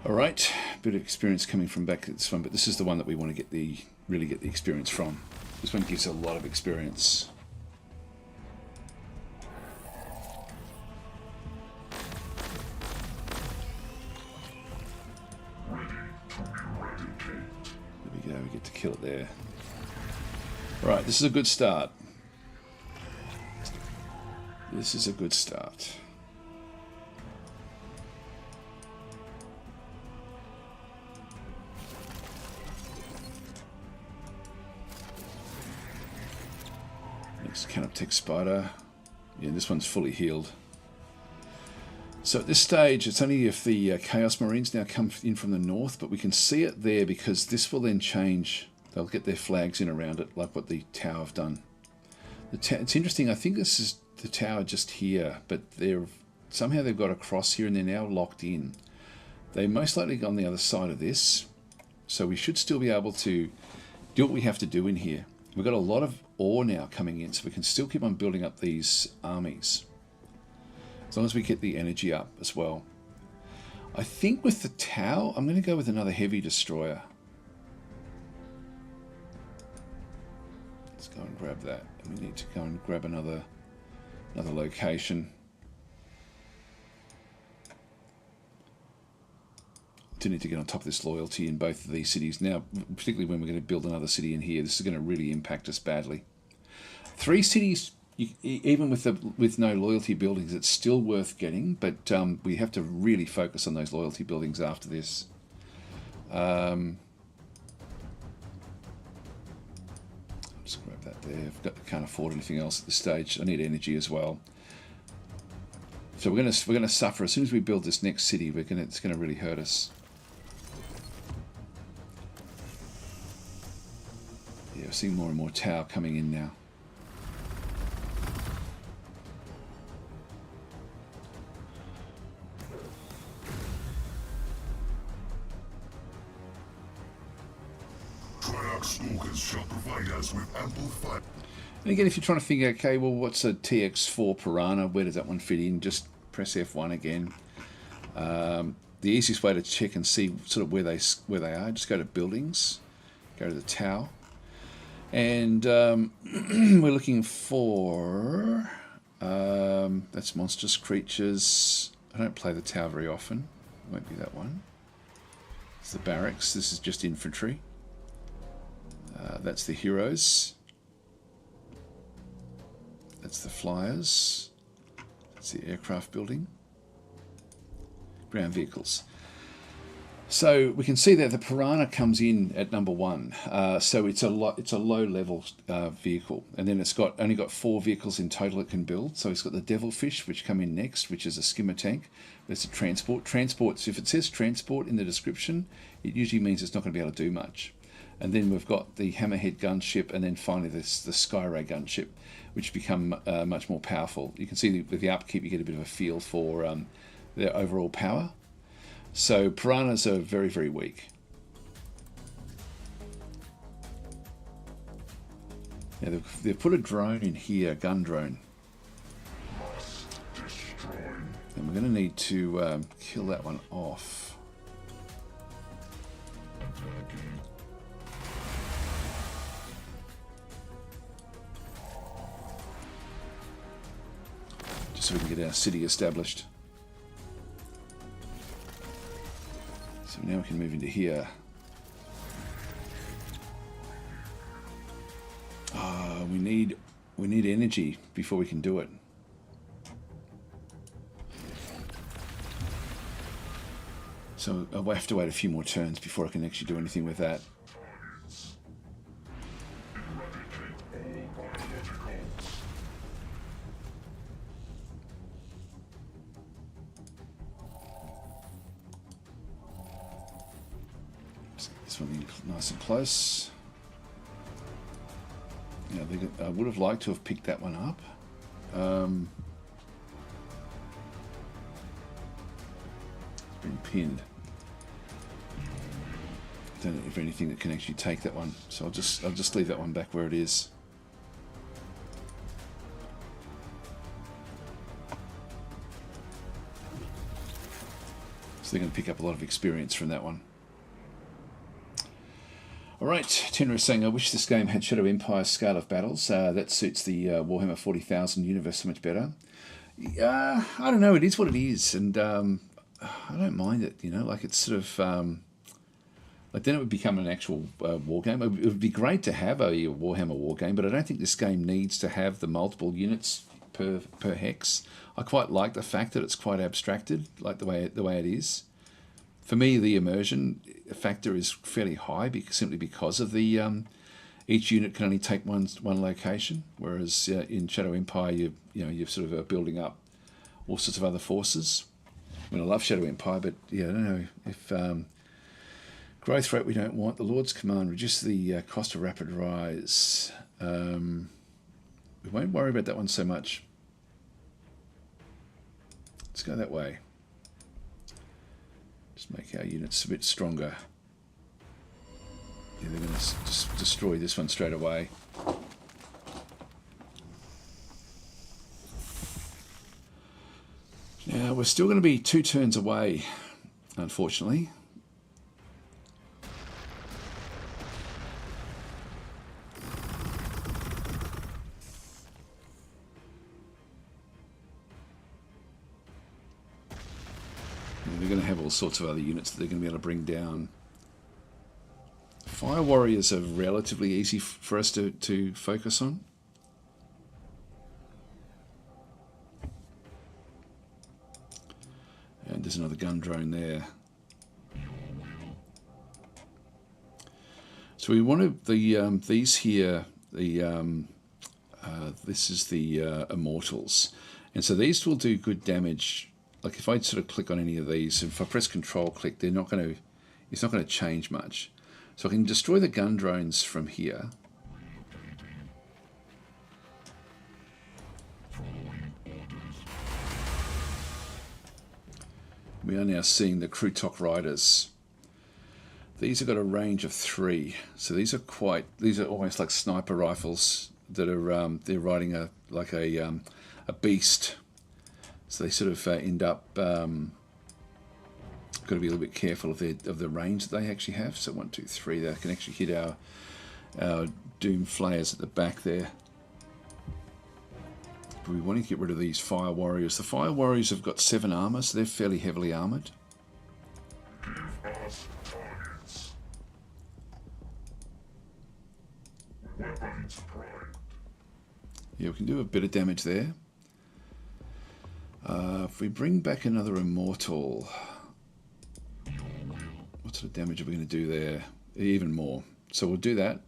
Alright, bit of experience coming from back at this one, but this is the one that we want to get really get the experience from. This one gives a lot of experience. We get to kill it there. Right, this is a good start. This is a good start. Next Canoptech Spider. Yeah, this one's fully healed. So at this stage, it's only if the Chaos Marines now come in from the north, but we can see it there because this will then change. They'll get their flags in around it, like what the tower have done. It's interesting. I think this is the tower just here, but somehow they've got across here and they're now locked in. They're most likely on the other side of this, so we should still be able to do what we have to do in here. We've got a lot of ore now coming in, so we can still keep on building up these armies. As long as we get the energy up as well. I think with the Tau, I'm going to go with another heavy destroyer. Let's go and grab that. We need to go and grab another location. Do need to get on top of this loyalty in both of these cities. Now, particularly when we're going to build another city in here, this is going to really impact us badly. 3 cities... even with no loyalty buildings, it's still worth getting, but we have to really focus on those loyalty buildings after this. Just grab that there. Can't afford anything else at this stage. I need energy as well. So we're gonna suffer as soon as we build this next city. It's gonna really hurt us. Yeah, we're seeing more and more Tau coming in now. Shall provide us with ample and again, if you're trying to think, okay, well, what's a TX4 Piranha? Where does that one fit in? Just press F1 again. The easiest way to check and see sort of where they are, just go to buildings, go to the tower, and we're looking for that's monstrous creatures. I don't play the tower very often. It won't be that one. It's the barracks. This is just infantry. That's the heroes. That's the flyers. That's the aircraft building. Ground vehicles. So we can see that the Piranha comes in at number 1. So it's a low level vehicle, and then it's only got 4 vehicles in total it can build. So it's got the Devilfish, which come in next, which is a skimmer tank. There's a transport. Transports. If it says transport in the description, it usually means it's not going to be able to do much. And then we've got the Hammerhead gunship, and then finally the Skyray gunship, which become much more powerful. You can see with the upkeep, you get a bit of a feel for their overall power. So Piranhas are very, very weak. Now they've put a drone in here, a gun drone. And we're going to need to kill that one off. Just so we can get our city established. So now we can move into here. We need energy before we can do it. So I'll have to wait a few more turns before I can actually do anything with that. This one nice and close. Yeah, I would have liked to have picked that one up. It's been pinned. Don't know if anything that can actually take that one, so I'll just leave that one back where it is. So they're going to pick up a lot of experience from that one. Alright, Tenra is saying, I wish this game had Shadow Empire scale of battles. That suits the Warhammer 40,000 universe so much better. I don't know, it is what it is, and I don't mind it, you know, like it's sort of... like then it would become an actual war game. It would be great to have a Warhammer war game, but I don't think this game needs to have the multiple units per hex. I quite like the fact that it's quite abstracted, like the way it is. For me, the immersion factor is fairly high simply because of the each unit can only take one location, whereas in Shadow Empire you're sort of building up all sorts of other forces. I mean, I love Shadow Empire, but yeah, I don't know if growth rate we don't want. The Lord's Command, reduce the cost of rapid rise. We won't worry about that one so much. Let's go that way. Just make our units a bit stronger. Yeah, they're going to just destroy this one straight away. Now, we're still going to be 2 turns away, unfortunately. They're going to have all sorts of other units that they're going to be able to bring down. Fire Warriors are relatively easy for us to focus on. And there's another gun drone there. So we wanted these here. This is the Immortals, and so these will do good damage. Like if I sort of click on any of these, if I press Control click, it's not going to change much. So I can destroy the gun drones from here. We are now seeing the Krutok Riders. These have got a range of 3, so these are almost like sniper rifles that are they're riding a beast. So they sort of end up got to be a little bit careful of the range that they actually have. So 1, 2, 3, they can actually hit our Doom Flayers at the back there. But we want to get rid of these Fire Warriors. The Fire Warriors have got 7 armor, so they're fairly heavily armored. Yeah, we can do a bit of damage there. If we bring back another Immortal, what sort of damage are we going to do there? Even more. So we'll do that.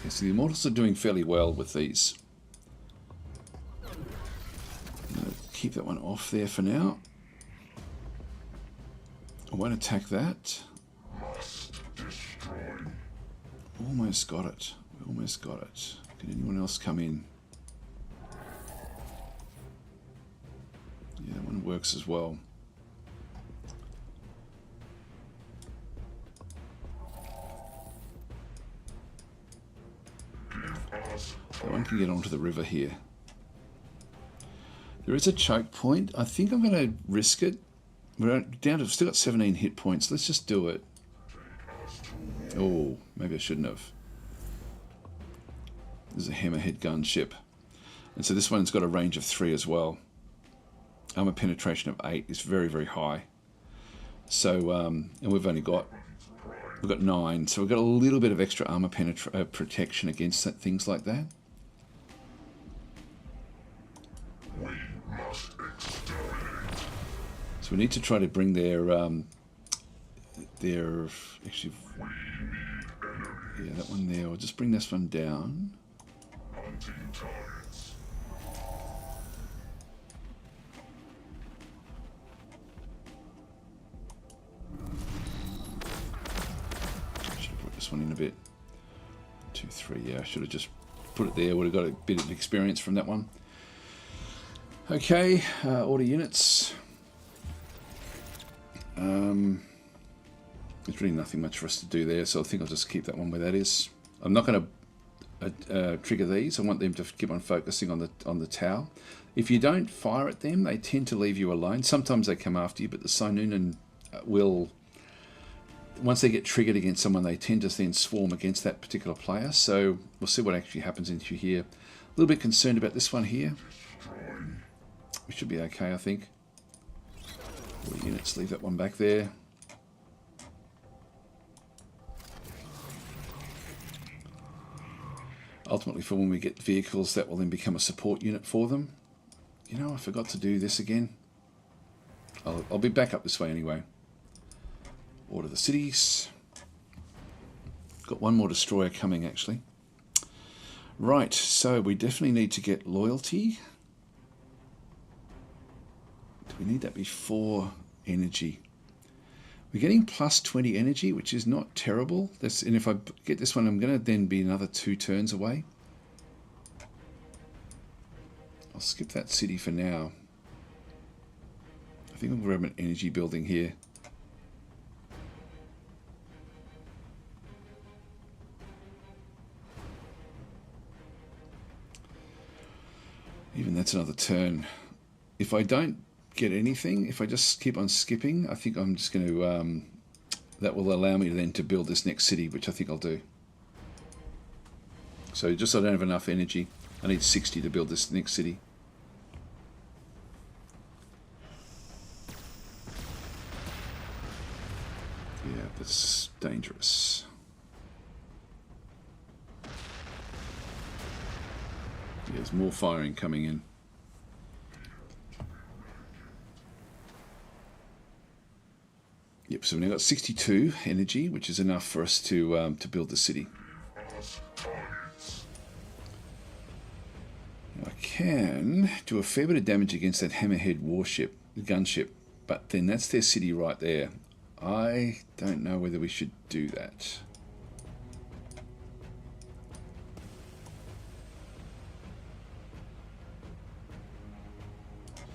Okay, so the Immortals are doing fairly well with these. I'm going to keep that one off there for now. I won't attack that. Almost got it. Almost got it. Can anyone else come in? Yeah, that one works as well. That one can get onto the river here. There is a choke point. I think I'm going to risk it. We're down to, still got 17 hit points. Let's just do it. Oh, maybe I shouldn't have. There's a hammerhead gunship. And so this one's got a range of 3 as well. Armor penetration of 8 is very, very high. So, and we've got 9. So we've got a little bit of extra armor protection against things like that. So we need to try to bring their actually, yeah, that one there. I'll just bring this one down. Should have put this one in a bit. 2, 3. Yeah, I should have just put it there. Would have got a bit of experience from that one. Okay, order units. There's really nothing much for us to do there, so I think I'll just keep that one where that is. I'm not going to trigger these. I want them to keep on focusing on the tower. If you don't fire at them, they tend to leave you alone. Sometimes they come after you, but the Sinunan will, once they get triggered against someone, they tend to then swarm against that particular player. So we'll see what actually happens into here. A little bit concerned about this one here. We should be okay, I think. Order units, leave that one back there. Ultimately, for when we get vehicles, that will then become a support unit for them. You know, I forgot to do this again. I'll be back up this way anyway. Order the cities. Got one more destroyer coming, actually. Right, so we definitely need to get loyalty. Do we need that before energy? We're getting plus 20 energy, which is not terrible. And if I get this one, I'm going to then be another 2 turns away. I'll skip that city for now. I think I'll grab an energy building here. Even that's another turn. If I don't get anything, if I just keep on skipping, I think I'm just going to that will allow me then to build this next city, which I think I'll do. So just I don't have enough energy, I need 60 to build this next city. Yeah, that's dangerous. Yeah, there's more firing coming in. Yep, so we've now got 62 energy, which is enough for us to build the city. Now I can do a fair bit of damage against that hammerhead warship, gunship, but then that's their city right there. I don't know whether we should do that.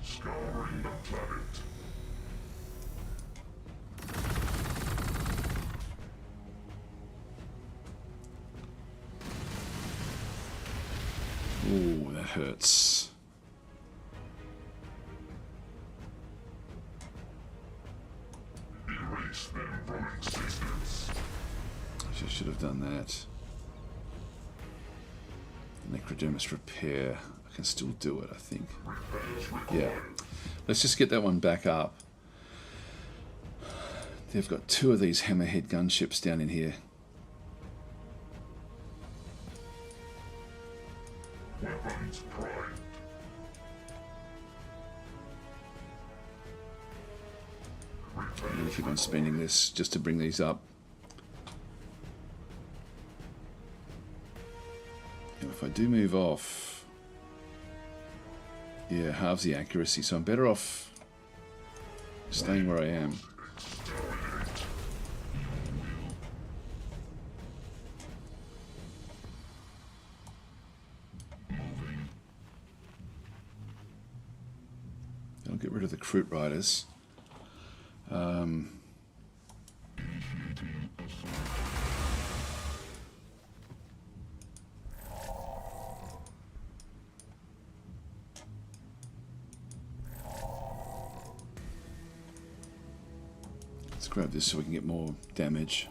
Scouring the planet. That hurts. Erase them from existence. I should have done that. Necrodermis repair. I can still do it, I think. Yeah. Let's just get that one back up. They've got 2 of these hammerhead gunships down in here. Weapons primed. I'm going to keep on spending this just to bring these up. And if I do move off, yeah, halves the accuracy, so I'm better off staying where I am. I'll get rid of the Kroot Riders. Let's grab this so we can get more damage.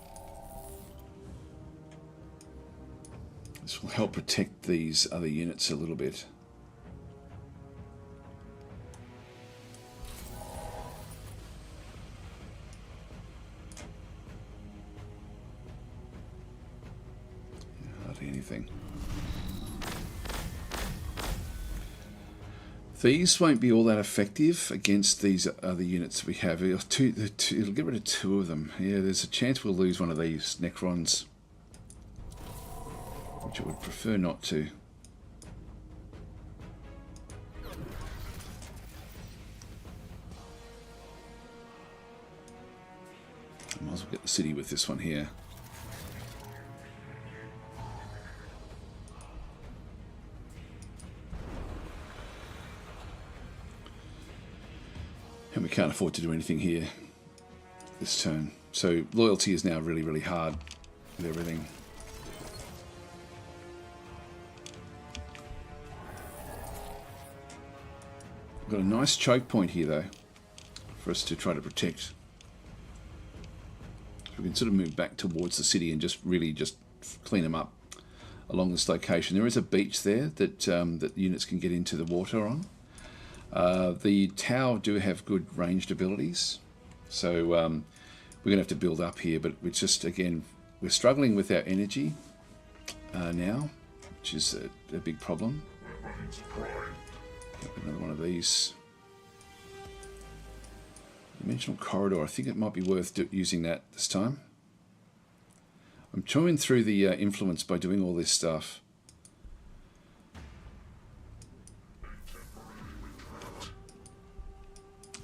This will help protect these other units a little bit. Anything. These won't be all that effective against these other units we have. It'll get rid of 2 of them. Yeah, there's a chance we'll lose one of these Necrons, which I would prefer not to. I might as well get the city with this one here. And we can't afford to do anything here this turn. So loyalty is now really, really hard with everything. We've got a nice choke point here, though, for us to try to protect. We can sort of move back towards the city and just really just clean them up along this location. There is a beach there that that units can get into the water on. The Tau do have good ranged abilities, so we're going to have to build up here, but we're just, again, we're struggling with our energy now, which is a big problem. Another one of these. Dimensional Corridor, I think it might be worth using that this time. I'm chewing through the influence by doing all this stuff.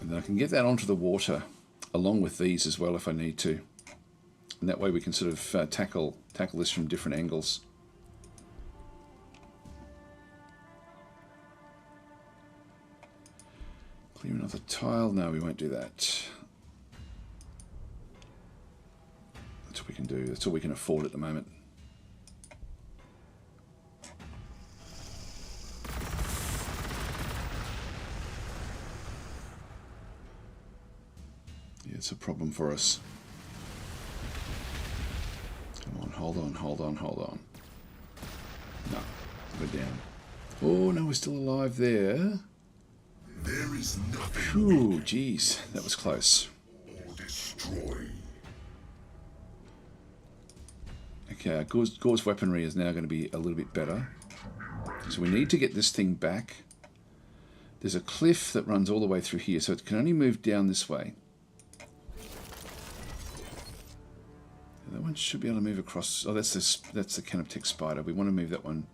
And then I can get that onto the water along with these as well if I need to. And that way we can sort of tackle this from different angles. Clear another tile. No, we won't do that. That's what we can do. That's all we can afford at the moment. It's a problem for us. Come on, hold on, hold on, hold on. No, we're down. Oh, no, we're still alive there. There is nothing. Ooh, geez, that was close. Or destroy. Okay, Gore's weaponry is now going to be a little bit better. So we need to get this thing back. There's a cliff that runs all the way through here, so it can only move down this way. That one should be able to move across. Oh, that's the Canoptech spider. We want to move that one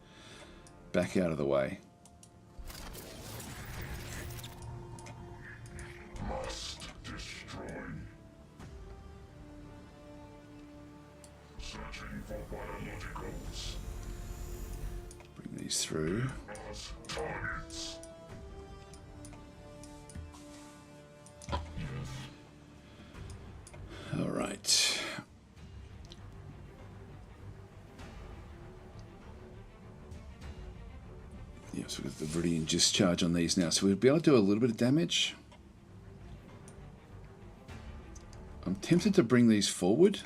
back out of the way. Must destroy. Searching for biologicals. Bring these through. As targets. All right. Yeah, So we've got the Viridian discharge on these now, so we'll be able to do a little bit of damage. I'm tempted to bring these forward.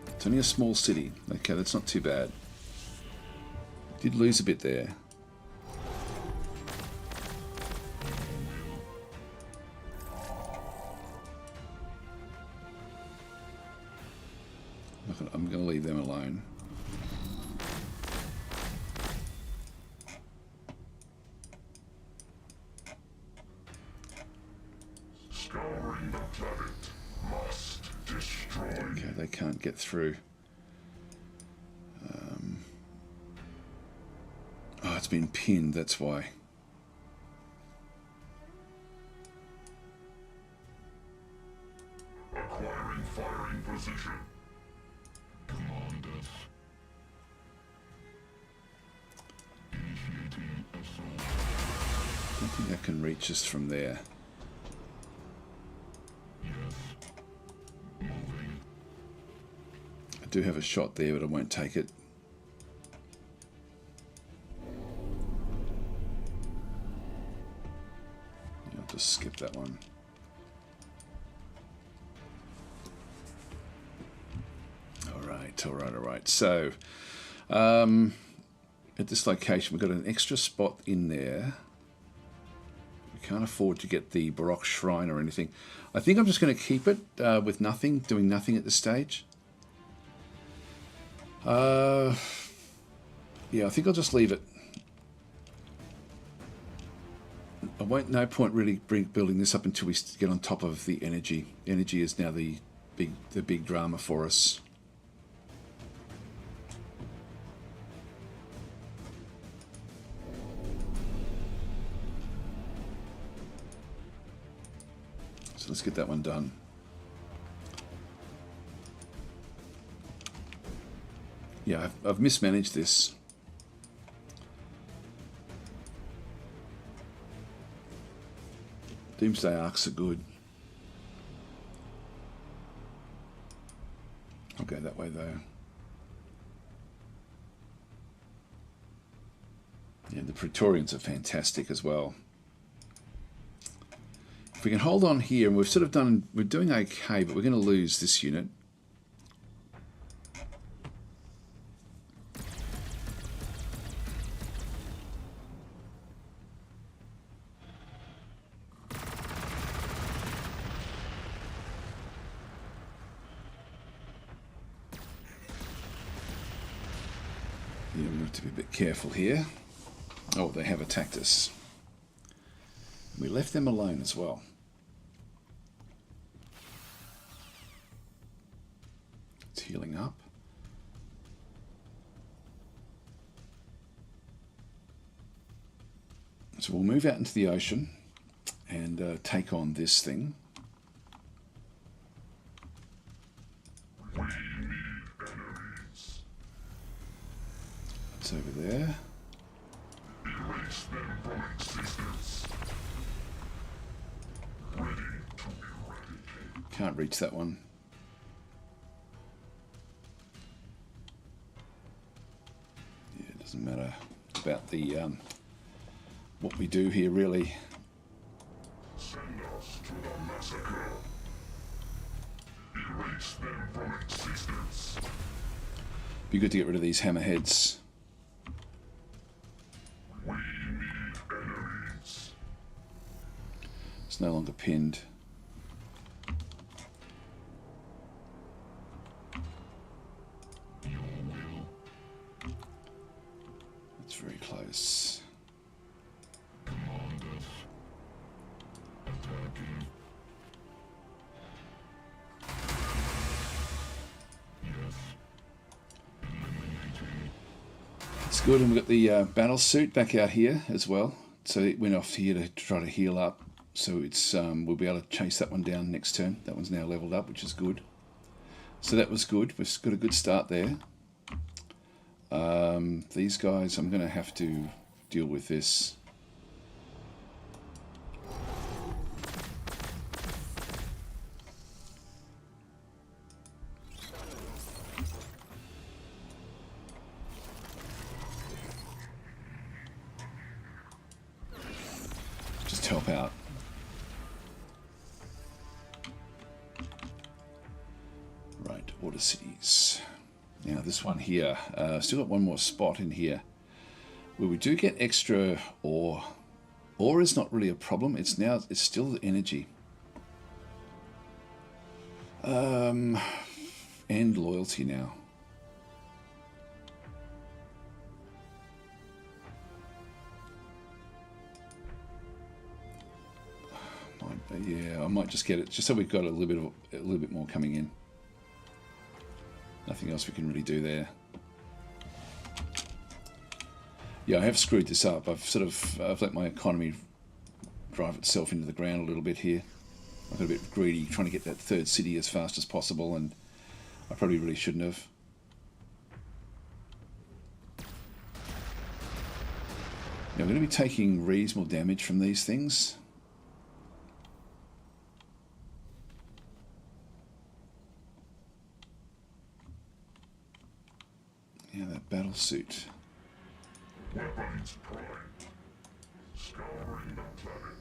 It's only a small city. Okay, that's not too bad. Did lose a bit there. I'm going to leave them alone. Scouring the planet must destroy. Okay, they can't get through. Oh, it's been pinned, that's why. Acquiring firing position. Commanders. Initiating assault. I don't think that can reach us from there. Yes. Moving. I do have a shot there, but I won't take it. I'll just skip that one. All right. So, at this location, we've got an extra spot in there. We can't afford to get the Baroque Shrine or anything. I think I'm just going to keep it with nothing, doing nothing at this stage. Yeah, I think I'll just leave it. I won't. No point really building this up until we get on top of the energy. Energy is now the big drama for us. So let's get that one done. Yeah, I've mismanaged this. Doomsday arcs are good. I'll go that way though. Yeah, the Praetorians are fantastic as well. If we can hold on here, and we're doing okay, but we're going to lose this unit. Yeah, we have to be a bit careful here. Oh, they have attacked us. We left them alone as well. It's healing up. So we'll move out into the ocean and take on this thing. We need enemies. It's over there. Erase them from existence. Ready to eradicate. Can't reach that one. Yeah, it doesn't matter about the what we do here, really. Send us to the massacre. Erase them from existence. Be good to get rid of these hammerheads. We need enemies. It's no longer pinned. Your will. It's very close. Commanders. Attacking. Yes. Eliminating. It's good, and we've got the battle suit back out here as well. So it went off here to try to heal up. So it's we'll be able to chase that one down next turn. That one's now leveled up, which is good. So that was good. We've got a good start there. These guys, I'm going to have to deal with this. just help out. Right, order cities. Now this one here, still got one more spot in here where we do get extra ore. Ore is not really a problem. It's still the energy. And loyalty now. Yeah, I might just get it just so we've got a little bit more coming in. Nothing else we can really do there. Yeah, I have screwed this up. I've let my economy drive itself into the ground a little bit here. I got a bit greedy trying to get that third city as fast as possible, and I probably really shouldn't have. Now, we're going to be taking reasonable damage from these things. Yeah, that battle suit. Weapons primed. Scouring the planet.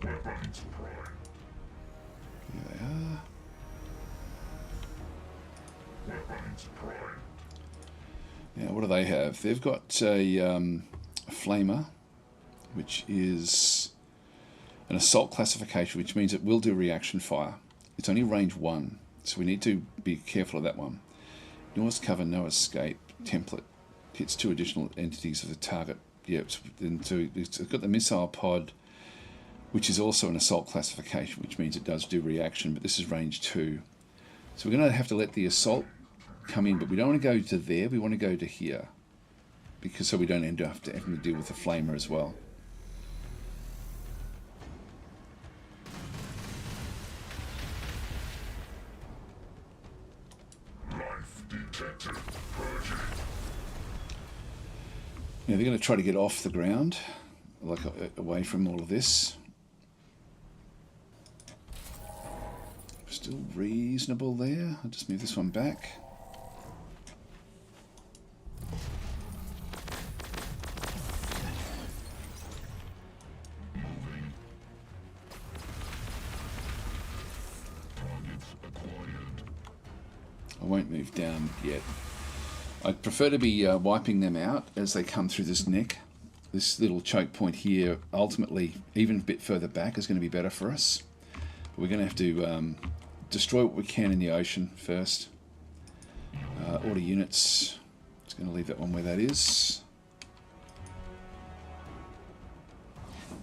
Weapons primed. Here they are. Weapons primed. Now, what do they have? They've got a flamer, which is an assault classification, which means it will do reaction fire. It's only range 1, so we need to be careful of that one. Noise cover, no escape, template. Hits 2 additional entities of the target. Yep, so it's got the missile pod, which is also an assault classification, which means it does do reaction, but this is range 2. So we're going to have to let the assault come in, but we don't want to go to there, we want to go to here, because so we don't end up having to deal with the flamer as well. Life detected. Purging. Now they're going to try to get off the ground, like away from all of this. Still reasonable there. I'll just move this one back. I won't move down yet. I'd prefer to be wiping them out as they come through this neck. This little choke point here, ultimately, even a bit further back, is going to be better for us. But we're going to have to destroy what we can in the ocean first. Order units. Just going to leave that one where that is.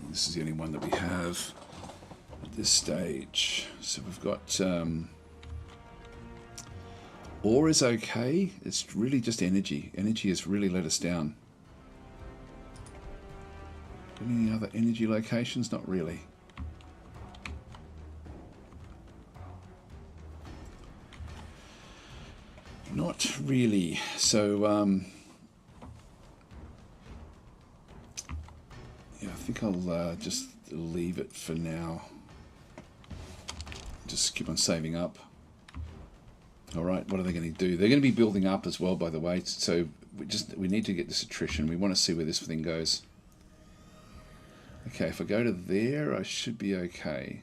This is the only one that we have at this stage. So we've got... ore is okay. It's really just energy. Energy has really let us down. Any other energy locations? Not really. Not really. So, yeah, I think I'll just leave it for now. Just keep on saving up. All right, what are they going to do? They're going to be building up as well, by the way. So we need to get this attrition. We want to see where this thing goes. Okay, if I go to there, I should be okay.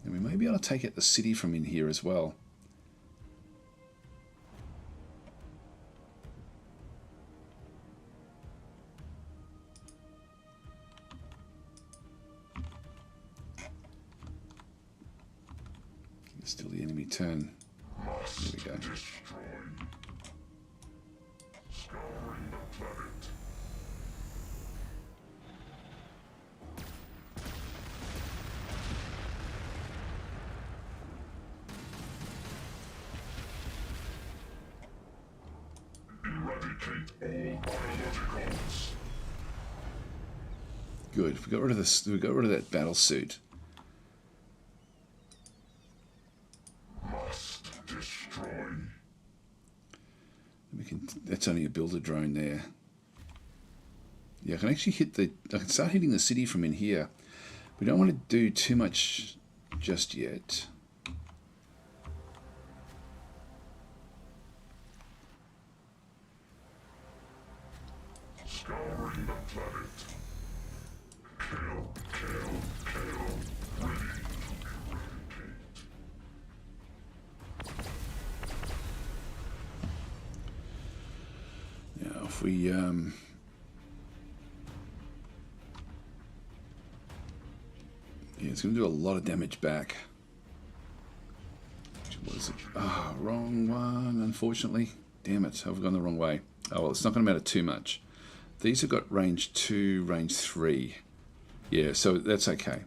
And we may be able to take out the city from in here as well. Still the enemy turn. There we go. Scouring the planet. Eradicate all biologicals. Good. We got rid of this. We got rid of that battle suit. That's only a builder drone there. Yeah, I can actually I can start hitting the city from in here. We don't want to do too much just yet. Scouring the planet. Kill, kill, kill. Ready to eradicate. Now, if we yeah, it's going to do a lot of damage back. What is it? Ah, oh, wrong one, unfortunately. Damn it, I've gone the wrong way. Oh, well, it's not going to matter too much. These have got range 2, range 3. Yeah, so that's okay.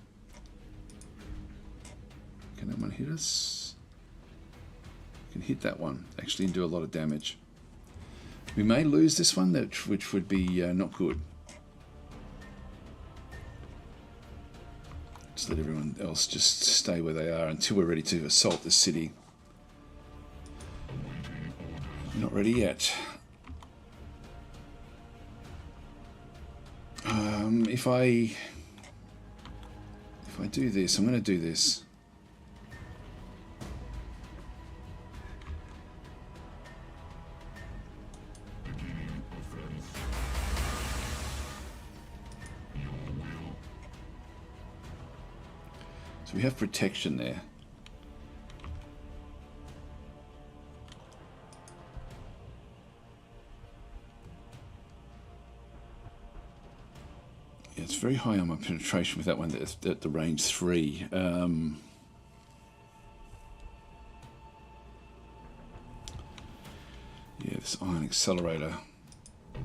Can that one hit us? Can hit that one, actually, and do a lot of damage. We may lose this one, which would be not good. Just let everyone else just stay where they are until we're ready to assault the city. Not ready yet. If I do this, I'm going to do this. So we have protection there. Yeah, it's very high on my penetration with that one at the range 3. Yeah, this ion accelerator. I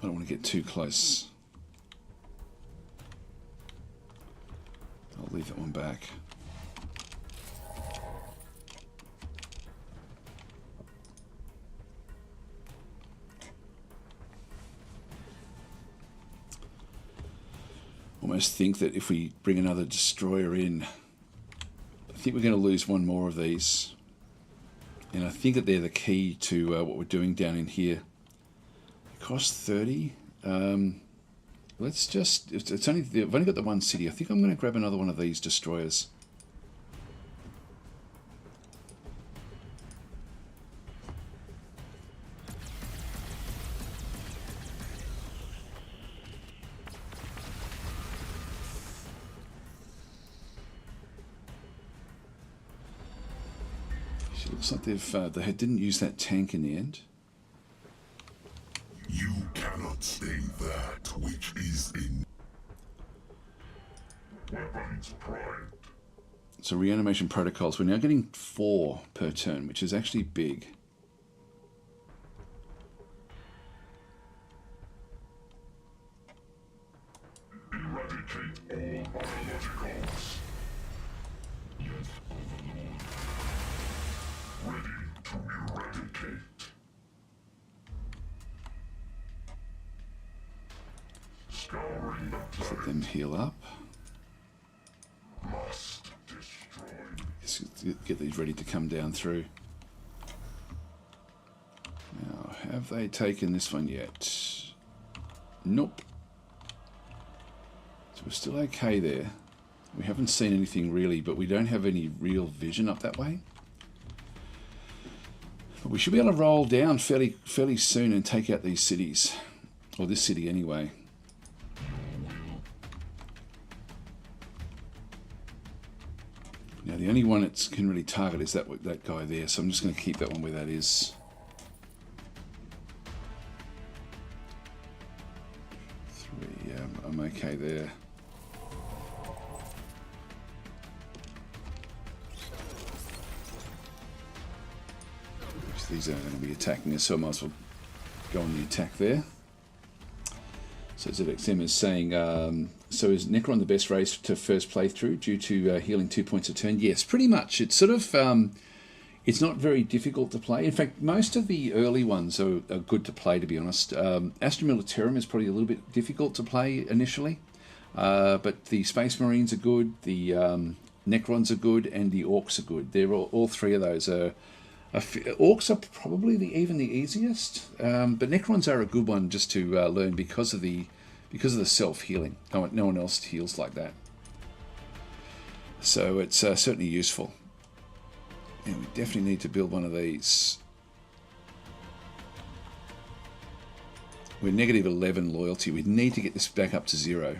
don't want to get too close. I'll leave that one back. Almost think that if we bring another destroyer in, I think we're going to lose one more of these. And I think that they're the key to what we're doing down in here. It costs 30. Let's just, it's only, I've only got the one city. I think I'm going to grab another one of these destroyers. It looks like they didn't use that tank in the end. You cannot sting that which is in. Weapons primed. So reanimation protocols. We're now getting 4 per turn, which is actually big. Eradicate all biologicals. Yes, Overlord. Ready to eradicate. Scouring the Just let planet. them heal up. Must destroy. Just get these ready to come down through. Now, have they taken this one yet? Nope. So we're still okay there. We haven't seen anything really, but we don't have any real vision up that way. But we should be able to roll down fairly soon and take out these cities. Or this city anyway. Now the only one it can really target is that guy there, so I'm just going to keep that one where that is. 3, yeah, I'm okay there. These are going to be attacking us, so I might as well go on the attack there. So ZXM is saying, so is Necron the best race to first playthrough due to healing 2 points a turn? Yes, pretty much. It's sort of, it's not very difficult to play. In fact, most of the early ones are good to play, to be honest. Astra Militarum is probably a little bit difficult to play initially, but the Space Marines are good, the Necrons are good, and the Orcs are good. They're all 3 of those are. Orcs are probably even the easiest, but Necrons are a good one just to learn because of the self-healing. No one else heals like that, so it's certainly useful. And we definitely need to build one of these. We're negative 11 loyalty. We need to get this back up to 0.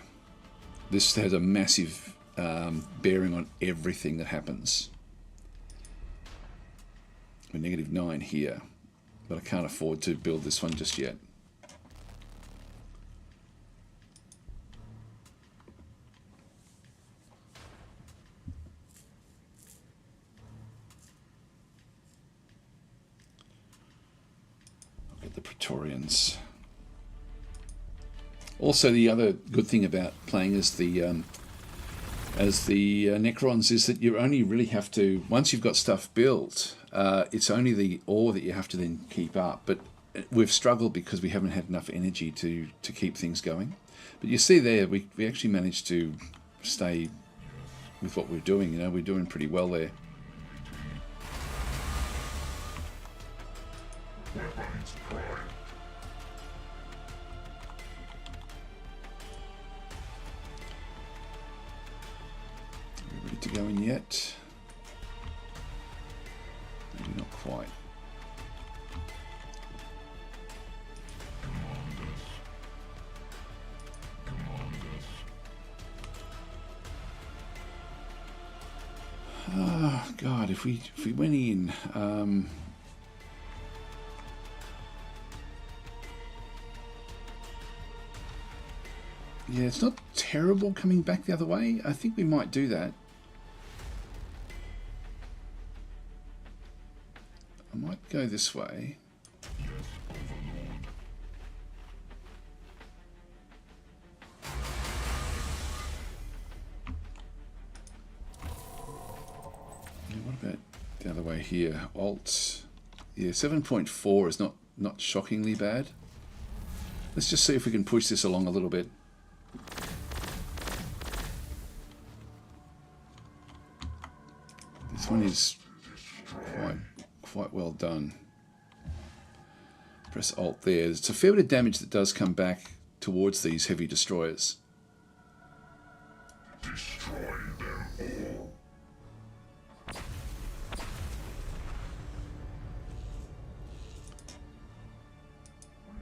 This has a massive bearing on everything that happens. We're negative 9 here, but I can't afford to build this one just yet. I'll get the Praetorians. Also, the other good thing about playing as the Necrons is that you only really have to, once you've got stuff built, it's only the ore that you have to then keep up. But we've struggled because we haven't had enough energy to keep things going. But you see there, we actually managed to stay with what we're doing. You know, we're doing pretty well there. Ready to go in yet? Maybe not quite. Oh God! If we went in, yeah, it's not terrible coming back the other way. I think we might do that. I might go this way. What about the other way here? Alt. Yeah, 7.4 is not shockingly bad. Let's just see if we can push this along a little bit. This one is quite well done. Press Alt there. It's a fair bit of damage that does come back towards these heavy destroyers. Destroy them all.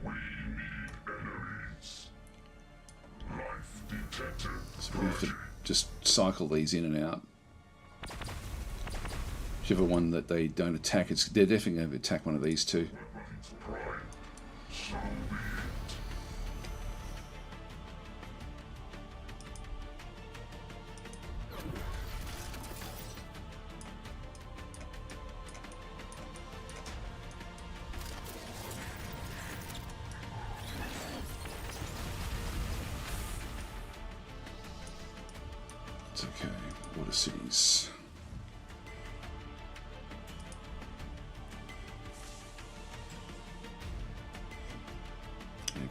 We need enemies. Life detected. So we have to just cycle these in and out. Whichever one that they don't attack, they're definitely going to attack one of these two. It's okay. Water cities.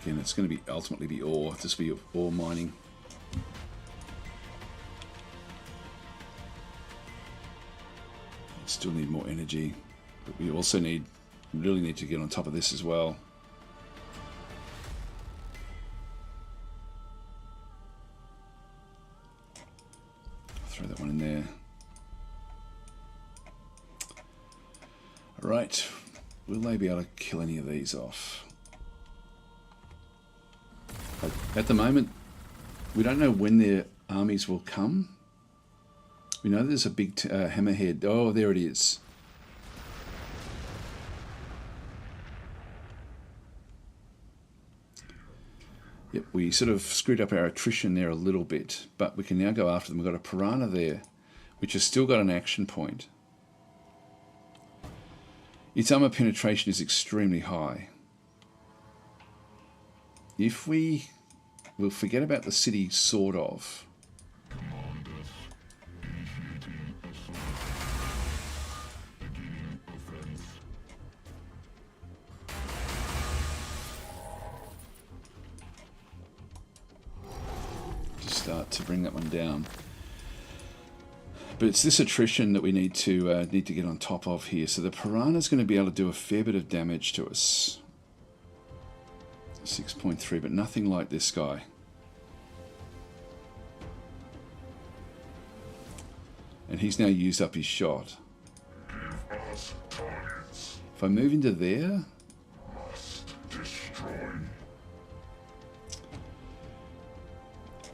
Again, it's going to be ultimately be ore. This will be ore mining. Still need more energy, but we also really need to get on top of this as well. Throw that one in there. All right, will they be able to kill any of these off? At the moment, we don't know when their armies will come. We know there's a big hammerhead. Oh, there it is. Yep, we sort of screwed up our attrition there a little bit, but we can now go after them. We've got a piranha there, which has still got an action point. Its armor penetration is extremely high. If we'll forget about the city, sort of. Just start to bring that one down. But it's this attrition that we need to get on top of here. So the piranha's going to be able to do a fair bit of damage to us. 6.3, but nothing like this guy. And he's now used up his shot. If I move into there,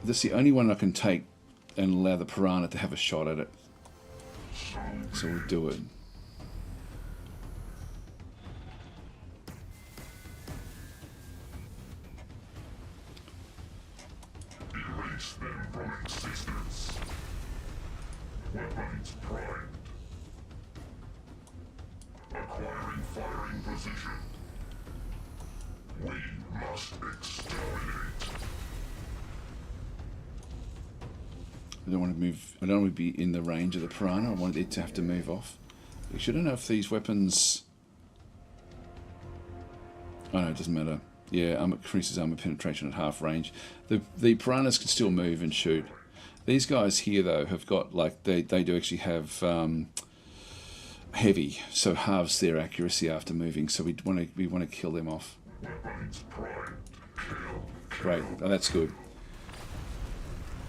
That's the only one I can take and allow the piranha to have a shot at it. So we'll do it. Erase them from existence. Weapons primed. Acquiring firing position. We must exterminate. I don't want to move. I don't want to be in the range of the piranha. I want it to have to move off. Actually, I don't know if these weapons. Oh no, it doesn't matter. Yeah, increases armor penetration at half range. The piranhas can still move and shoot. These guys here though have got like they do actually have heavy, so halves their accuracy after moving. So we want to kill them off. Great, oh, that's good.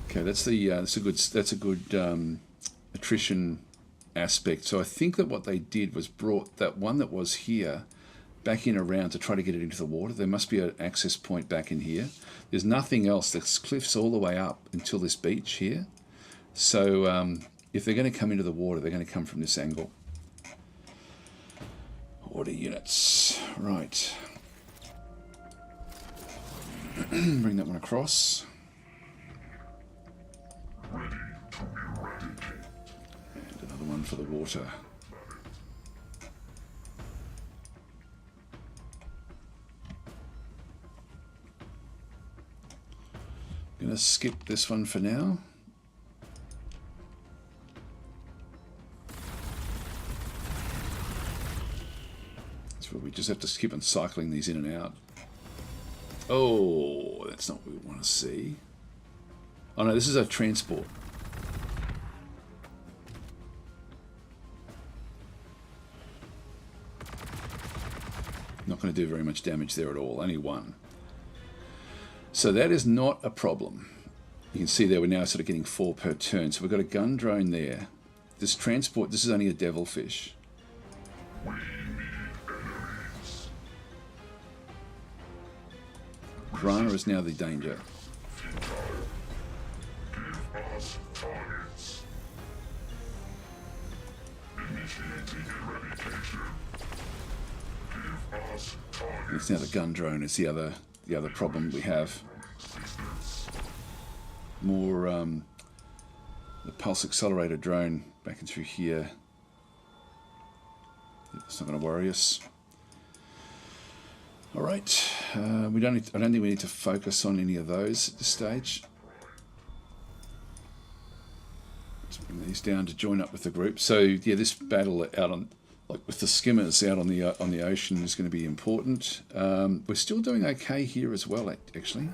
Okay, that's a good attrition aspect. So I think that what they did was brought that one that was here back in around to try to get it into the water. There must be an access point back in here. There's nothing else. There's cliffs all the way up until this beach here. So if they're going to come into the water, they're going to come from this angle. Water units, right. Bring that one across. Ready to eradicate. And another one for the water. I'm going to skip this one for now. That's where we just have to keep on cycling these in and out. Oh, that's not what we want to see. Oh no, this is a transport. Not going to do very much damage there at all, only one. So that is not a problem. You can see there we're now sort of getting 4 per turn. So we've got a gun drone there. This transport, this is only a devilfish. We need enemies. Piranha is now the danger. Futile. Give us targets. Initiating eradication. Give us targets. It's now the gun drone is the other problem we have. More the pulse accelerator drone back in through here. It's not going to worry us. All right, I don't think we need to focus on any of those at this stage. Let's bring these down to join up with the group. So yeah, this battle out on with the skimmers out on the ocean is going to be important. We're still doing okay here as well, actually.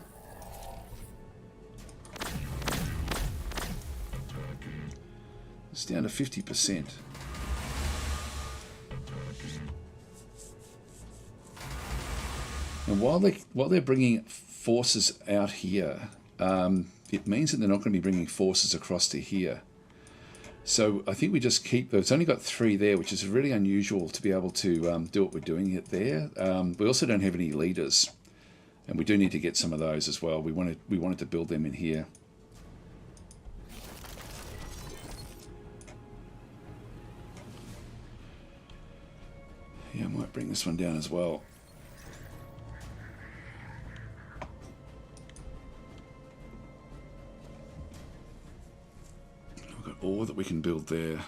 It's down to 50%. And while they're bringing forces out here, it means that they're not going to be bringing forces across to here. So I think we just keep. It's only got 3 there, which is really unusual to be able to do what we're doing it there. We also don't have any leaders, and we do need to get some of those as well. We wanted to build them in here. Yeah, I might bring this one down as well. We've got ore that we can build there.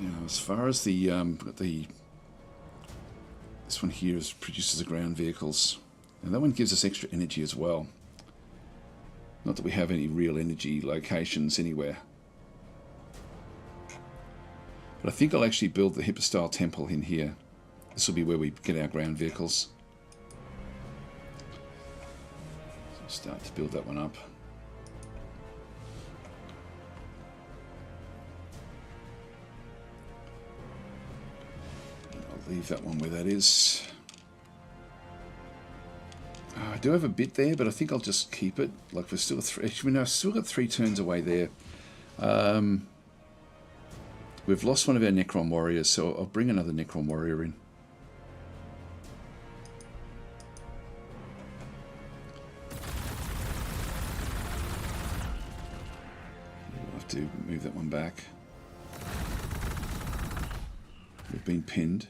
Now, as far as the this one here produces the ground vehicles, and that one gives us extra energy as well. Not that we have any real energy locations anywhere. But I think I'll actually build the Hypostyle Temple in here. This will be where we get our ground vehicles. So start to build that one up. I'll leave that one where that is. I do have a bit there, but I think I'll just keep it. Like we're still actually, no, I've still got 3 turns away there. We've lost one of our Necron warriors, so I'll bring another Necron warrior in. We'll have to move that one back. We've been pinned.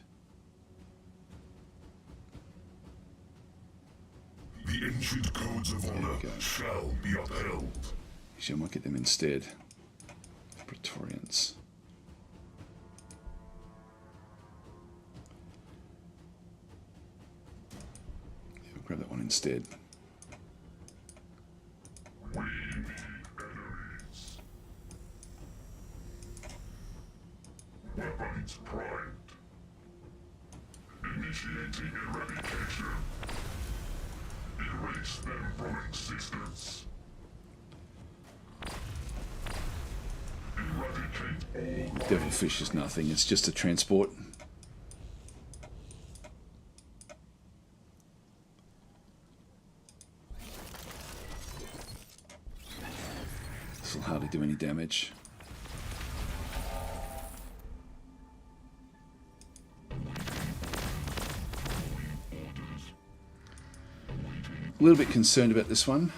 The ancient codes of honor shall be upheld. Actually, I might get them instead. Praetorians. Yeah, we'll grab that one instead. We need enemies. Weapons primed. Initiating eradication. Erase them from existence. Eradicate all. Devilfish is nothing, it's just a transport. This will hardly do any damage. A little bit concerned about this one.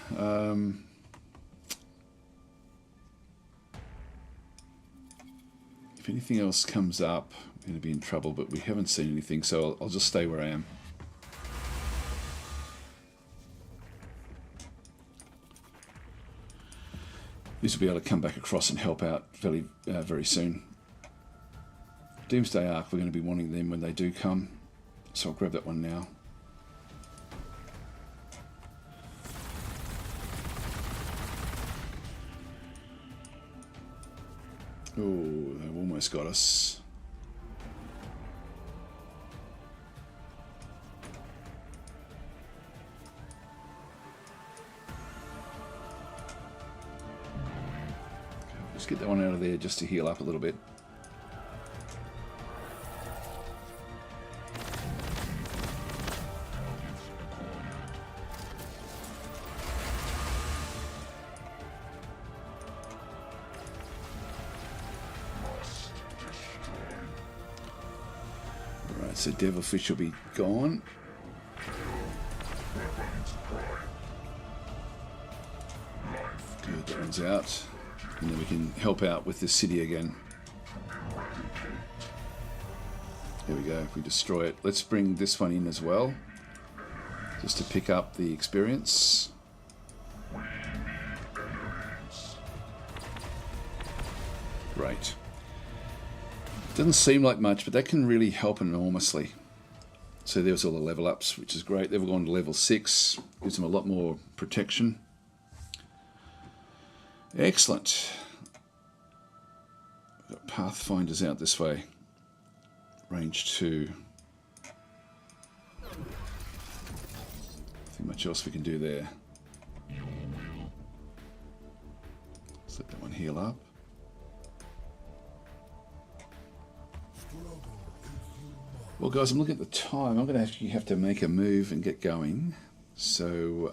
If anything else comes up, I'm going to be in trouble, but we haven't seen anything, so I'll just stay where I am. This will be able to come back across and help out very soon. Doomsday Ark, we're going to be wanting them when they do come, so I'll grab that one now. Oh, they've almost got us. Let's get that one out of there just to heal up a little bit. So Devilfish will be gone. Good, that one's out. And then we can help out with this city again. There we go, if we destroy it. Let's bring this one in as well, just to pick up the experience. Great. Doesn't seem like much, but that can really help enormously. So there's all the level ups, which is great. They've gone to level 6, gives them a lot more protection. Excellent. We've got Pathfinders out this way. Range 2. Nothing much else we can do there. Let's let that one heal up. Well, guys, I'm looking at the time. I'm going to actually have to make a move and get going. So,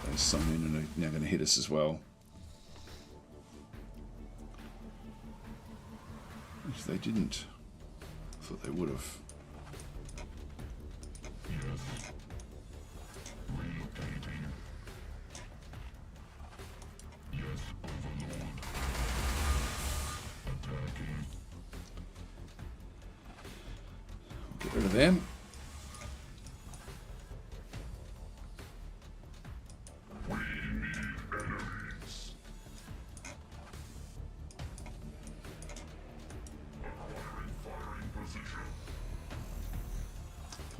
they sign in and are now going to hit us as well. If they didn't, I thought they would have. Get rid of them.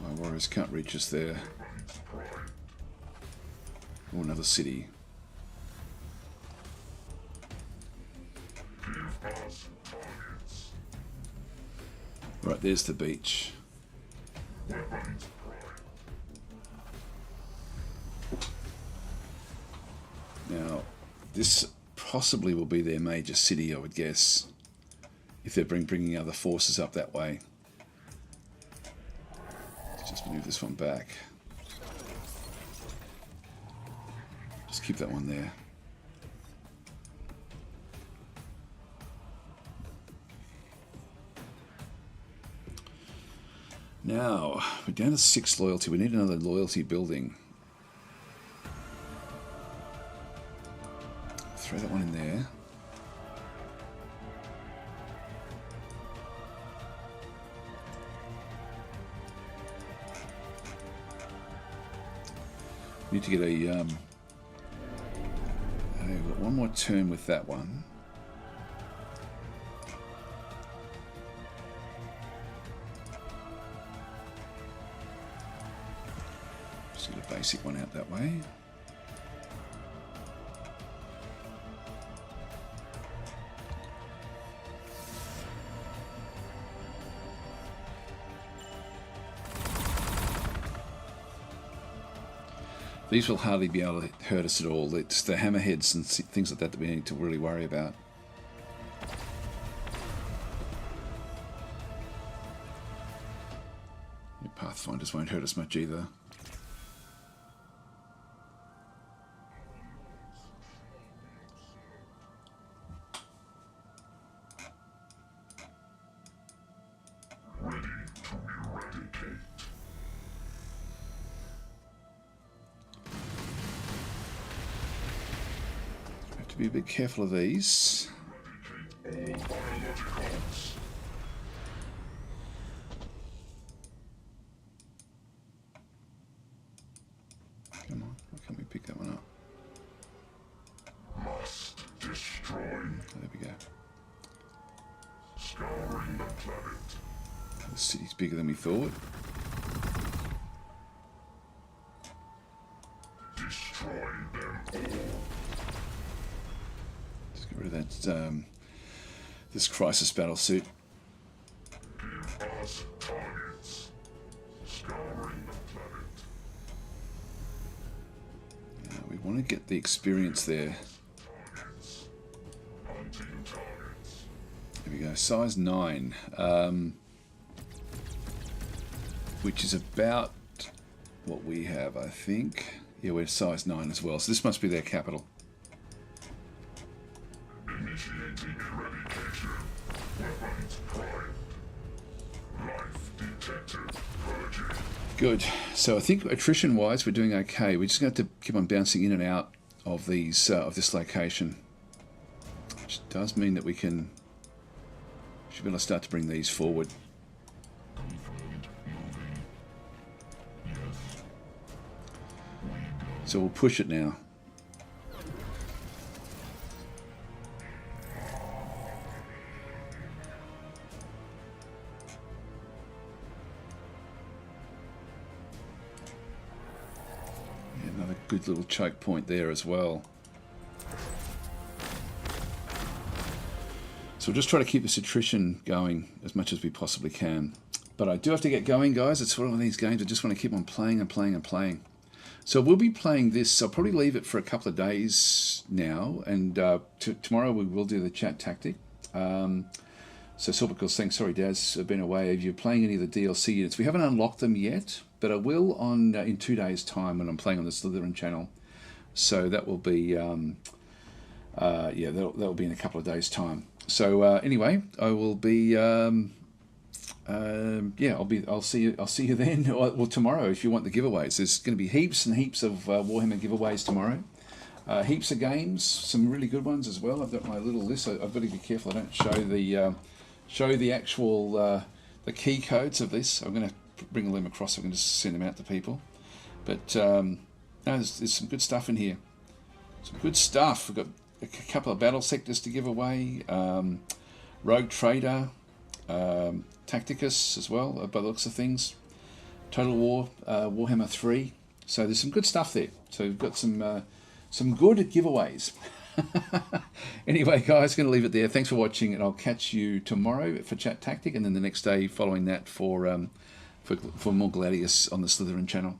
My warriors can't reach us there. Oh, another city. Right, there's the beach. Now, this possibly will be their major city, I would guess, if they're bringing other forces up that way. Let's just move this one back. Just keep that one there. Now, we're down to 6 loyalty. We need another loyalty building. Throw that one in there. Need to get a we've got one more turn with that one. Just get a basic one out that way. These will hardly be able to hurt us at all. It's the hammerheads and things like that that we need to really worry about. The Pathfinders won't hurt us much either. To be a bit careful of these. Come on, why can't we pick that one up? Must destroy. There we go. Scouring the planet. The city's bigger than we thought. Destroy them all. Get rid of that, this crisis battle suit. Give us targets. Scouring the planet. Yeah, we want to get the experience there. Targets. Hunting targets. There we go, size 9, which is about what we have, I think. Yeah, we're size 9 as well, so this must be their capital. Initiating eradication. Weapons primed. Life detected. Purging. Good. So I think attrition-wise, we're doing okay. We're just going to have to keep on bouncing in and out of these of this location, which does mean that we should be able to start to bring these forward. Confirmed. Moving. Yes. So we'll push it now. Another good little choke point there as well. So we'll just try to keep this attrition going as much as we possibly can. But I do have to get going, guys. It's one of these games I just want to keep on playing and playing and playing. So we'll be playing this. I'll probably leave it for a couple of days now. And tomorrow we will do the chat tactic. So Silvercill's saying, sorry, Daz, I've been away. Are you playing any of the DLC units? We haven't unlocked them yet, but I will in 2 days' time when I'm playing on the Slytherin channel. So that will be, yeah, that'll be in a couple of days' time. So anyway, I will be, yeah, I'll see you then, or tomorrow if you want the giveaways. There's going to be heaps and heaps of Warhammer giveaways tomorrow. Heaps of games, some really good ones as well. I've got my little list. I've got to be careful I don't show the actual the key codes of this. I'm going to bring them across. I'm going to send them out to people. But no, there's some good stuff in here. Some good stuff. We've got a couple of battle sectors to give away. Rogue Trader, Tacticus as well, by the looks of things. Total War, Warhammer 3. So there's some good stuff there. So we've got some good giveaways. Anyway, guys, going to leave it there. Thanks for watching, and I'll catch you tomorrow for Chat Tactic, and then the next day following that for more Gladius on the Slytherin channel.